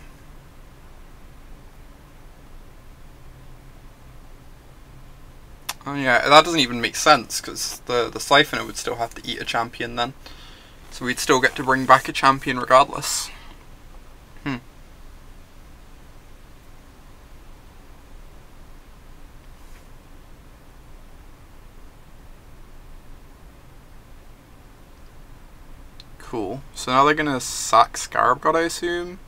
S1: Oh yeah, that doesn't even make sense, because the Siphoner would still have to eat a Champion then. So we'd still get to bring back a Champion regardless. Cool. So now they're gonna sack Scarab God, I assume?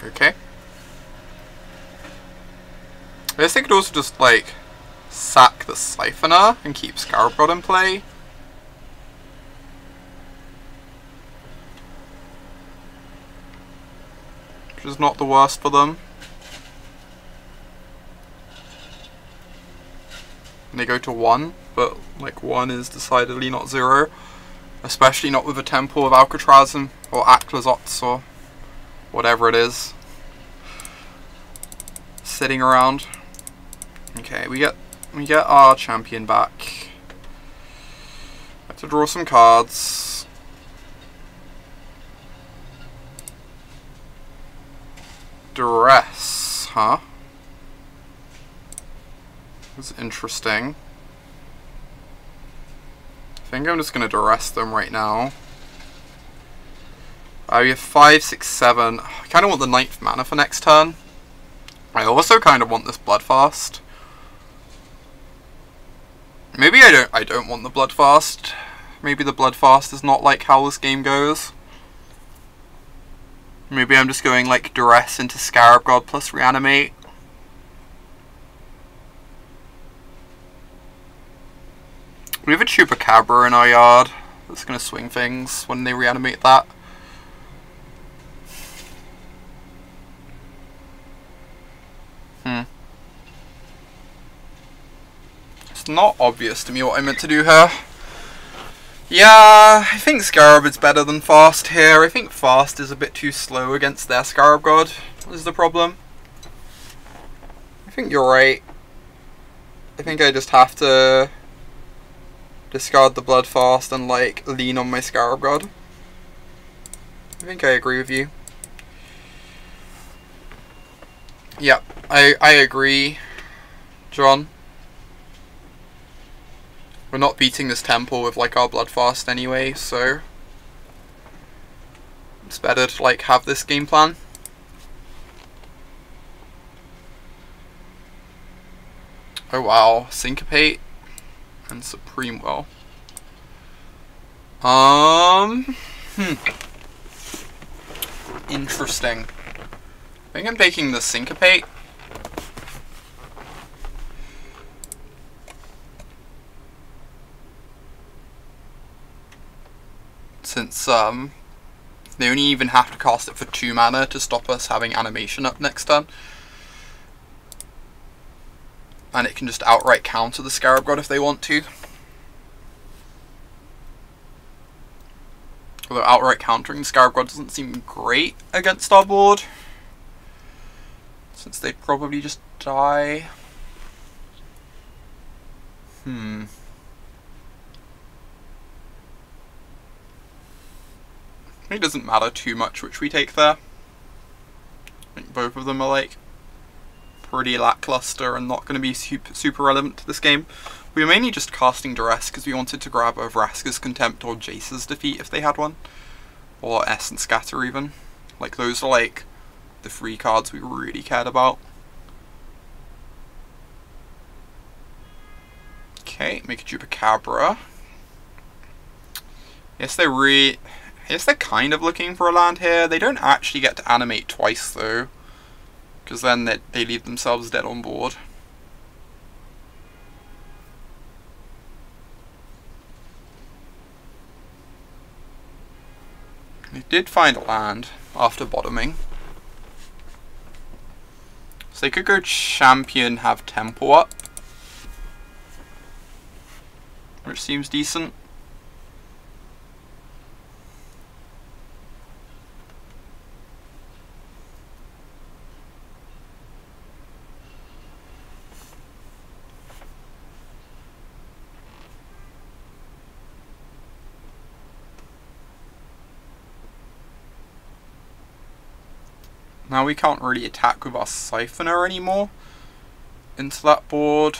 S1: Okay. I guess they could also just, like, sack the Siphoner and keep Scarab God in play. Which is not the worst for them. And they go to 1, but, like, 1 is decidedly not 0. Especially not with a Temple of Alcatraz or Aclazots or whatever it is sitting around. Okay, we get our Champion back. Have to draw some cards. Duress, huh? That's interesting. I think I'm just gonna Duress them right now. We have 5, 6, 7. I kind of want the 9th mana for next turn. I also kind of want this Bloodfast. Maybe I don't want the Bloodfast. Maybe the Bloodfast is not like how this game goes. Maybe I'm just going like Duress into Scarab God plus Reanimate. We have a Chupacabra in our yard. That's going to swing things when they reanimate that. It's not obvious to me what I meant to do here. Yeah, I think Scarab is better than Fast here. I think Fast is a bit too slow against their Scarab God, is the problem. I think you're right. I think I just have to discard the Bloodfast and, like, lean on my Scarab God. I think I agree with you. Yep, I agree, John. We're not beating this temple with like our Bloodfast anyway, so it's better to like have this game plan. Oh wow, Syncopate and Supreme Will. Interesting. I think I'm taking the Syncopate. Since they only even have to cast it for 2 mana to stop us having animation up next turn. And it can just outright counter the Scarab God if they want to. Although outright countering the Scarab God doesn't seem great against our board, since they'd probably just die. It doesn't matter too much which we take there. I think both of them are like pretty lackluster and not going to be super relevant to this game. We were mainly just casting Duress because we wanted to grab a Vraska's Contempt or Jace's Defeat if they had one. Or Essence Scatter even. Like those are like the free cards we really cared about. Okay, make a Chupacabra. Yes, they're kind of looking for a land here. They don't actually get to animate twice though, because then they leave themselves dead on board. They did find a land after bottoming. So they could go Champion, have Temple up, which seems decent. Now we can't really attack with our Siphoner anymore into that board.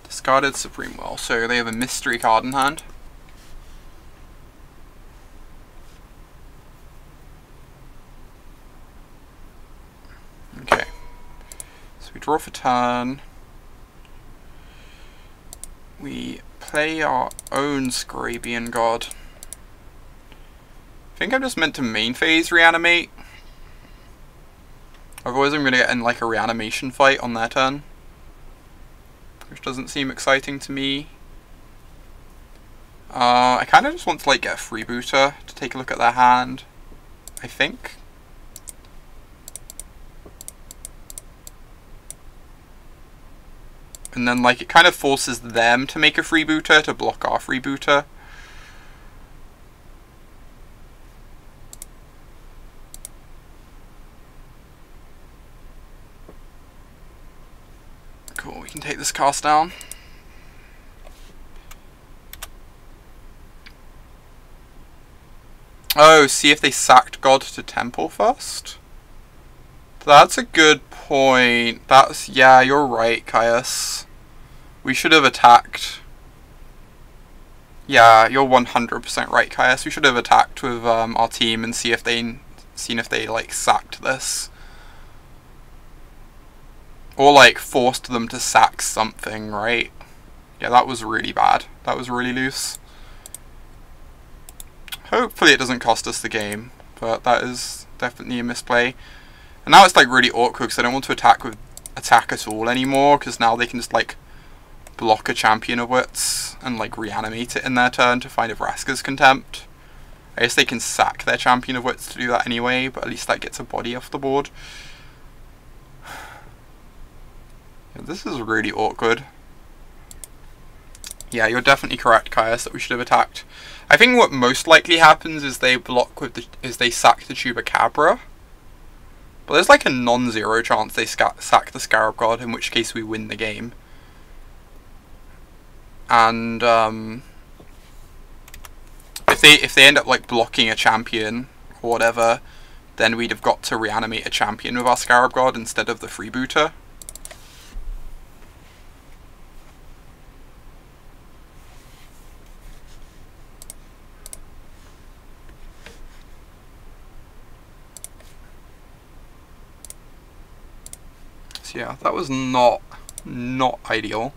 S1: Discarded Supreme Will, so they have a mystery card in hand. Okay, so we draw for turn. We play our own Scrabian God. I think I'm just meant to main phase reanimate. Otherwise I'm going to get in like a reanimation fight on their turn, which doesn't seem exciting to me. I kind of just want to like get a freebooter to take a look at their hand, I think. And then like it kind of forces them to make a freebooter to block our freebooter. Cool, we can take this cast down. Oh, see if they sacked God to Temple first? That's a good point. That's, yeah, you're right, Caius. We should have attacked. Yeah, you're 100% right, Caius. We should have attacked with our team and seen if they like sacked this. Or like forced them to sack something, right? Yeah, that was really bad. That was really loose. Hopefully it doesn't cost us the game, but that is definitely a misplay. And now it's like really awkward because I don't want to attack at all anymore, because now they can just like block a Champion of Wits and like reanimate it in their turn to find a Vraska's Contempt. I guess they can sack their Champion of Wits to do that anyway, but at least that gets a body off the board. Yeah, this is really awkward. Yeah, you're definitely correct, Caius, that we should have attacked. I think what most likely happens is they sack the Chupacabra. But there's like a non-zero chance they sack the Scarab God, in which case we win the game. And if if they end up like blocking a champion or whatever, then we'd have got to reanimate a champion with our Scarab God instead of the freebooter. So yeah, that was not ideal.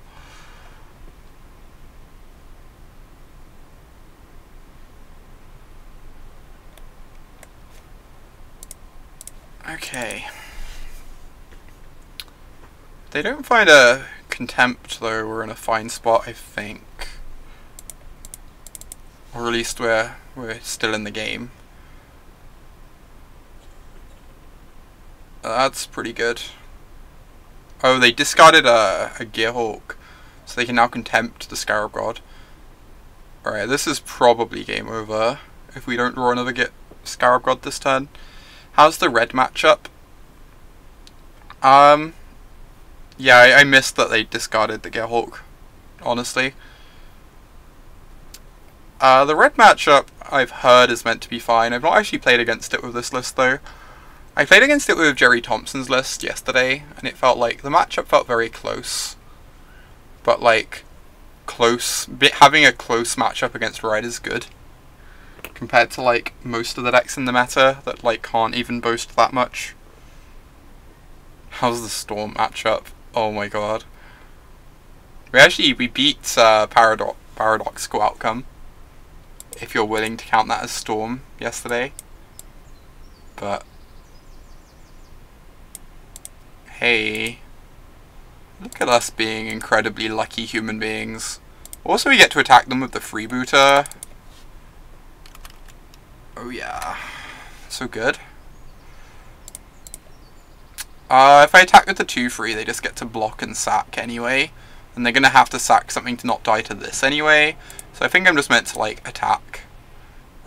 S1: Okay. If they don't find a contempt though, we're in a fine spot, I think. Or at least we're still in the game. That's pretty good. Oh, they discarded a Gearhawk, so they can now contempt the Scarab God. Alright, this is probably game over if we don't draw another Scarab God this turn. How's the red matchup? Yeah, I missed that they discarded the Gearhawk, honestly. The red matchup, I've heard, is meant to be fine. I've not actually played against it with this list, though. I played against it with Jerry Thompson's list yesterday, and it felt like the matchup felt very close. But, like, having a close matchup against red is good. Compared to, like, most of the decks in the meta that, like, can't even boast that much. How's the Storm matchup? Oh my god. We beat Paradoxical Outcome, if you're willing to count that as Storm, yesterday. But hey, look at us being incredibly lucky human beings. Also, we get to attack them with the freebooter. Oh yeah, so good. If I attack with the 2/3, they just get to block and sack anyway. And they're going to have to sack something to not die to this anyway. So I think I'm just meant to, like, attack.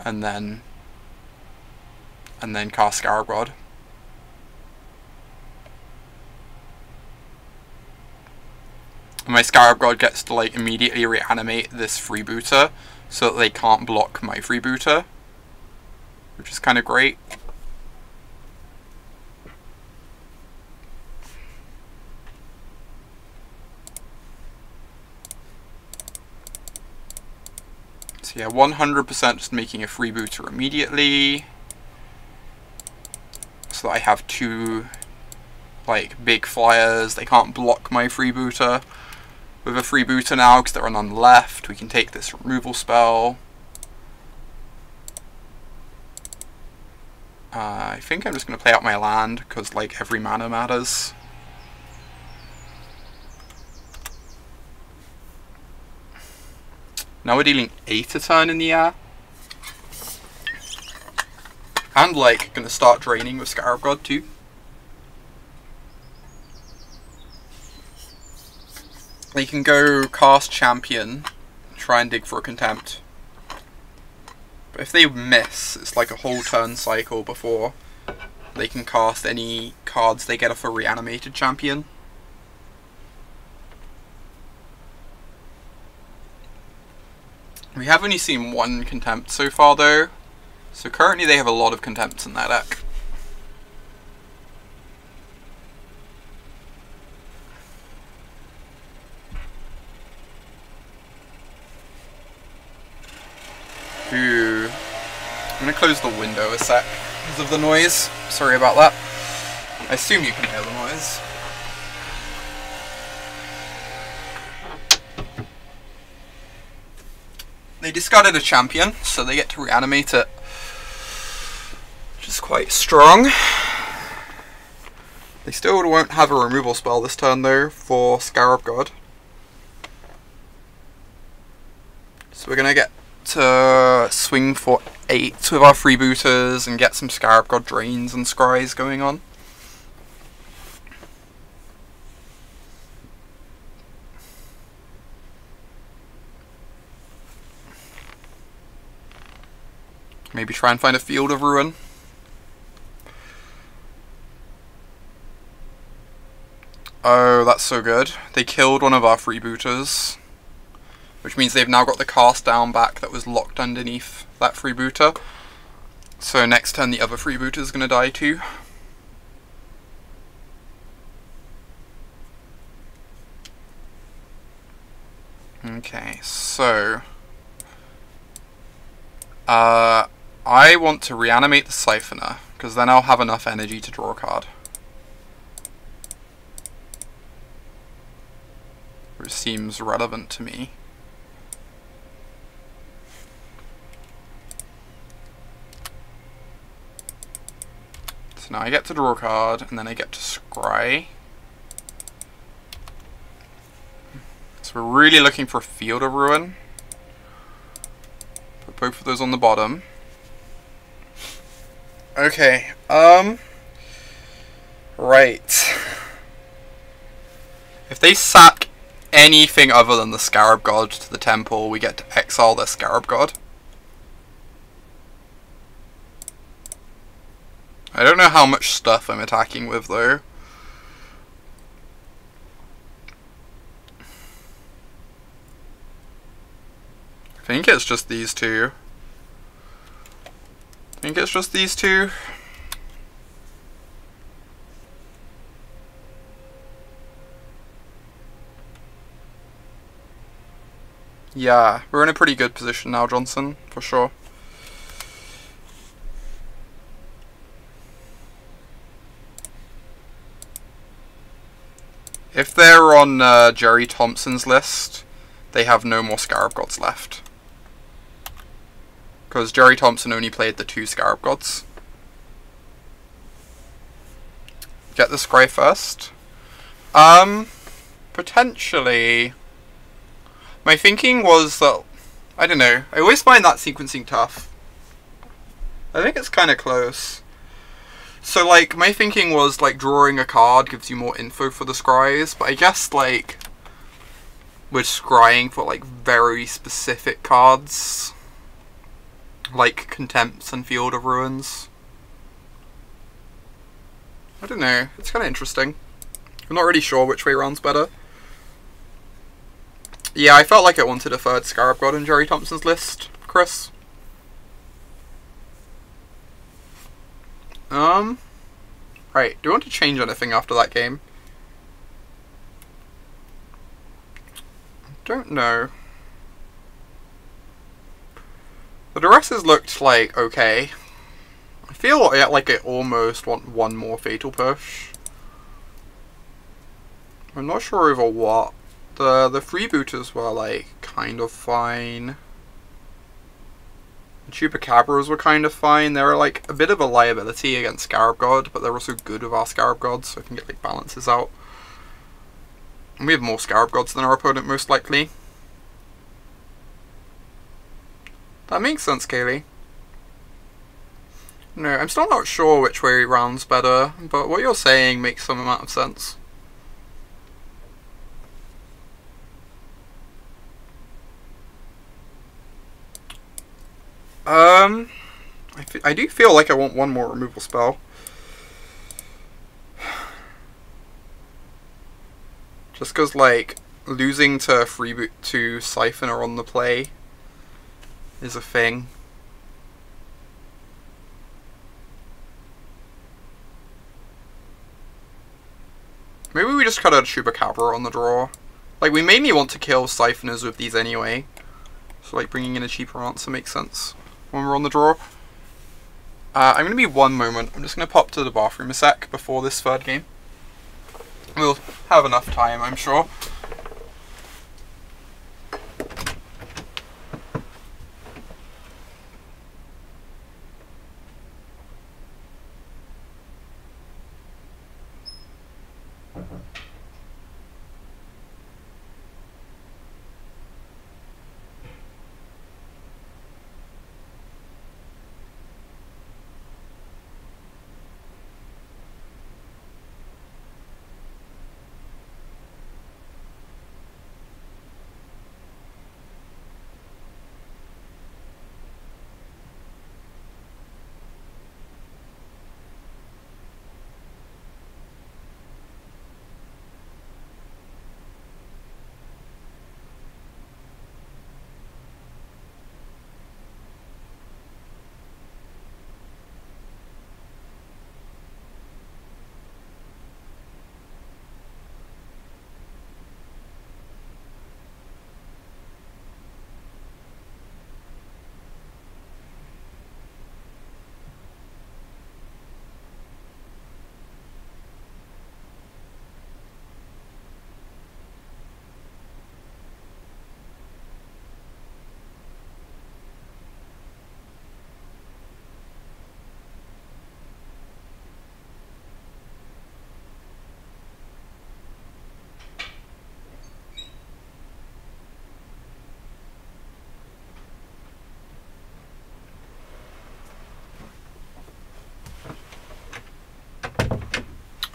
S1: And then cast Scarab God. And my Scarab God gets to, like, immediately reanimate this freebooter, so that they can't block my freebooter. Which is kind of great. So yeah, 100% just making a freebooter immediately. So that I have two, like, big flyers. They can't block my freebooter. With a freebooter now, because there are none left, we can take this removal spell. I think I'm just going to play out my land, because, like, every mana matters. Now we're dealing 8 a turn in the air. And, like, going to start draining with Scarab God too. They can go cast Champion, try and dig for a Contempt. But if they miss, it's like a whole turn cycle before they can cast any cards they get off a reanimated Champion. We have only seen one Contempt so far though, so currently they have a lot of Contempts in their deck. Ooh. I'm going to close the window a sec because of the noise. Sorry about that. I assume you can hear the noise. They discarded a champion, so they get to reanimate it, which is quite strong. They still won't have a removal spell this turn though for Scarab God. So we're going to get to swing for 8 with our freebooters and get some Scarab God drains and scries going on. Maybe try and find a Field of Ruin. Oh, that's so good. They killed one of our freebooters. which means they've now got the cast down back that was locked underneath that freebooter. So next turn the other freebooter is going to die too. Okay, so I want to reanimate the Siphoner, because then I'll have enough energy to draw a card. Which seems relevant to me. So now I get to draw a card, and then I get to scry. So we're really looking for a Field of Ruin. Put both of those on the bottom. Okay, right. If they sack anything other than the Scarab God to the temple, we get to exile their Scarab God. I don't know how much stuff I'm attacking with, though. I think it's just these two. Yeah, we're in a pretty good position now, Johnson, for sure. If they're on Jerry Thompson's list, they have no more Scarab Gods left. Because Jerry Thompson only played the 2 Scarab Gods. Get the scry first. Potentially. My thinking was that, I don't know, I always find that sequencing tough. I think it's kind of close. So like, my thinking was like drawing a card gives you more info for the scries, but I guess like, we're scrying for like very specific cards. Like Contempts and Field of Ruins. I don't know, it's kind of interesting. I'm not really sure which way round's better. Yeah, I felt like I wanted a 3rd Scarab God in Jerry Thompson's list, Chris. Right, do you want to change anything after that game? Don't know. The Duresses looked like okay. I feel like I almost want one more Fatal Push. I'm not sure over what. The freebooters were like kind of fine. The Chupacabras were kind of fine. They were like a bit of a liability against Scarab God, but they're also good with our Scarab Gods, so I can get like balances out. And we have more Scarab Gods than our opponent most likely. That makes sense, Kaylee. No, I'm still not sure which way round's better, but what you're saying makes some amount of sense. I do feel like I want one more removal spell. Just because, like, losing to Freeboot to Siphoner on the play is a thing. Maybe we just cut out a Chupacabra on the draw. Like, we mainly want to kill Siphoners with these anyway. So, like, bringing in a cheaper answer makes sense when we're on the draw. I'm going to be one moment. I'm just going to pop to the bathroom a sec before this 3rd game. We'll have enough time, I'm sure.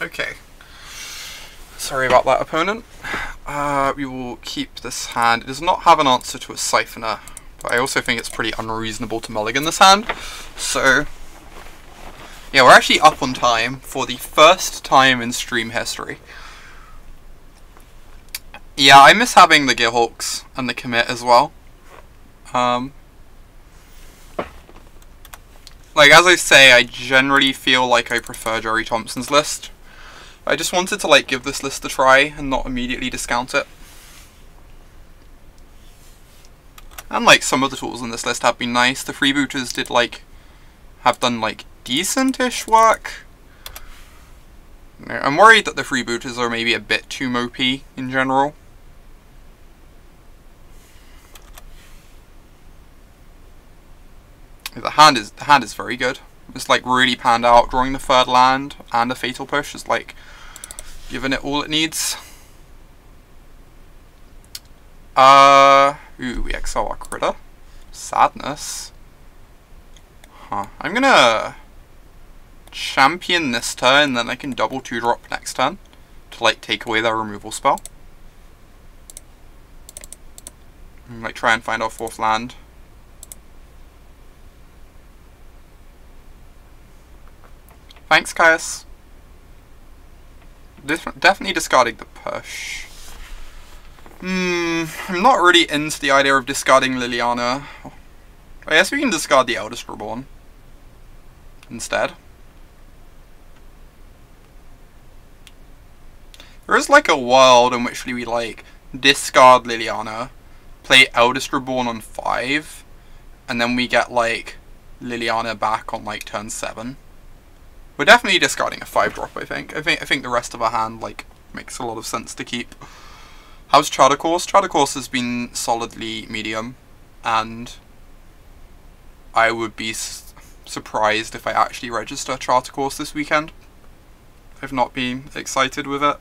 S1: Okay. Sorry about that, opponent. We will keep this hand. It does not have an answer to a Siphoner, but I also think it's pretty unreasonable to mulligan this hand. So, yeah, we're actually up on time for the first time in stream history. Yeah, I miss having the Gearhawks and the commit as well. Like, as I say, I generally feel like I prefer Jerry Thompson's list. I just wanted to, like, give this list a try and not immediately discount it. And, like, some of the tools in this list have been nice. The freebooters did, like, have done, like, decent-ish work. I'm worried that the freebooters are maybe a bit too mopey in general. The hand is very good. It's like really panned out. Drawing the third land and a fatal push is like giving it all it needs. Ooh, we exile our critter. Sadness. Huh. I'm gonna champion this turn, then I can double 2-drop next turn to like take away their removal spell. And, like try and find our 4th land. Thanks, Caius. Definitely discarding the push. I'm not really into the idea of discarding Liliana. I guess we can discard the Eldest Reborn instead. There is like a world in which we like discard Liliana, play Eldest Reborn on 5, and then we get like Liliana back on like turn 7. We're definitely discarding a 5-drop, I think. I think the rest of our hand like makes a lot of sense to keep. How's Charter Course? Charter Course has been solidly medium, and I would be surprised if I actually register Charter Course this weekend. I've not been excited with it.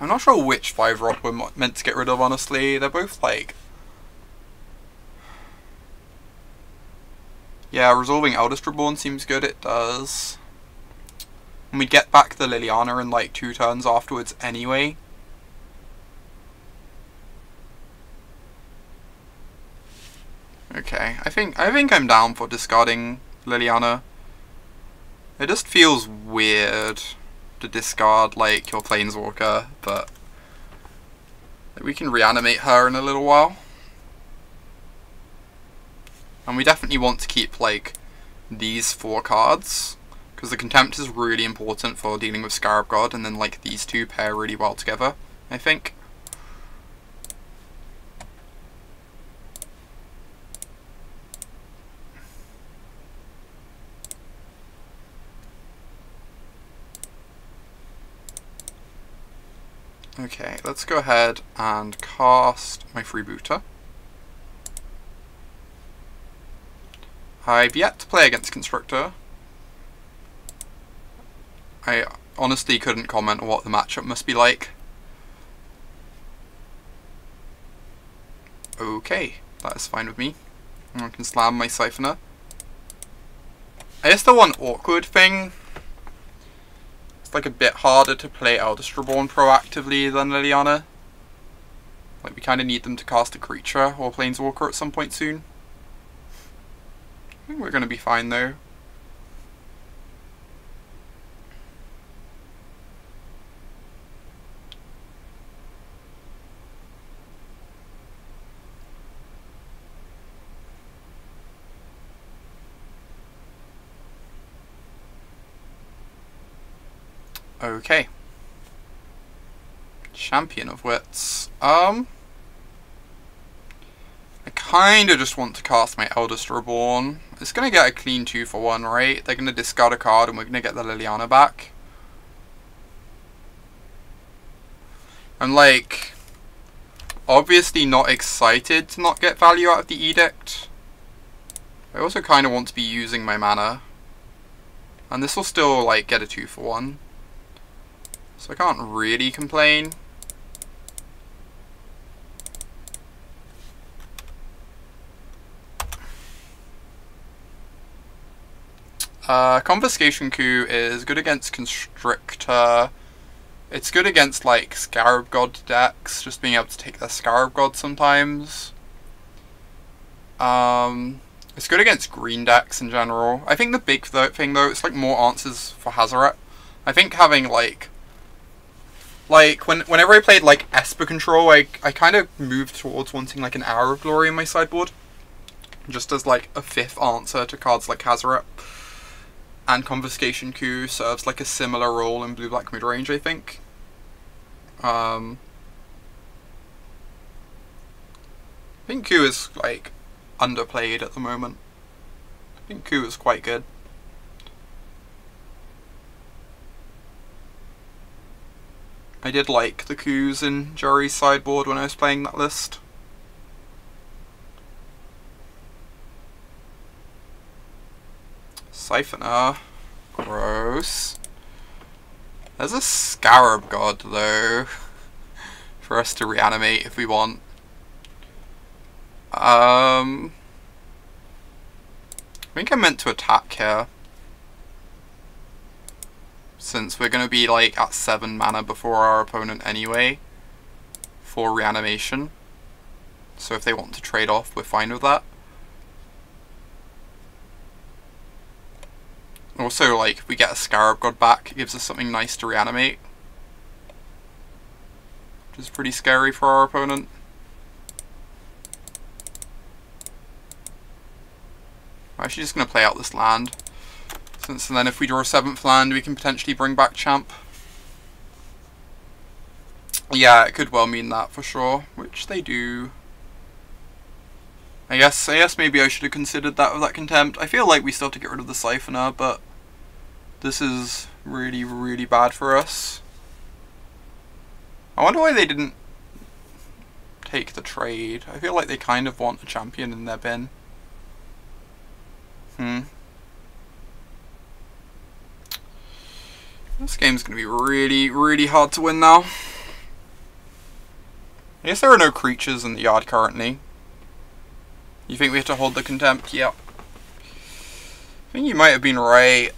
S1: I'm not sure which 5-drop we're meant to get rid of, honestly. They're both like... Yeah, resolving Eldest Reborn seems good, it does. And we get back the Liliana in like 2 turns afterwards anyway. Okay, I think I'm down for discarding Liliana. It just feels weird to discard like your Planeswalker, but we can reanimate her in a little while. And we definitely want to keep like these 4 cards, because the Contempt is really important for dealing with Scarab God, and then like these 2 pair really well together, I think. Okay, let's go ahead and cast my freebooter. I've yet to play against Constructor. I honestly couldn't comment on what the matchup must be like. Okay, that is fine with me. I can slam my Siphoner. I guess the one awkward thing, it's like a bit harder to play Eldest Reborn proactively than Liliana. Like we kind of need them to cast a creature or Planeswalker at some point soon. I think we're going to be fine though. Okay. Champion of Wits. I kinda just want to cast my Eldest Reborn. It's gonna get a clean 2 for 1, right? They're gonna discard a card and we're gonna get the Liliana back. I'm like obviously not excited to not get value out of the Edict. I also kinda want to be using my mana. And this will still like get a 2 for 1. So I can't really complain. Confiscation Coup is good against Constrictor. It's good against, like, Scarab God decks, just being able to take their Scarab God sometimes. It's good against green decks in general. I think the big thing, though, it's, like, more answers for Hazoret. I think having, like, whenever I played, like, Esper Control, I kind of moved towards wanting, like, an Hour of Glory in my sideboard. Just as, like, a 5th answer to cards like Hazoret. And Confiscation Coup serves, like, a similar role in blue-black midrange, I think. I think Coup is, like, underplayed at the moment. I think Coup is quite good. I did like the coups in Jerry's sideboard when I was playing that list. Siphoner. Gross. There's a Scarab God, though, for us to reanimate if we want. I think I meant to attack here, since we're going to be, like, at 7 mana before our opponent anyway, for reanimation. So if they want to trade off, we're fine with that. Also, like, if we get a Scarab God back, it gives us something nice to reanimate, which is pretty scary for our opponent. I'm actually just going to play out this land, since then if we draw a 7th land, we can potentially bring back Champ. Yeah, it could well mean that for sure, which they do. I guess maybe I should have considered that with that Contempt. I feel like we still have to get rid of the Siphoner, but this is really, really bad for us. I wonder why they didn't take the trade. I feel like they kind of want a champion in their bin. This game's going to be really, really hard to win now. I guess there are no creatures in the yard currently. You think we have to hold the Contempt? Yep. I think you might have been right.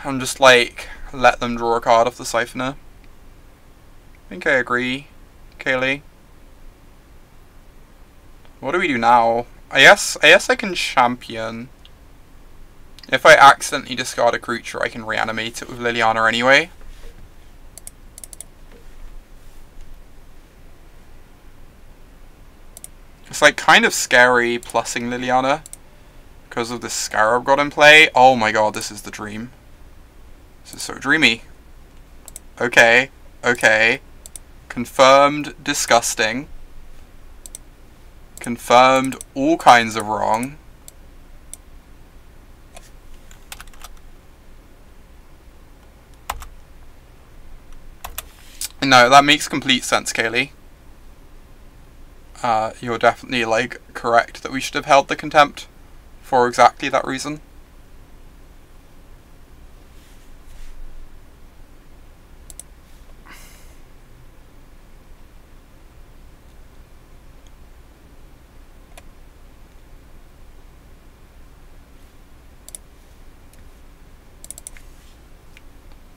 S1: I'm just like, let them draw a card off the Siphoner. I think I agree, Kaylee. What do we do now? I guess I can champion. If I accidentally discard a creature, I can reanimate it with Liliana anyway. It's like kind of scary plussing Liliana because of this Scarab God in play. Oh my god, this is the dream. This is so dreamy. Okay, okay. Confirmed disgusting. Confirmed all kinds of wrong. No, that makes complete sense, Kaylee. You're definitely, like, correct that we should have held the Contempt for exactly that reason.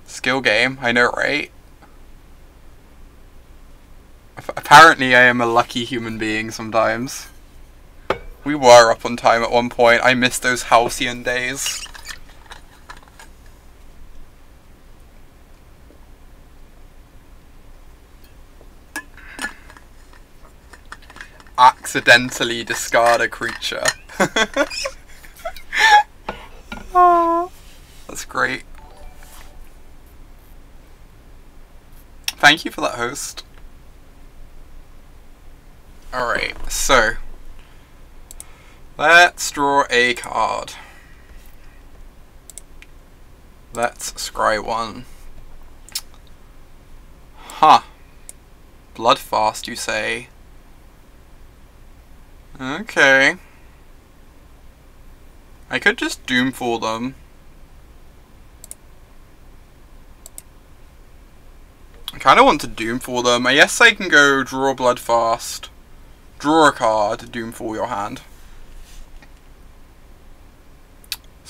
S1: Skill game, I know, right? Apparently I am a lucky human being sometimes. We were up on time at one point. I missed those halcyon days. Accidentally discard a creature. Oh, that's great. Thank you for that, host. Alright, so let's draw a card. Let's scry one. Huh. Bloodfast, you say? Okay. I could just Doomfall them. I kind of want to Doomfall them. I guess I can go draw Bloodfast, draw a card, Doomfall your hand.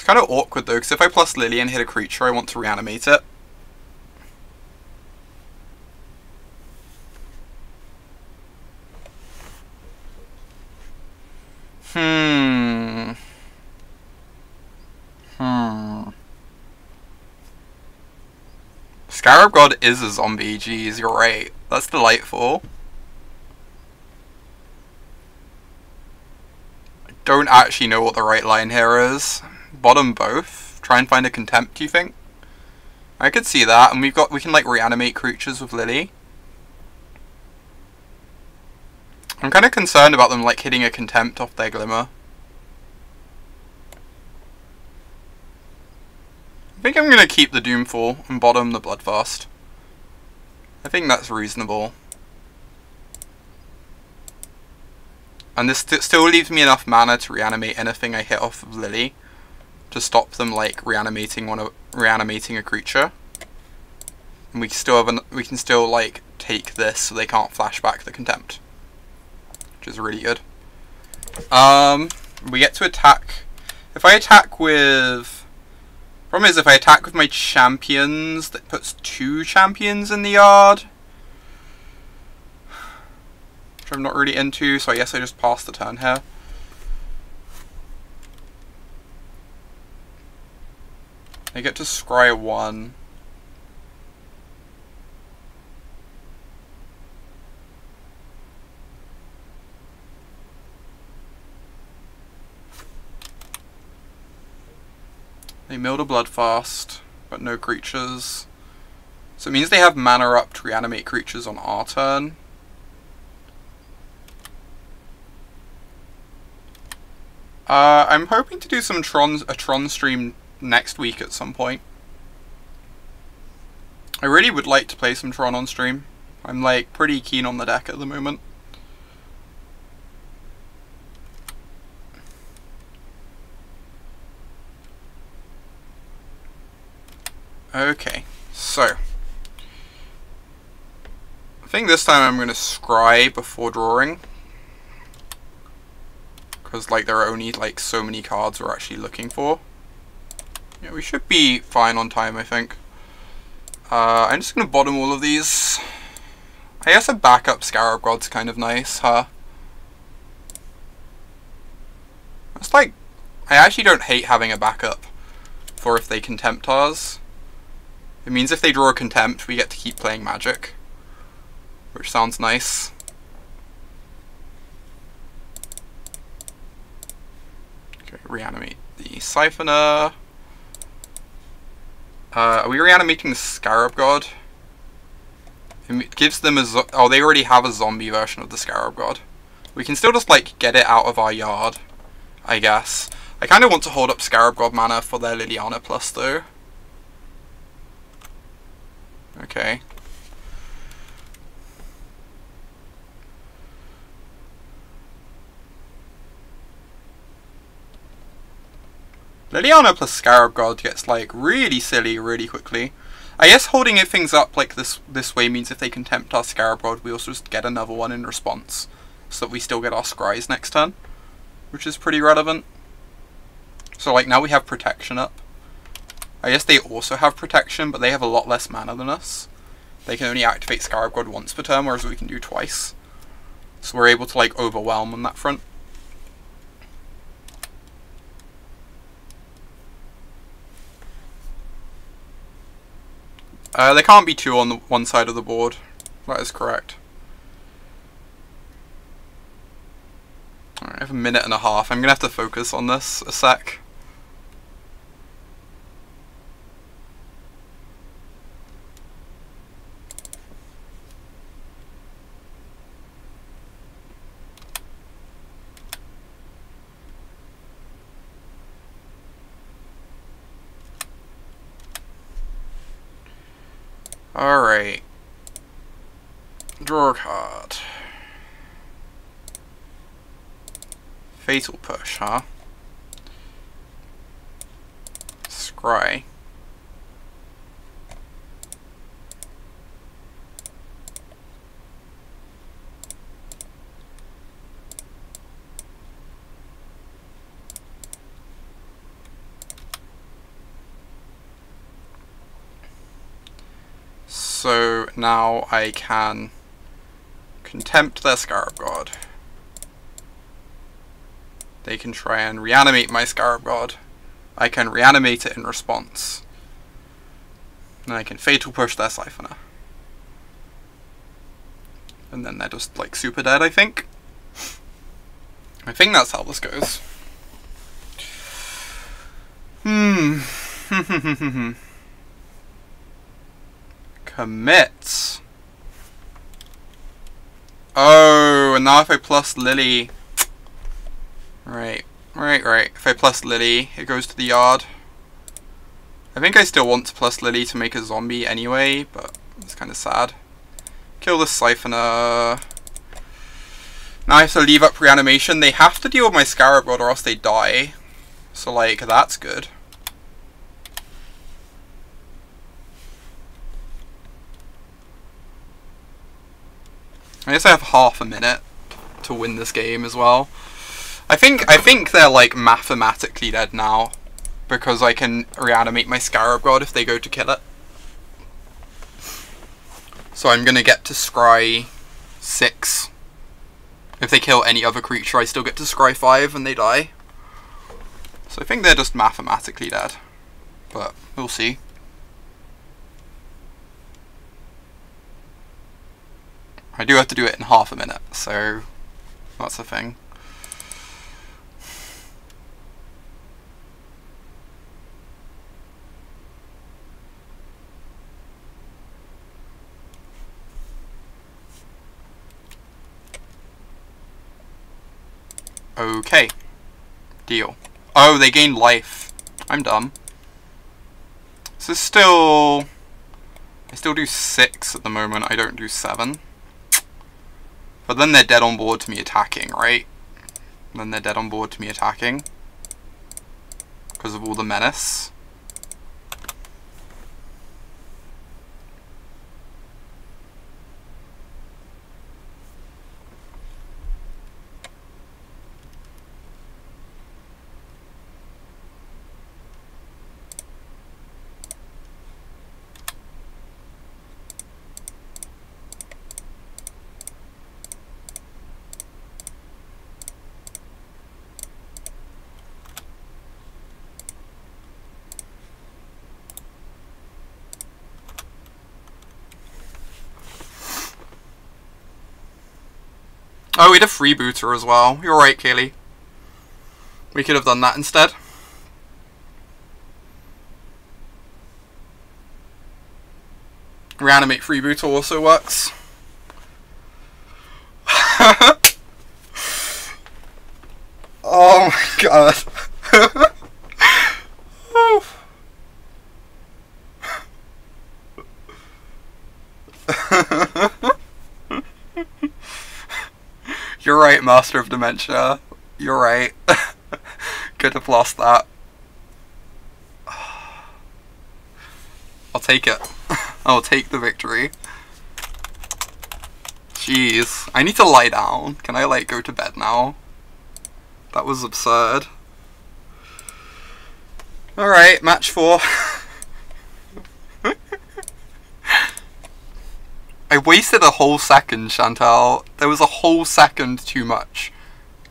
S1: It's kind of awkward though, because if I plus Lily and hit a creature, I want to reanimate it. Scarab God is a zombie, geez, you're right. That's delightful. I don't actually know what the right line here is. Bottom both. Try and find a contempt, do you think? I could see that, and we can like reanimate creatures with Lily. I'm kind of concerned about them like hitting a contempt off their Glimmer. I think I'm going to keep the Doomfall and bottom the Bloodfast. I think that's reasonable. And this still leaves me enough mana to reanimate anything I hit off of Lily, to stop them like reanimating a creature. And we can still like take this so they can't flash back the contempt, which is really good. We get to attack. If I attack with... Problem is, if I attack with my champions, that puts 2 champions in the yard, which I'm not really into, so I guess I just pass the turn here. I get to scry 1. They milled a Bloodfast, but no creatures. So it means they have mana up to reanimate creatures on our turn. I'm hoping to do a Tron stream next week at some point. I really would like to play some Tron on stream. I'm like pretty keen on the deck at the moment. Okay, so I think this time I'm going to scry before drawing, because like there are only like so many cards we're actually looking for. Yeah, we should be fine on time, I think. I'm just going to bottom all of these. I guess a backup Scarab God's kind of nice, huh? It's like, I actually don't hate having a backup for if they contempt ours. It means if they draw a contempt, we get to keep playing Magic, which sounds nice. Okay, reanimate the Siphoner. Are we reanimating the Scarab God? It gives them a oh, they already have a zombie version of the Scarab God. We can still just like get it out of our yard, I guess. I kind of want to hold up Scarab God mana for their Liliana Plus though. Okay. Liliana plus Scarab God gets like really silly really quickly. I guess holding things up like this way means if they contempt our Scarab God, we also just get another one in response, so that we still get our scries next turn, which is pretty relevant. So like now we have protection up. I guess they also have protection, but they have a lot less mana than us. They can only activate Scarab God once per turn, whereas we can do twice. So we're able to like overwhelm on that front. There can't be 2 on the one side of the board. That is correct. Alright, I have a minute and a half. I'm gonna have to focus on this a sec. Alright. Draw a card. Fatal Push, huh? Scry. So now I can contempt their Scarab God. They can try and reanimate my Scarab God. I can reanimate it in response. And I can Fatal Push their Siphoner. And then they're just like super dead, I think. I think that's how this goes. Commit. Oh, and now if I plus Lily. Right. If I plus Lily, it goes to the yard. I think I still want to plus Lily to make a zombie anyway, but it's kind of sad. Kill the Siphoner. Now I have to leave up reanimation. They have to deal with my Scarab God or else they die. So, like, that's good. I guess I have half a minute to win this game as well. I think they're, like, mathematically dead now. Because I can reanimate my Scarab God if they go to kill it. So I'm gonna get to scry 6. If they kill any other creature, I still get to scry 5 and they die. So I think they're just mathematically dead. But we'll see. I do have to do it in half a minute, so that's the thing. Okay. Deal. Oh, they gain life. I'm dumb. This is still... I still do 6 at the moment, I don't do 7. But then they're dead on board to me attacking, right? Then they're dead on board to me attacking. Because of all the menace. Oh, we had a freebooter as well. You're right, Kaylee. We could have done that instead. Reanimate freebooter also works. Oh my god. You're right, Master of Dementia. You're right. Could have lost that. I'll take it. I'll take the victory. Jeez. I need to lie down. Can I, like, go to bed now? That was absurd. Alright, match 4. I wasted a whole second, Chantal. There was a whole second too much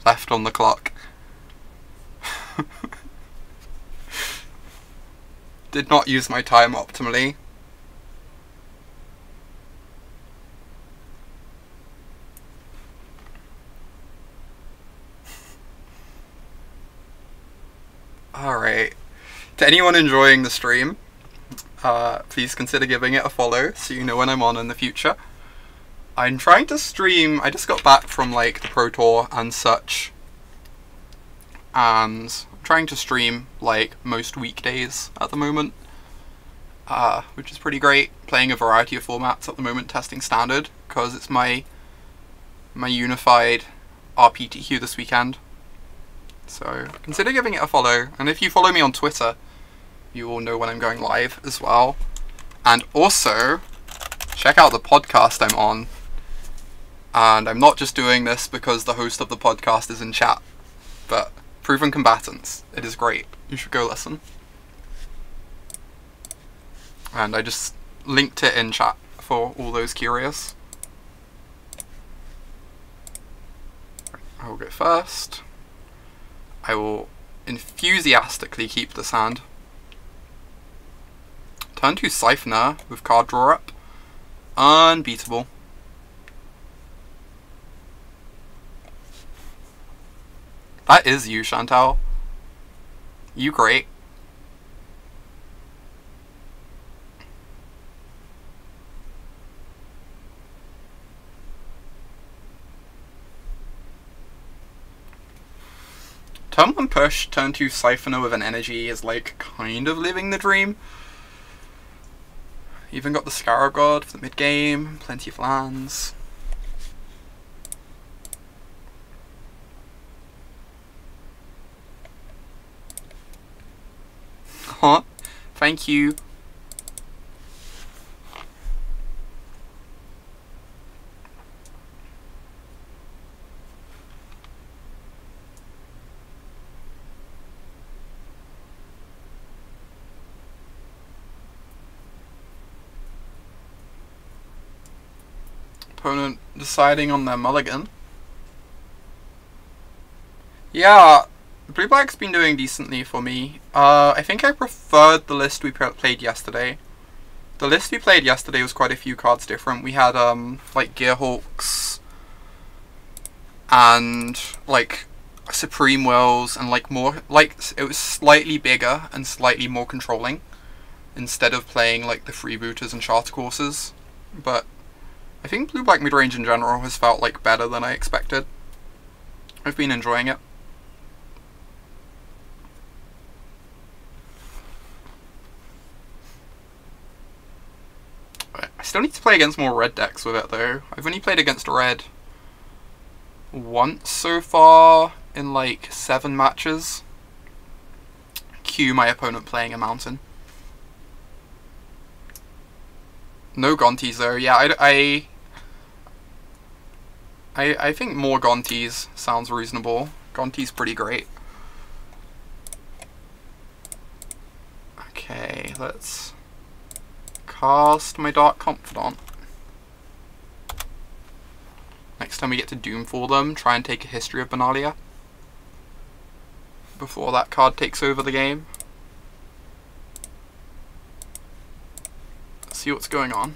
S1: left on the clock. Did not use my time optimally. Alright. To anyone enjoying the stream, please consider giving it a follow so you know when I'm on in the future. I'm trying to stream, I just got back from like the Pro Tour and such, and I'm trying to stream like most weekdays at the moment, which is pretty great. Playing a variety of formats at the moment, testing standard, because it's my unified RPTQ this weekend. So consider giving it a follow, and if you follow me on Twitter, you will know when I'm going live as well. And also, check out the podcast I'm on. And I'm not just doing this because the host of the podcast is in chat, but Proven Combatants. It is great. You should go listen. And I just linked it in chat for for all those curious. I will go first. I will enthusiastically keep this hand. Turn 2 Siphoner with card draw up. Unbeatable. That is you, Chantal. You great. Turn 1 push, turn 2 Siphoner with an energy is like kind of living the dream. Even got the Scarab God for the mid game, plenty of lands. Huh? Thank you. Opponent deciding on their mulligan. Yeah, Blue-Black's been doing decently for me. I think I preferred the list we played yesterday. The list we played yesterday was quite a few cards different. We had, like, Gearhawks, and, like, Supreme Wills, and, like, more, like, it was slightly bigger and slightly more controlling, instead of playing, like, the freebooters and charter courses. But I think Blue-Black Midrange in general has felt, like, better than I expected. I've been enjoying it. I still need to play against more red decks with it though. I've only played against red once so far in like 7 matches. Cue my opponent playing a mountain. No Gonties though. Yeah, I think more Gonties sounds reasonable. Gonties pretty great. Okay, let's cast my Dark Confidant. Next time we get to Doomfall them, try and take a History of Benalia before that card takes over the game. Let's see what's going on.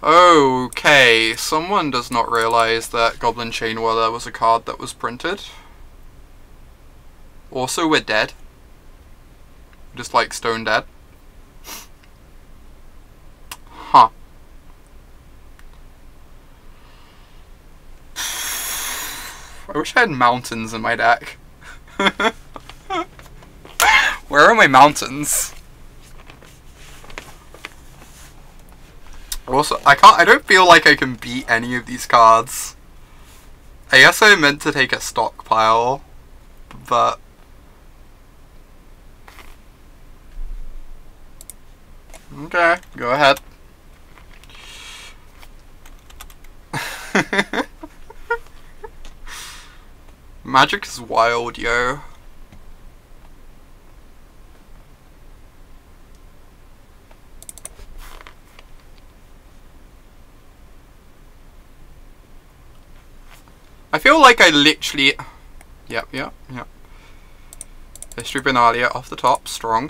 S1: Okay, someone does not realise that Goblin Chain Whirler was a card that was printed. Also, we're dead. Just like stone dead. Huh. I wish I had mountains in my deck. Where are my mountains? Also, I don't feel like I can beat any of these cards. I guess I meant to take a stockpile, but okay, go ahead. Magic is wild, yo. I feel like I literally... Yep. History Benalia off the top, strong.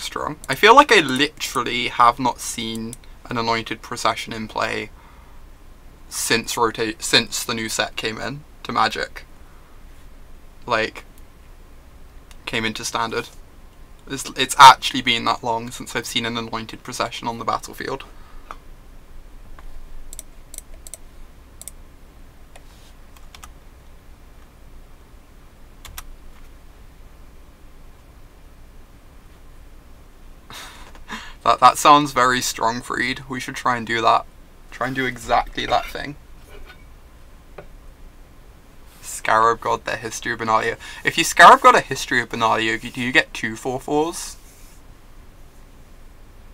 S1: I feel like I literally have not seen an Anointed Procession in play since the new set came in to Magic. Like, came into Standard. It's actually been that long since I've seen an Anointed Procession on the battlefield. That sounds very strong, Freed. We should try and do that. Try and do exactly that thing. Scarab God, the History of Benalia. If you Scarab God a History of Benalia, do you get 2 4/4s?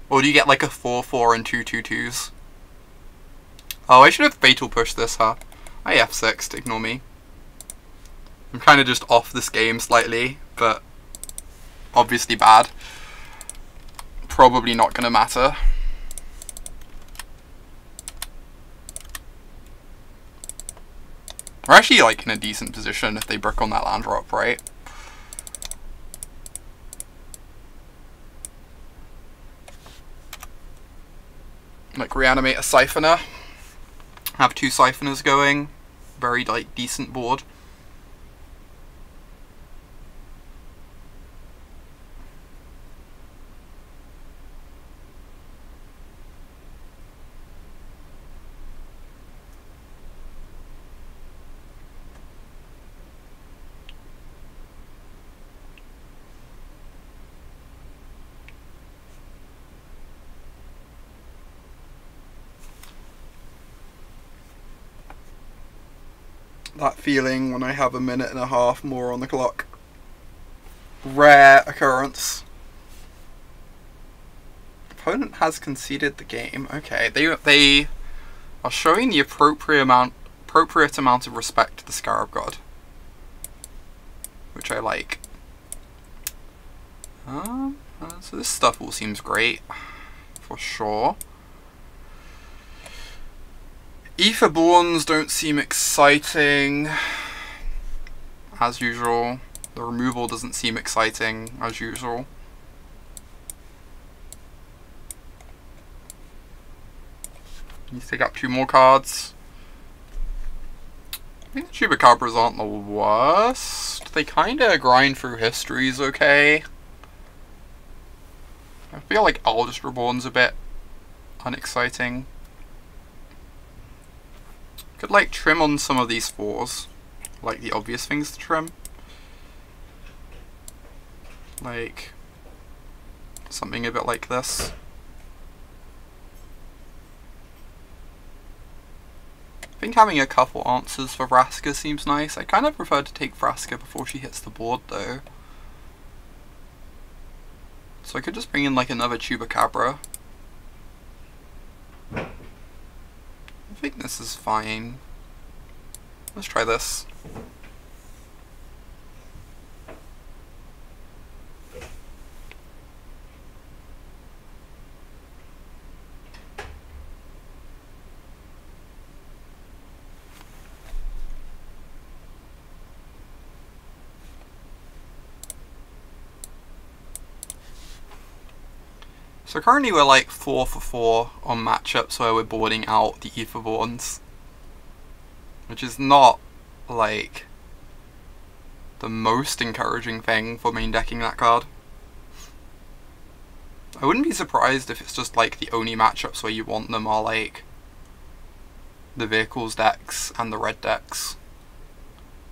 S1: Or do you get like a 4/4 and 2 2/2s? Oh, I should have Fatal Pushed this, huh? I F6'd, ignore me. I'm kind of just off this game slightly, but obviously bad. probably not going to matter. We're actually like in a decent position if they brick on that land drop, right? Like reanimate a siphoner. Have 2 siphoners going. Very like decent board. That feeling when I have a minute and a half more on the clock. Rare occurrence. Opponent has conceded the game. Okay, they are showing the appropriate amount of respect to the Scarab God, which I like. So this stuff all seems great, for sure. Aetherborns don't seem exciting, as usual. The removal doesn't seem exciting, as usual. You take up 2 more cards. I think the Chupacabras aren't the worst. They kinda grind through histories okay. I feel like Eldest Reborn's a bit unexciting. Could like trim on some of these 4s, like the obvious things to trim. Like something a bit like this. I think having a couple answers for Vraska seems nice. I kind of prefer to take Vraska before she hits the board though. So I could just bring in like another Chupacabra. I think this is fine. Let's try this. So currently we're like 4 for 4 on matchups where we're boarding out the Aetherborns, which is not like the most encouraging thing for main decking that card. I wouldn't be surprised if it's just like the only matchups where you want them are like the vehicles decks and the red decks.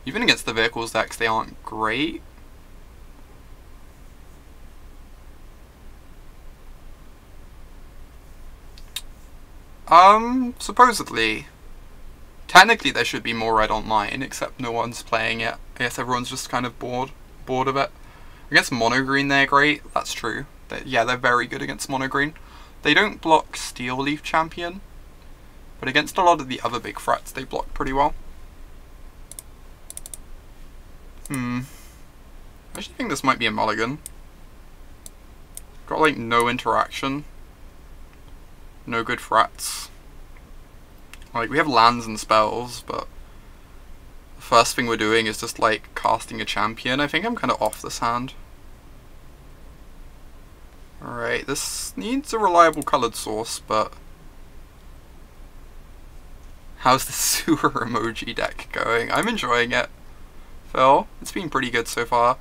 S1: Even against the vehicles decks they aren't great. Supposedly. Technically there should be more red online, except no one's playing it. I guess everyone's just kind of bored of it. Against mono green they're great, that's true. Yeah, they're very good against mono green. They don't block Steel Leaf Champion, but against a lot of the other big threats they block pretty well. I actually think this might be a mulligan. Got like no interaction. No good threats. Like, we have lands and spells, but the first thing we're doing is just like casting a champion. I think I'm kind of off this hand. Alright, this needs a reliable coloured source, but how's the sewer emoji deck going? I'm enjoying it, Phil. It's been pretty good so far.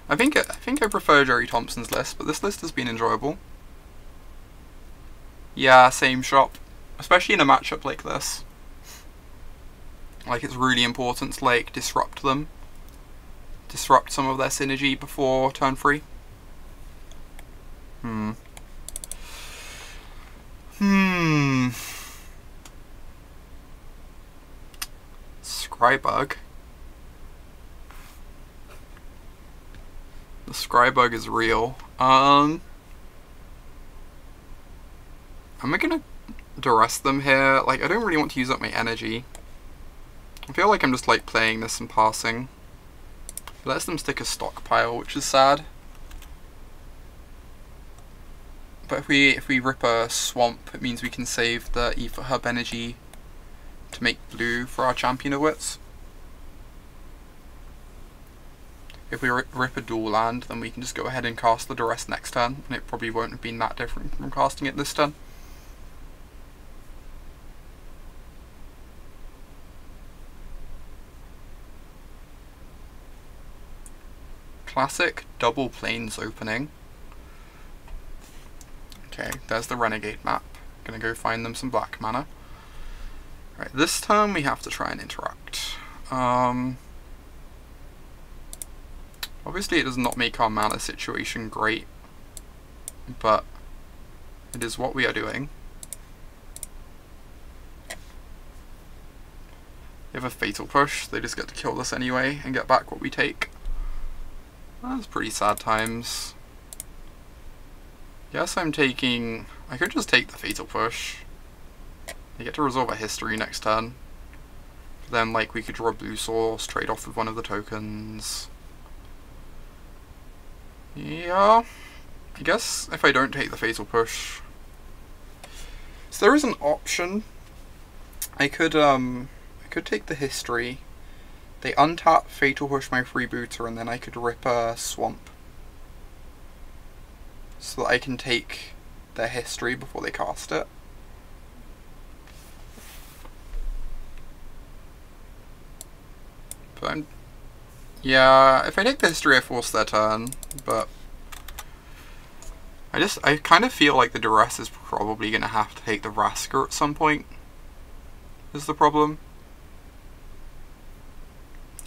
S1: I think I prefer Jerry Thompson's list, but this list has been enjoyable. Yeah, same shop. Especially in a matchup like this. Like, it's really important to, like, disrupt them. Disrupt some of their synergy before turn 3. Scrybug. The Scrybug is real. Am I gonna duress them here? Like, I don't really want to use up my energy. I feel like I'm just like playing this and passing. It lets them stick a stockpile, which is sad. But if we rip a swamp, it means we can save the Ether Hub energy to make blue for our Champion of Wits. If we rip a dual land, then we can just go ahead and cast the Duress next turn, and it probably won't have been that different from casting it this turn. Classic double plains opening. Okay, there's the Renegade map. Gonna go find them some black mana. Right, this turn we have to try and interact. Obviously it does not make our mana situation great, but it is what we are doing. They have a Fatal Push, they just get to kill us anyway and get back what we take. That's pretty sad times. Yes, I'm taking... I could just take the Fatal Push. They get to resolve a history next turn. Then, like, we could draw a blue source, trade off with one of the tokens. Yeah, I guess if I don't take the Fatal Push... So there is an option. I could take the history. They untap Fatal Push my freebooter, and then I could rip a swamp. So that I can take their history before they cast it. But yeah, if I take the history I force their turn, but I kind of feel like the Duress is probably going to have to take the Vraska at some point, is the problem.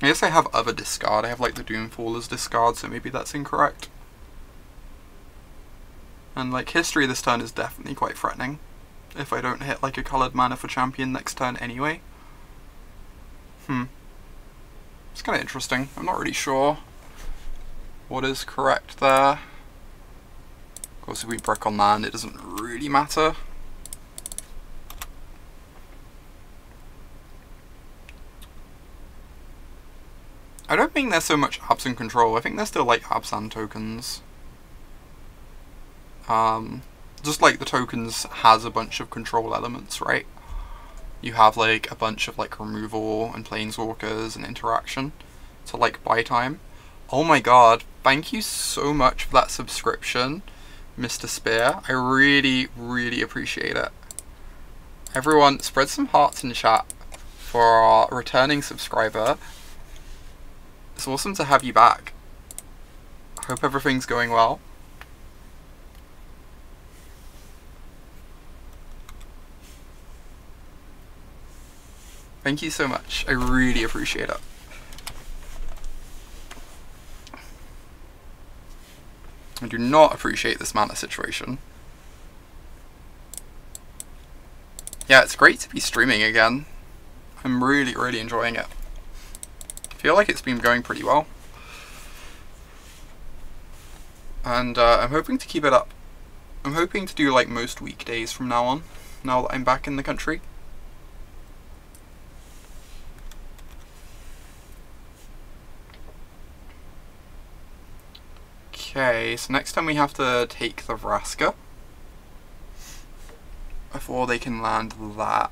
S1: I guess I have other discard, I have like the Doomfall as discard, so maybe that's incorrect. And like history this turn is definitely quite threatening, if I don't hit like a coloured mana for champion next turn anyway. It's kind of interesting, I'm not really sure what is correct there. Of course if we brick on land it doesn't really matter. I don't think they're so much Absent control, I think they're still like Absent tokens. Just like the tokens has a bunch of control elements, right? You have like a bunch of like removal and planeswalkers and interaction to like buy time. Oh my god, thank you so much for that subscription, Mr. Spear. I really, really appreciate it. Everyone, spread some hearts in chat for our returning subscriber. It's awesome to have you back. I hope everything's going well. Thank you so much. I really appreciate it. I do not appreciate this mana situation. Yeah, it's great to be streaming again. I'm really, really enjoying it. I feel like it's been going pretty well. And I'm hoping to keep it up. I'm hoping to do like most weekdays from now on, now that I'm back in the country. Okay, so next time we have to take the Vraska before they can land that.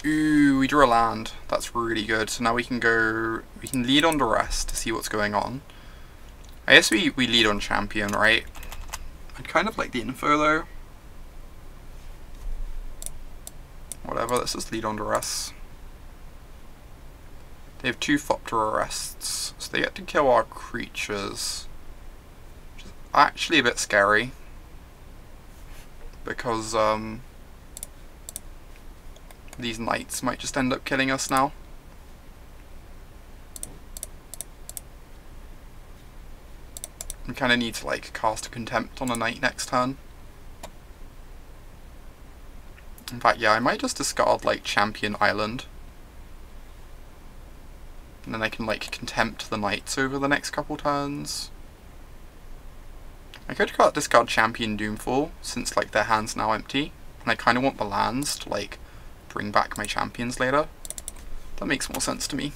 S1: Ooh, we drew a land. That's really good. So now we can lead on Duress to see what's going on. I guess we lead on Champion, right? I'd kind of like the info though. Whatever, let's just lead on Duress. They have 2 Thopter arrests, so they get to kill our creatures, which is actually a bit scary, because these knights might just end up killing us now. We kind of need to like cast a Contempt on a knight next turn. In fact, yeah, I might just discard like Champion Island. And then I can like Contempt the knights over the next couple turns. I could discard Champion Doomfall, since like their hand's now empty. And I kind of want the lands to like bring back my champions later. That makes more sense to me.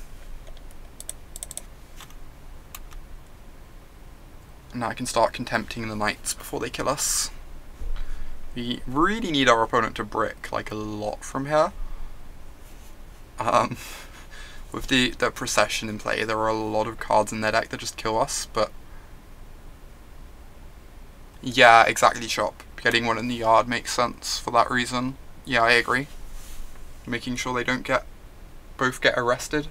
S1: Now I can start contempting the knights before they kill us. We really need our opponent to brick like a lot from here. With the procession in play, there are a lot of cards in their deck that just kill us, but yeah, exactly, Shop. Getting one in the yard makes sense for that reason. Yeah, I agree. Making sure they don't both get arrested.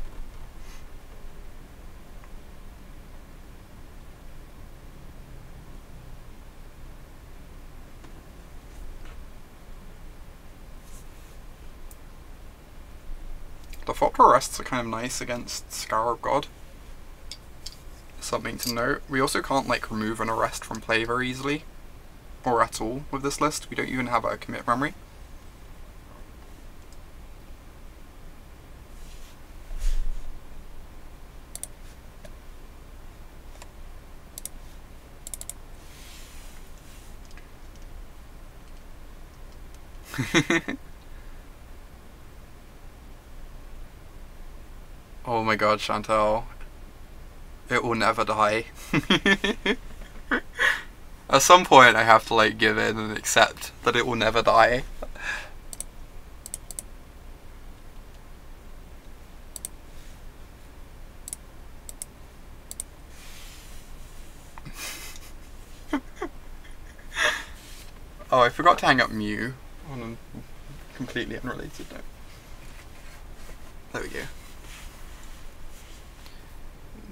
S1: The Default arrests are kind of nice against Scarab God. Something to note. We also can't like remove an arrest from play very easily. Or at all with this list. We don't even have a commit memory. Oh my god, Chantal. It will never die. At some point I have to like give in and accept that it will never die. Oh, I forgot to hang up Mew on a completely unrelated note. There we go.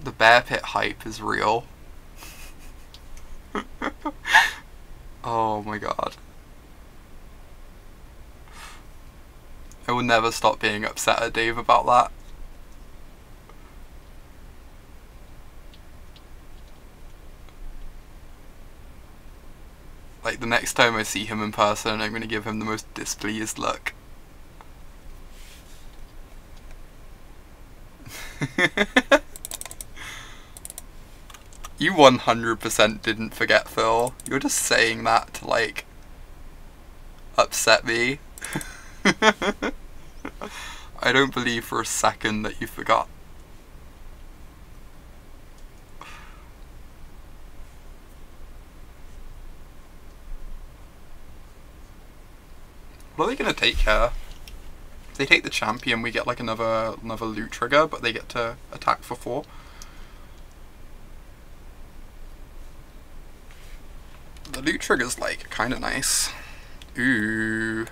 S1: The bear pit hype is real. Oh my god. I will never stop being upset at Dave about that. Like, the next time I see him in person, I'm gonna give him the most displeased look. You 100% didn't forget, Phil. You're just saying that to, like, upset me. I don't believe for a second that you forgot. What are they gonna take here? If they take the champion, we get like another loot trigger, but they get to attack for 4. The loot trigger's like kinda nice. Ooh.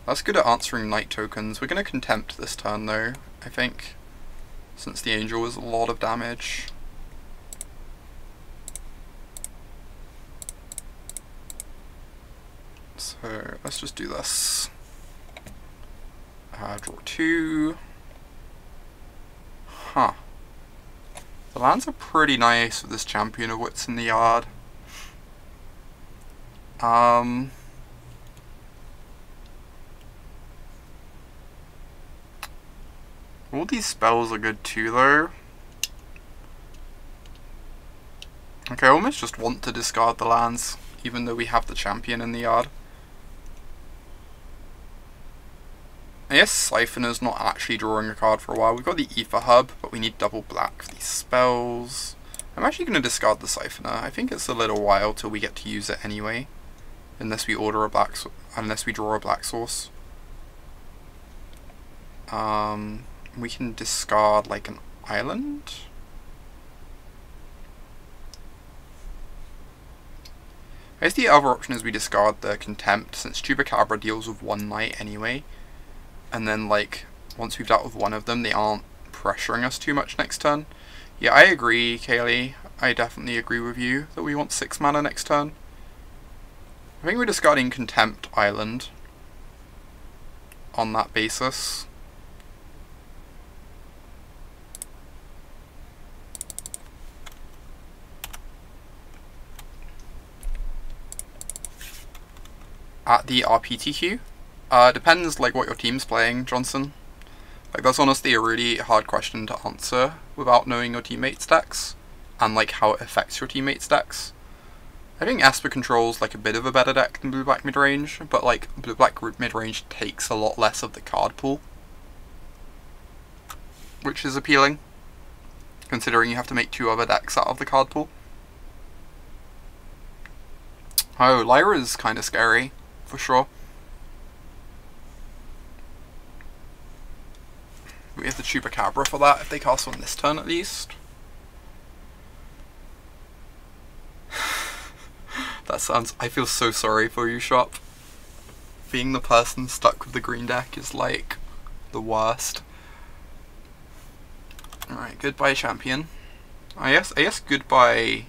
S1: That's good at answering knight tokens. We're gonna contempt this turn though, I think. Since the angel was a lot of damage. So let's just do this. Draw 2. Huh. The lands are pretty nice with this champion of wits in the yard. All these spells are good too though. Okay, I almost just want to discard the lands, even though we have the champion in the yard. I guess Siphoner's not actually drawing a card for a while. We've got the Ether Hub, but we need double black for these spells. I'm actually going to discard the Siphoner. I think it's a little while till we get to use it anyway. Unless we draw a black source. We can discard like an island. I guess the other option is we discard the Contempt, since Chupacabra deals with 1 knight anyway. And then like, once we've dealt with one of them, they aren't pressuring us too much next turn. Yeah, I agree, Kaylee. I definitely agree with you that we want 6 mana next turn. I think we're discarding Contempt Island on that basis. At the RPTQ? Depends like what your team's playing, Johnson. Like that's honestly a really hard question to answer without knowing your teammates' decks and like how it affects your teammates' decks. I think Esper controls like a bit of a better deck than Blue Black Midrange, but like Blue Black Midrange takes a lot less of the card pool, which is appealing, considering you have to make 2 other decks out of the card pool. Oh, Lyra's kind of scary, for sure. We have the Chupacabra for that, if they cast one this turn at least. That sounds... I feel so sorry for you, Shop. Being the person stuck with the green deck is like the worst. Alright, goodbye champion. I guess goodbye...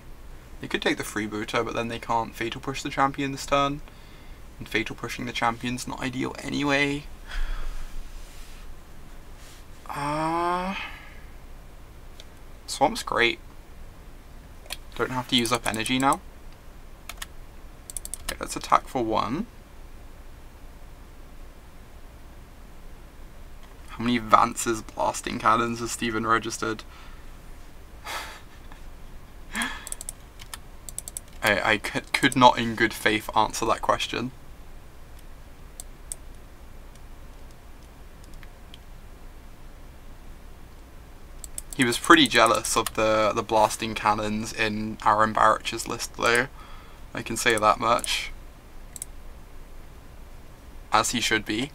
S1: They could take the freebooter, but then they can't Fatal Push the champion this turn. And Fatal Pushing the champion's not ideal anyway. Swamp's great. Don't have to use up energy now. Okay, let's attack for 1. How many Vance's blasting cannons has Steven registered? I could not in good faith answer that question. He was pretty jealous of the blasting cannons in Aaron Barrich's list though. I can say that much. As he should be.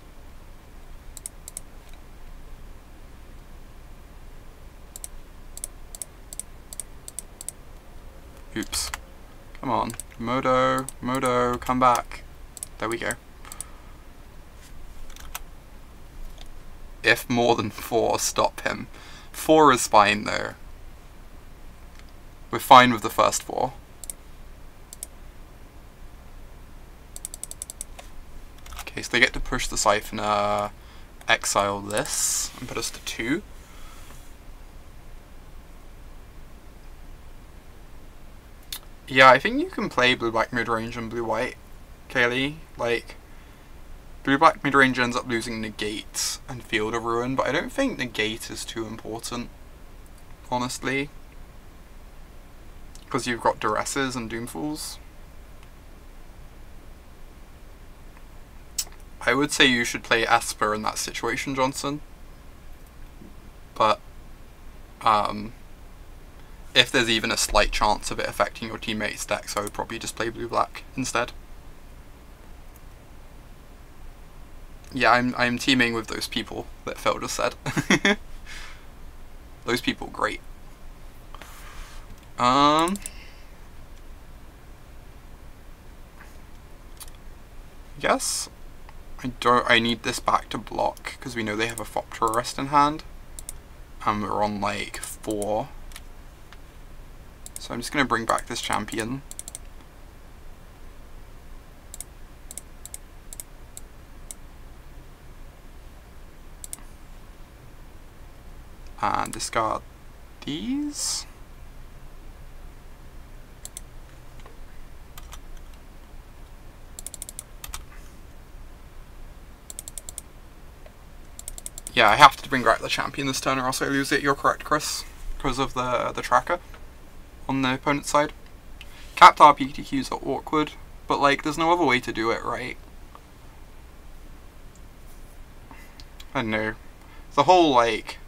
S1: Oops. Come on. Modo, come back. There we go. If more than 4, stop him. 4 is fine though. We're fine with the first 4. Okay, so they get to push the Siphoner, exile this, and put us to 2. Yeah, I think you can play blue-black midrange and blue-white, Kaylee. Like, blue-black midrange ends up losing Negate and Field of Ruin, but I don't think Negate is too important, honestly. Because you've got Duresses and Doomfalls. I would say you should play Esper in that situation, Johnson. But, if there's even a slight chance of it affecting your teammates' decks, I would probably just play blue-black instead. Yeah, I'm teaming with those people that Phil just said. Those people, great. Yes. I need this back to block, because we know they have a Fopter Arrest in hand. And we're on like 4. So I'm just going to bring back this champion. And discard these. Yeah, I have to bring back the champion this turn or else I lose it. You're correct, Chris, because of the tracker on the opponent's side. Capped RPTQs are awkward, but like there's no other way to do it, right? I don't know. The whole like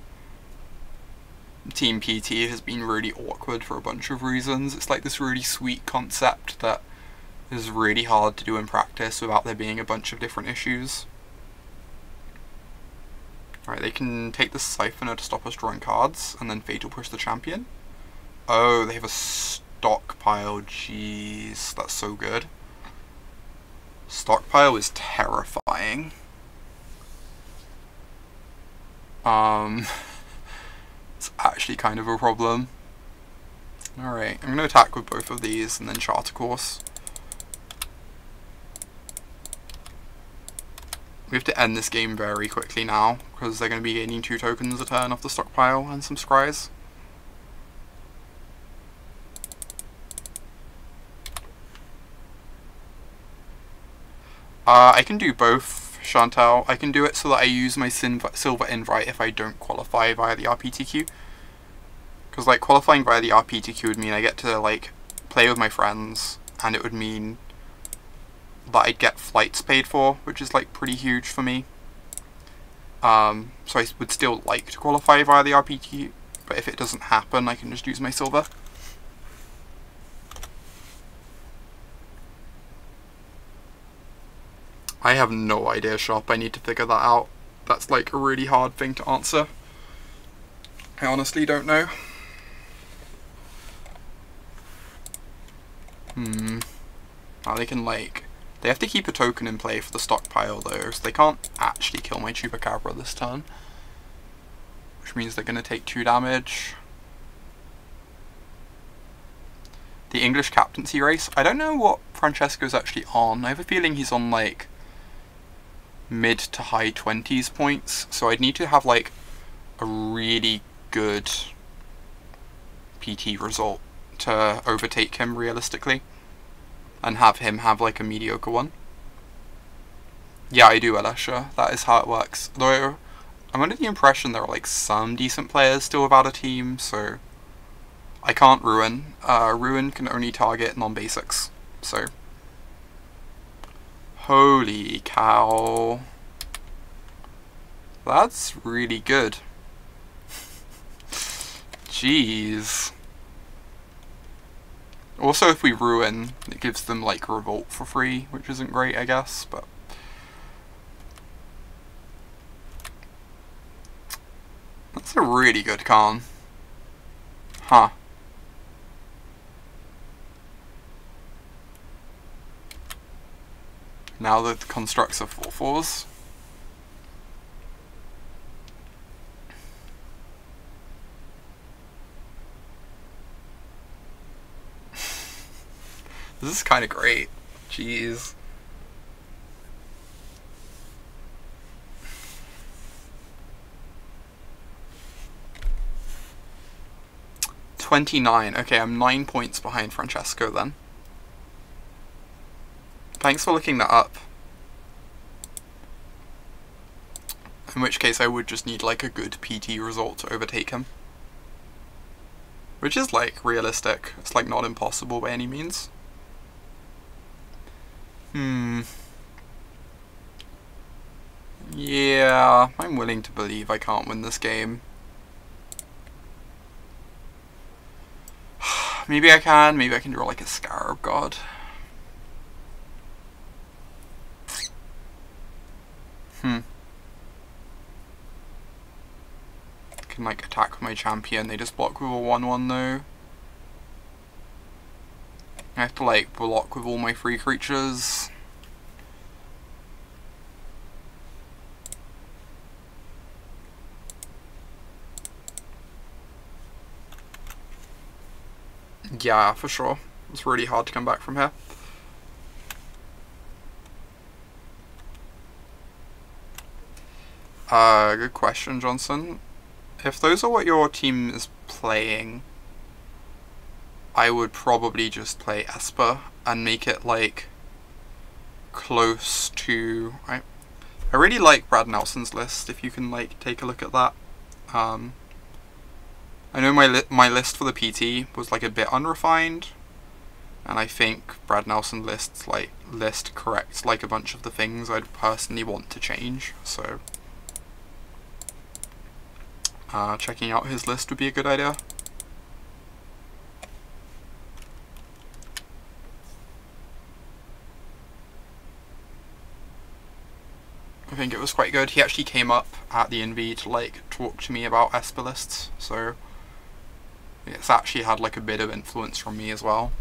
S1: Team PT has been really awkward for a bunch of reasons. It's like this really sweet concept that is really hard to do in practice without there being a bunch of different issues. Alright, they can take the Siphoner to stop us drawing cards, and then Fatal Push the champion. Oh, they have a stockpile. Jeez, that's so good. Stockpile is terrifying. It's actually kind of a problem. Alright, I'm going to attack with both of these and then Charter Course. We have to end this game very quickly now, because they're going to be gaining 2 tokens a turn off the stockpile and some scries. I can do both, Chantal. I can do it so that I use my Silver Invite if I don't qualify via the RPTQ. Because like qualifying via the RPTQ would mean I get to like play with my friends, and it would mean that I'd get flights paid for, which is like pretty huge for me. So I would still like to qualify via the RPTQ, but if it doesn't happen, I can just use my silver. I have no idea, Shop. I need to figure that out. That's like a really hard thing to answer. I honestly don't know. Now they can like... They have to keep a token in play for the stockpile though, so they can't actually kill my Chupacabra this turn. Which means they're going to take 2 damage. The English captaincy race. I don't know what Francesco's actually on. I have a feeling he's on like mid to high 20s points, so I'd need to have like a really good PT result to overtake him realistically, and have him have like a mediocre one. Yeah, I do, Alessia. That is how it works. Though I'm under the impression there are like some decent players still without a team, so I can't ruin. Ruin can only target non-basics, so... Holy cow. That's really good. Jeez. Also, if we ruin, it gives them like Revolt for free, which isn't great, I guess, but... That's a really good con. Huh. Now the constructs are 4/4s. This is kind of great. Jeez. $29. Okay, I'm 9 points behind Francesco then. Thanks for looking that up. In which case I would just need like a good PT result to overtake him. Which is like realistic. It's like not impossible by any means. Yeah, I'm willing to believe I can't win this game. Maybe I can draw like a Scarab God. Can like attack with my champion, they just block with a 1/1 though. I have to like block with all my free creatures. Yeah, for sure. It's really hard to come back from here. Good question, Johnson. If those are what your team is playing, I would probably just play Esper and make it like close to... I really like Brad Nelson's list, if you can like take a look at that. I know my list for the PT was like a bit unrefined, and I think Brad Nelson's list corrects like a bunch of the things I'd personally want to change, so checking out his list would be a good idea. I think it was quite good. He actually came up at the NV to like talk to me about Esper lists, so it's actually had like a bit of influence from me as well.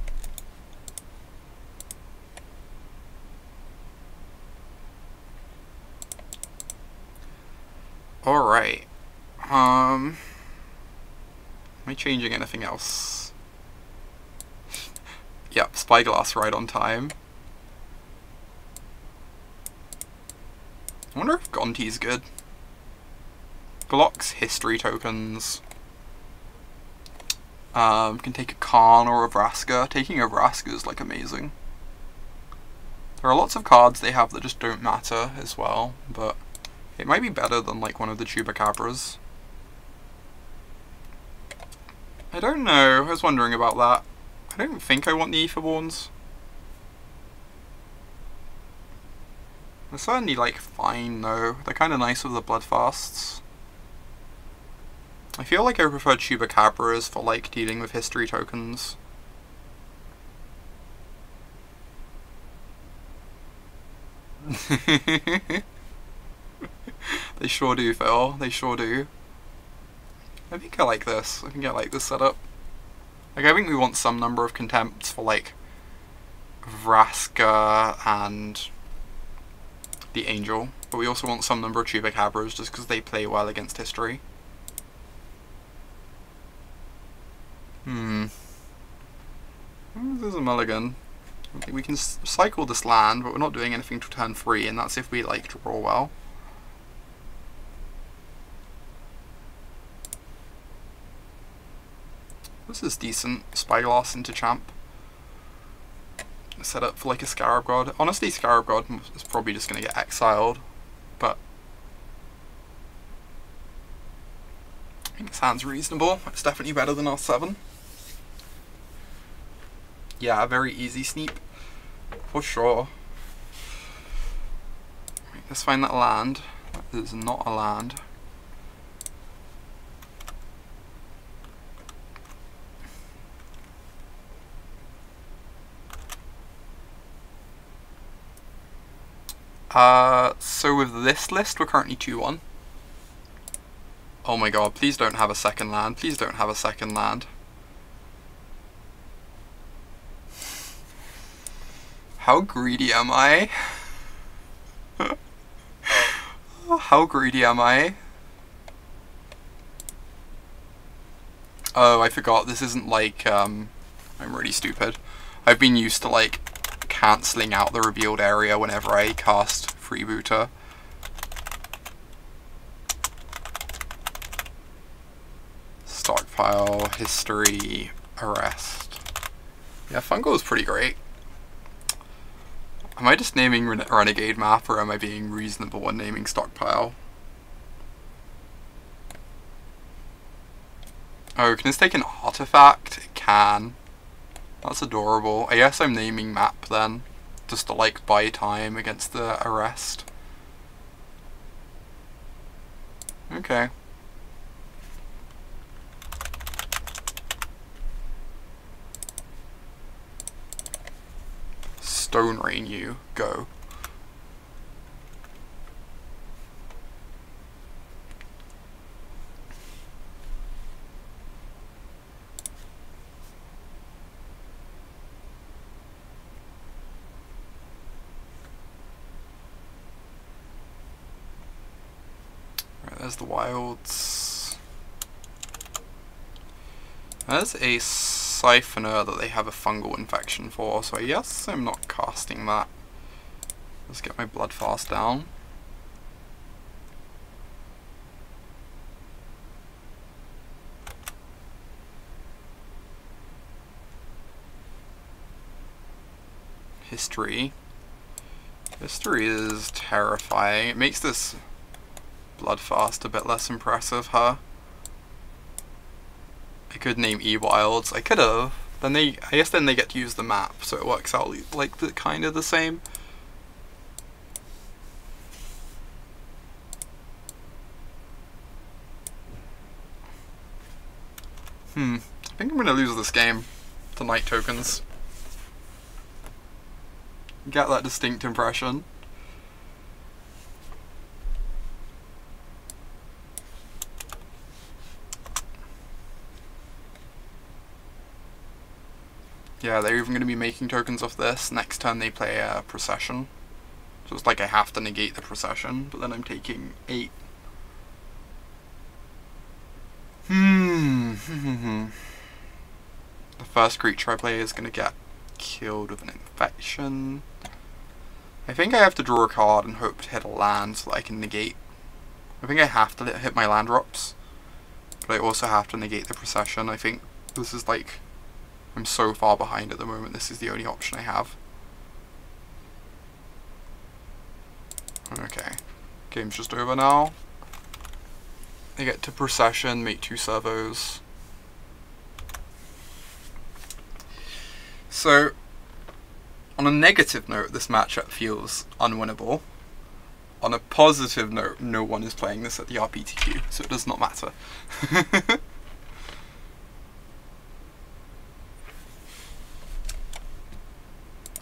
S1: Alright. Am I changing anything else? Yep, Spyglass right on time. I wonder if Gonti's good. Blocks history tokens. Can take a Khan or a Vraska. Taking a Vraska is like amazing. There are lots of cards they have that just don't matter as well, but it might be better than like one of the Chupacabras. I don't know, I was wondering about that. I don't think I want the Aetherborns. They're certainly like fine though, they're kinda nice with the Bloodfasts. I feel like I prefer Chupacabras for like dealing with history tokens. They sure do, Phil. They sure do. I think I like this. I think I like this setup. Like, I think we want some number of contempts for, like, Vraska and the Angel. But we also want some number of Chupacabras just because they play well against history. There's a mulligan. We can cycle this land, but we're not doing anything to turn 3, and that's if we, like, draw well. This is decent. Spyglass into Champ. Set up for, like, a Scarab God. Honestly, Scarab God is probably just going to get exiled, but I think it sounds reasonable. It's definitely better than R7. Yeah, very easy sneak. For sure. Right, let's find that land. That is not a land. So with this list, we're currently 2-1. Oh my god, please don't have a second land. Please don't have a second land. How greedy am I? How greedy am I? Oh, I forgot. This isn't like, I'm really stupid. I've been used to, like, cancelling out the revealed area whenever I cast Freebooter. Stockpile, history, arrest. Yeah, Fungal is pretty great. Am I just naming Renegade Map, or am I being reasonable when naming Stockpile? Oh, can this take an artifact? It can. That's adorable. I guess I'm naming Map then, just to, like, buy time against the arrest. Okay. Stone Rain you, go. Right, there's the wilds. There's a Siphoner that they have a fungal infection for, so yes, I'm not casting that. Let's get my Bloodfast down. History. History is terrifying. It makes this Bloodfast a bit less impressive, huh? I could name E-Wilds. I could have. Then I guess then they get to use the map, so it works out like kind of the same. I think I'm gonna lose this game to Night Tokens. Get that distinct impression. Yeah, they're even going to be making tokens off this. Next turn they play a Procession. So it's like I have to negate the Procession, but then I'm taking 8. The first creature I play is going to get killed with an infection. I think I have to draw a card and hope to hit a land so that I can negate. I think I have to hit my land drops, but I also have to negate the Procession. I think this is like, I'm so far behind at the moment, this is the only option I have. Okay, game's just over now. I get to Procession, make 2 servos. So, on a negative note, this matchup feels unwinnable. On a positive note, no one is playing this at the RPTQ, so it does not matter.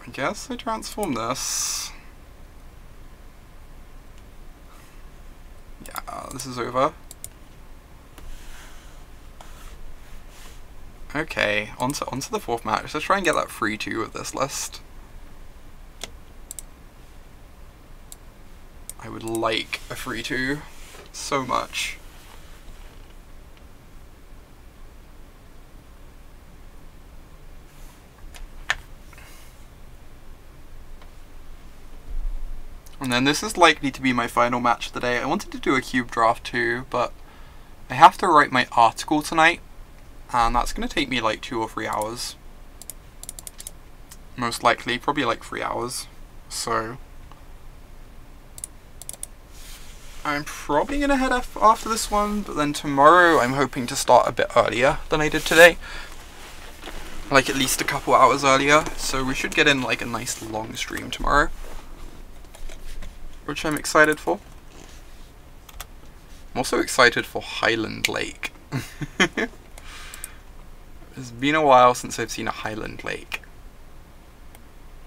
S1: I guess I transform this. this is over. Okay, onto the fourth match. Let's try and get that 3-2 with this list. I would like a 3-2 so much. And then this is likely to be my final match of the day. I wanted to do a cube draft too, but I have to write my article tonight, and that's going to take me like 2 or 3 hours. Most likely, probably like 3 hours. So I'm probably going to head off after this one, but then tomorrow I'm hoping to start a bit earlier than I did today. Like at least a couple hours earlier, so we should get in like a nice long stream tomorrow, which I'm excited for. I'm also excited for Highland Lake. It's been a while since I've seen a Highland Lake.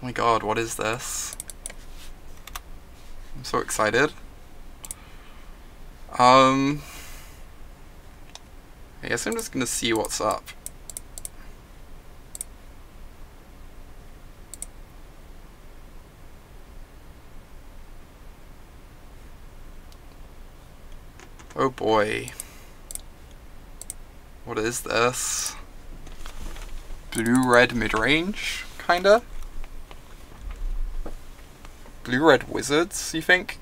S1: Oh my god, what is this? I'm so excited. I guess I'm just gonna see what's up. Oh boy. What is this? Blue-red midrange, kinda? Blue-red wizards, you think?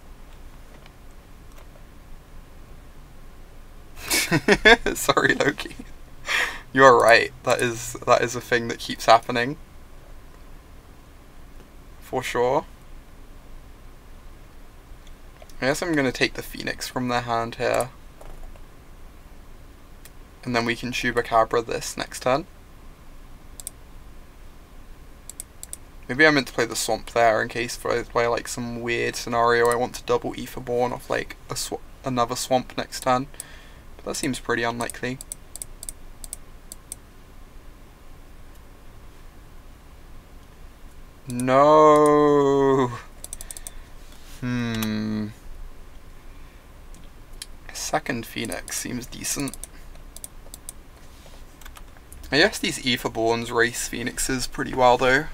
S1: Sorry, Loki. You're right. That is a thing that keeps happening. For sure. I guess I'm gonna take the Phoenix from their hand here. And then we can Chupacabra this next turn. Maybe I meant to play the Swamp there in case by like some weird scenario I want to double Aetherborn off like another Swamp next turn. But that seems pretty unlikely. No. Second Phoenix seems decent. I guess these Aetherborns race Phoenixes pretty well though.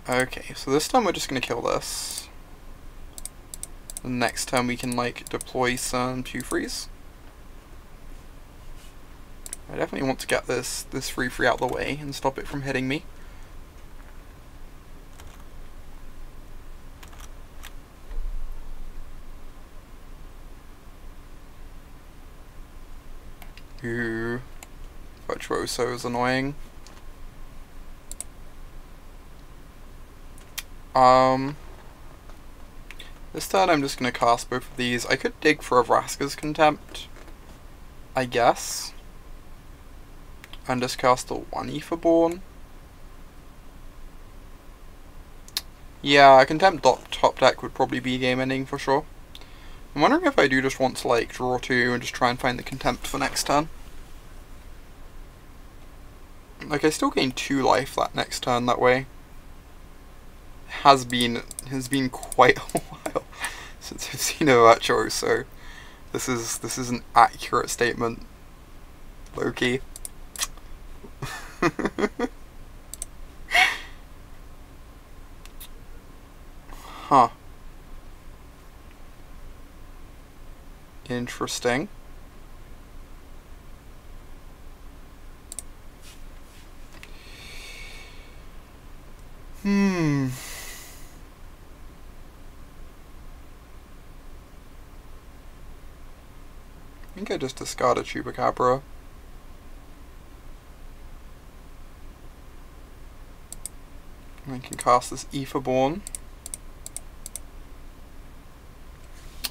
S1: Okay, so this time we're just gonna kill this. The next time we can like deploy some Pufreys. I definitely want to get this 3-3 out of the way and stop it from hitting me. Ooh, Virtuoso is annoying. This turn I'm just gonna cast both of these. I could dig for a Vraska's Contempt, I guess. And just cast a 1 Aetherborn. Yeah, a Contempt top deck would probably be game ending for sure. I'm wondering if I do just want to like draw 2 and just try and find the Contempt for next turn. Like I still gain 2 life that next turn that way. Has been quite a while since I've seen a Virtuoso. This is an accurate statement. Loki. Huh. Interesting. I think I just discard a Chupacabra. And I can cast this Aetherborn.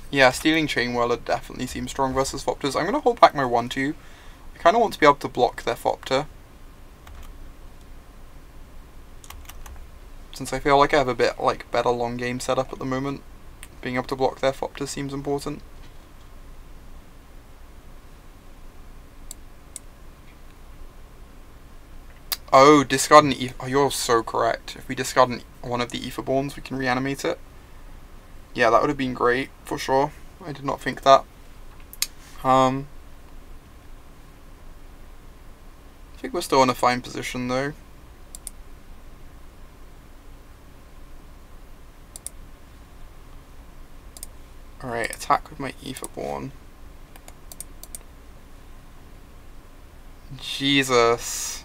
S1: Yeah, Stealing Chain Whirler definitely seems strong versus Thopters. I'm going to hold back my 1-2. I kind of want to be able to block their Thopter. Since I feel like I have a bit like better long game setup at the moment. Being able to block their Thopter seems important. Oh, discard an ether. Oh, you're so correct. If we discard one of the Etherborns, we can reanimate it. Yeah, that would have been great, for sure. I did not think that. I think we're still in a fine position, though. Alright, attack with my Etherborn. Jesus.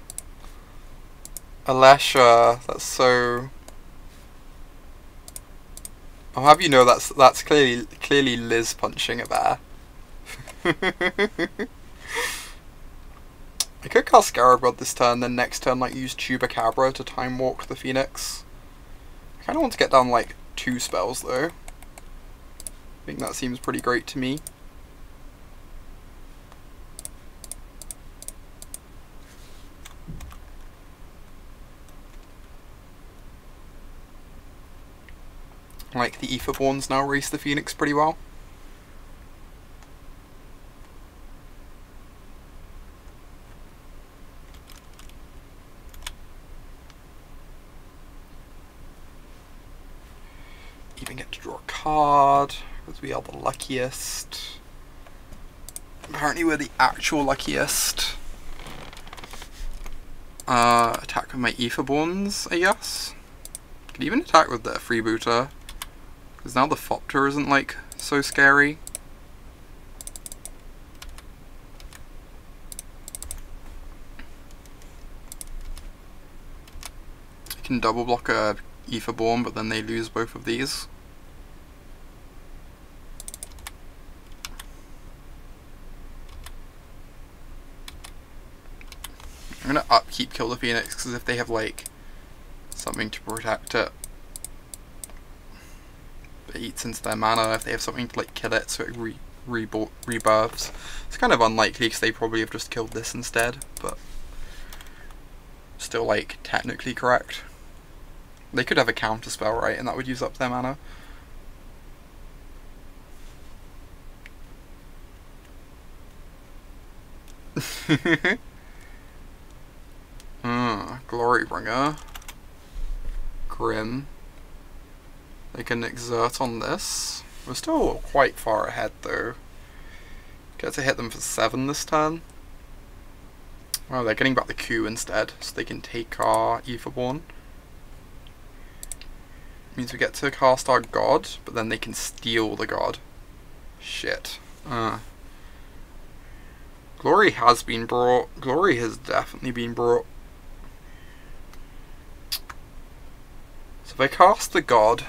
S1: Alesha, that's so... I'll have you know that's clearly Liz punching a bear. I could cast Scarab God this turn, then next turn like use Chupacabra to Time Walk the Phoenix. I kinda want to get down like 2 spells though. I think that seems pretty great to me. Like the Etherborns now race the Phoenix pretty well. Even get to draw a card, because we are the luckiest. Apparently we're the actual luckiest. Attack with my Etherborns, I guess. Could even attack with the Freebooter. Because now the Fopter isn't, like, so scary. I can double block a Etherborn, but then they lose both of these. I'm gonna upkeep kill the Phoenix, because if they have, like, something to protect it, it eats into their mana. If they have something to like kill it so it rebirths. It's kind of unlikely because they probably have just killed this instead, but still like technically correct. They could have a counter spell, right, and that would use up their mana. Glorybringer. Grim. They can exert on this. We're still quite far ahead though. Get to hit them for 7 this turn. Oh, they're getting back the Q instead, so they can take our Etherborn. Means we get to cast our god, but then they can steal the god. Shit. Glory has been brought. Glory has definitely been brought. So if I cast the god,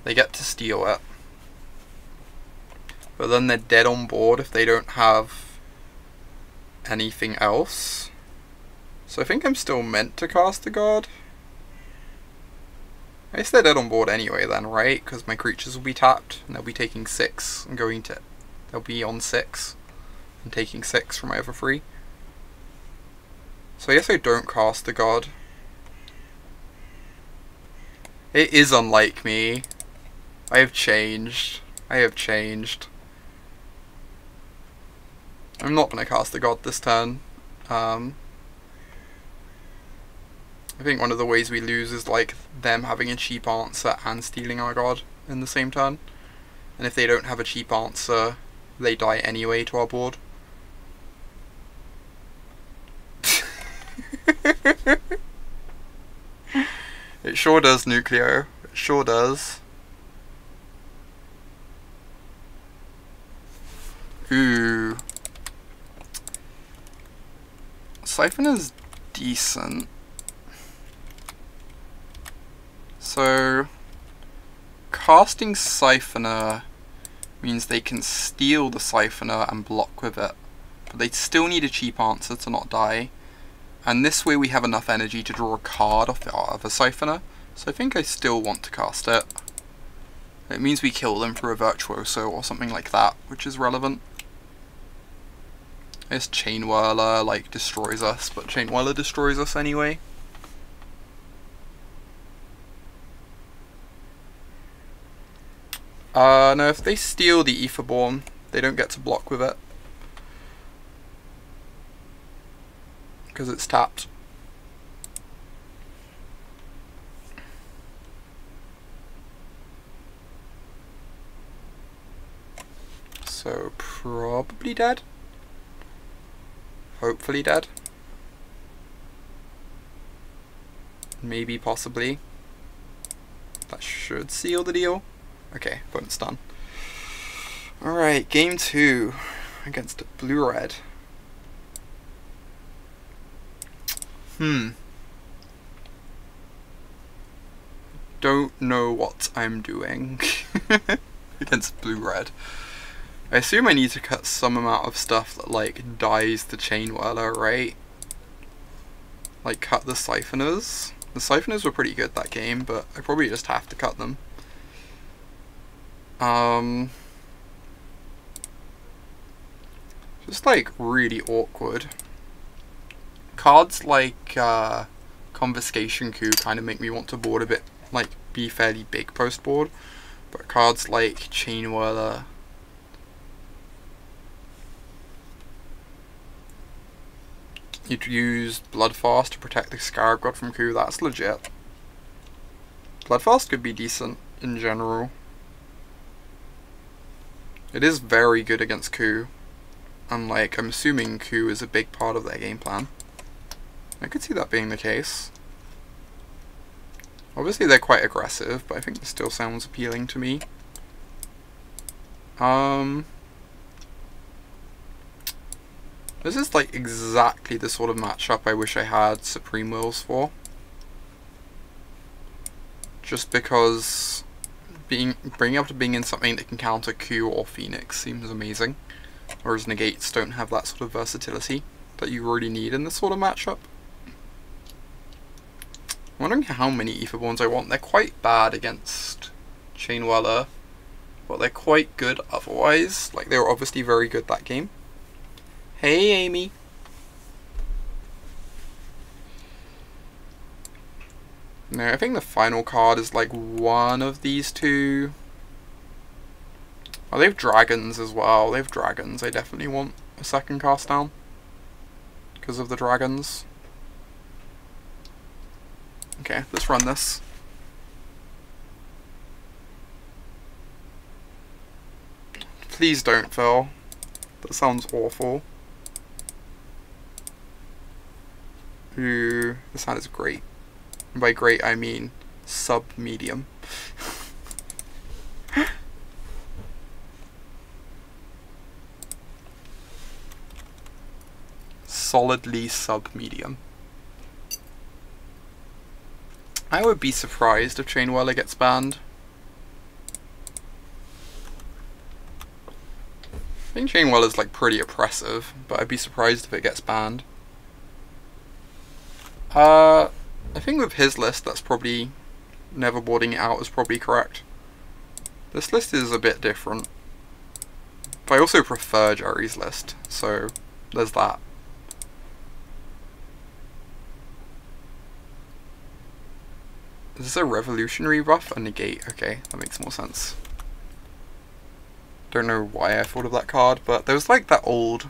S1: they get to steal it. But then they're dead on board if they don't have anything else. So I think I'm still meant to cast the god. I guess they're dead on board anyway then, right? Because my creatures will be tapped and they'll be taking 6 and going to... They'll be on 6 and taking 6 from my other 3. So I guess I don't cast the god. It is unlike me. I have changed. I have changed. I'm not going to cast the god this turn. I think one of the ways we lose is like them having a cheap answer and stealing our god in the same turn. And if they don't have a cheap answer, they die anyway to our board. It sure does, Nucleo. It sure does. Ooh. Siphoner's decent. So, casting Siphoner means they can steal the Siphoner and block with it. But they still need a cheap answer to not die. And this way we have enough energy to draw a card off the other Siphoner. So I think I still want to cast it. It means we kill them for a Virtuoso or something like that, which is relevant. I guess Chain Whirler like destroys us, but Chain Whirler destroys us anyway. No, if they steal the Etherborn, they don't get to block with it. because it's tapped. So probably dead. Hopefully dead. Maybe, possibly. That should seal the deal. Okay, opponent's done. Alright, game 2 against blue-red. Don't know what I'm doing against blue-red. I assume I need to cut some amount of stuff that, like, dies the Chain Whirler, right? Like, cut the Siphoners. The Siphoners were pretty good that game, but I probably just have to cut them. Just, like, really awkward. Cards like Confiscation Coup kind of make me want to board a bit, like, be fairly big post board. But cards like Chain Whirler... You'd use Bloodfast to protect the Scarab God from Coup, that's legit. Bloodfast could be decent in general. It is very good against Coup. And like, I'm assuming Coup is a big part of their game plan. I could see that being the case. Obviously they're quite aggressive, but I think it still sounds appealing to me. This is like exactly the sort of matchup I wish I had Supreme Wills for. Just because being able to bring in something that can counter Q or Phoenix seems amazing. Whereas negates don't have that sort of versatility that you really need in this sort of matchup. I'm wondering how many Aetherborns I want. They're quite bad against Chain Whirler, but they're quite good otherwise. Like, they were obviously very good that game. Hey, Amy. No, I think the final card is like one of these two. Oh, they have dragons as well. They have dragons. I definitely want a second cast down because of the dragons. Okay, let's run this. Please don't, Phil. That sounds awful. Ooh, this hand is great. And by great, I mean sub-medium. Solidly sub-medium. I would be surprised if Chain Whirler gets banned. I think Chain Whirler is like pretty oppressive, but I'd be surprised if it gets banned. I think with his list, that's probably never boarding it out is probably correct. This list is a bit different, but I also prefer Jerry's list, so there's that. Is this a revolutionary buff? A negate? Okay, that makes more sense. Don't know why I thought of that card, but there was like that old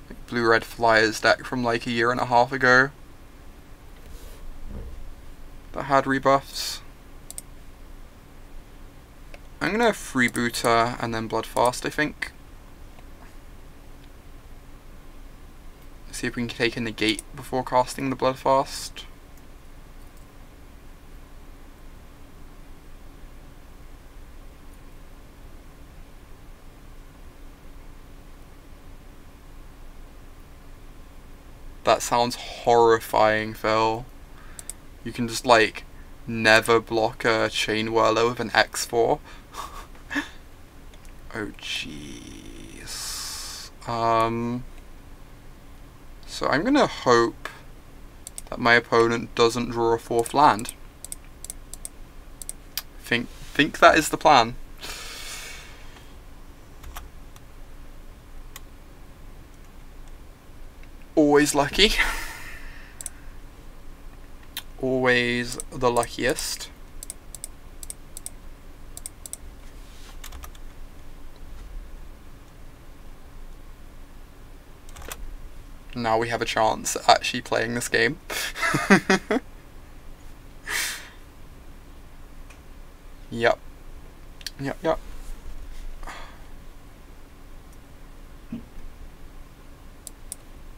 S1: like, blue-red Flyers deck from like 1.5 years ago that had rebuffs. I'm gonna Freebooter and then Bloodfast, I think. See if we can take a negate before casting the Bloodfast. That sounds horrifying, Phil. You can just, like, never block a Chain Whirler with an X4. Oh, jeez. So I'm gonna hope that my opponent doesn't draw a 4th land. Think that is the plan. Always lucky. Always the luckiest. Now we have a chance at actually playing this game. Yep. Yep, yep.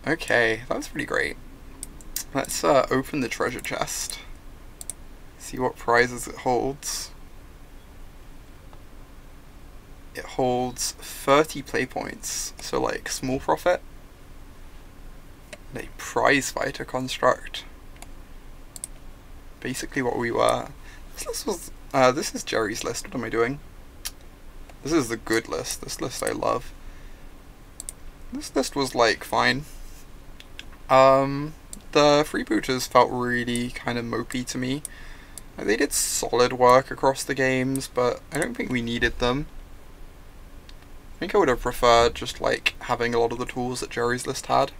S1: Okay, that was pretty great. Let's open the treasure chest. See what prizes it holds. It holds 30 play points, so like small profit. And a prize fighter construct. Basically what we were. This list was this is Jerry's list. What am I doing? This is the good list. This list I love. This list was like fine. The freebooters felt really kind of mopey to me. Like, they did solid work across the games, but I don't think we needed them. I think I would have preferred just like having a lot of the tools that Jerry's list had.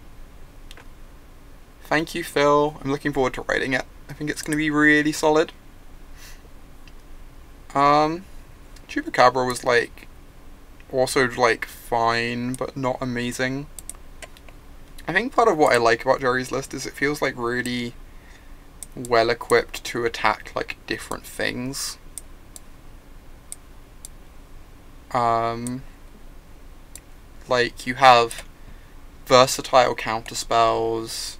S1: Thank you, Phil. I'm looking forward to writing it. I think it's going to be really solid. Chupacabra was like also like fine, but not amazing. I think part of what I like about Jerry's list is it feels like really well equipped to attack like different things. Like you have versatile counter spells.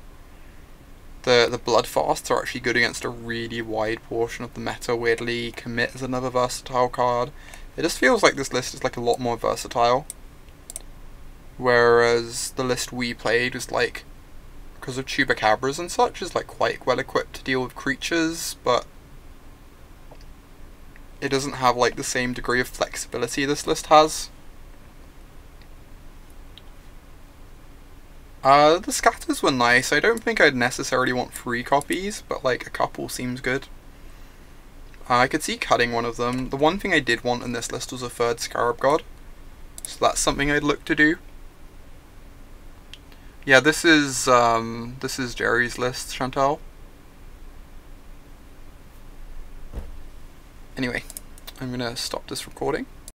S1: The Bloodfasts are actually good against a really wide portion of the meta, weirdly. Commit is another versatile card. It just feels like this list is like a lot more versatile. Whereas the list we played was like, because of Chupacabras and such, is like quite well equipped to deal with creatures, but it doesn't have like the same degree of flexibility this list has. The scatters were nice. I don't think I'd necessarily want 3 copies, but like a couple seems good. I could see cutting one of them. The one thing I did want in this list was a 3rd Scarab God, so that's something I'd look to do. Yeah, this is Jerry's list, Chantal. Anyway, I'm gonna stop this recording.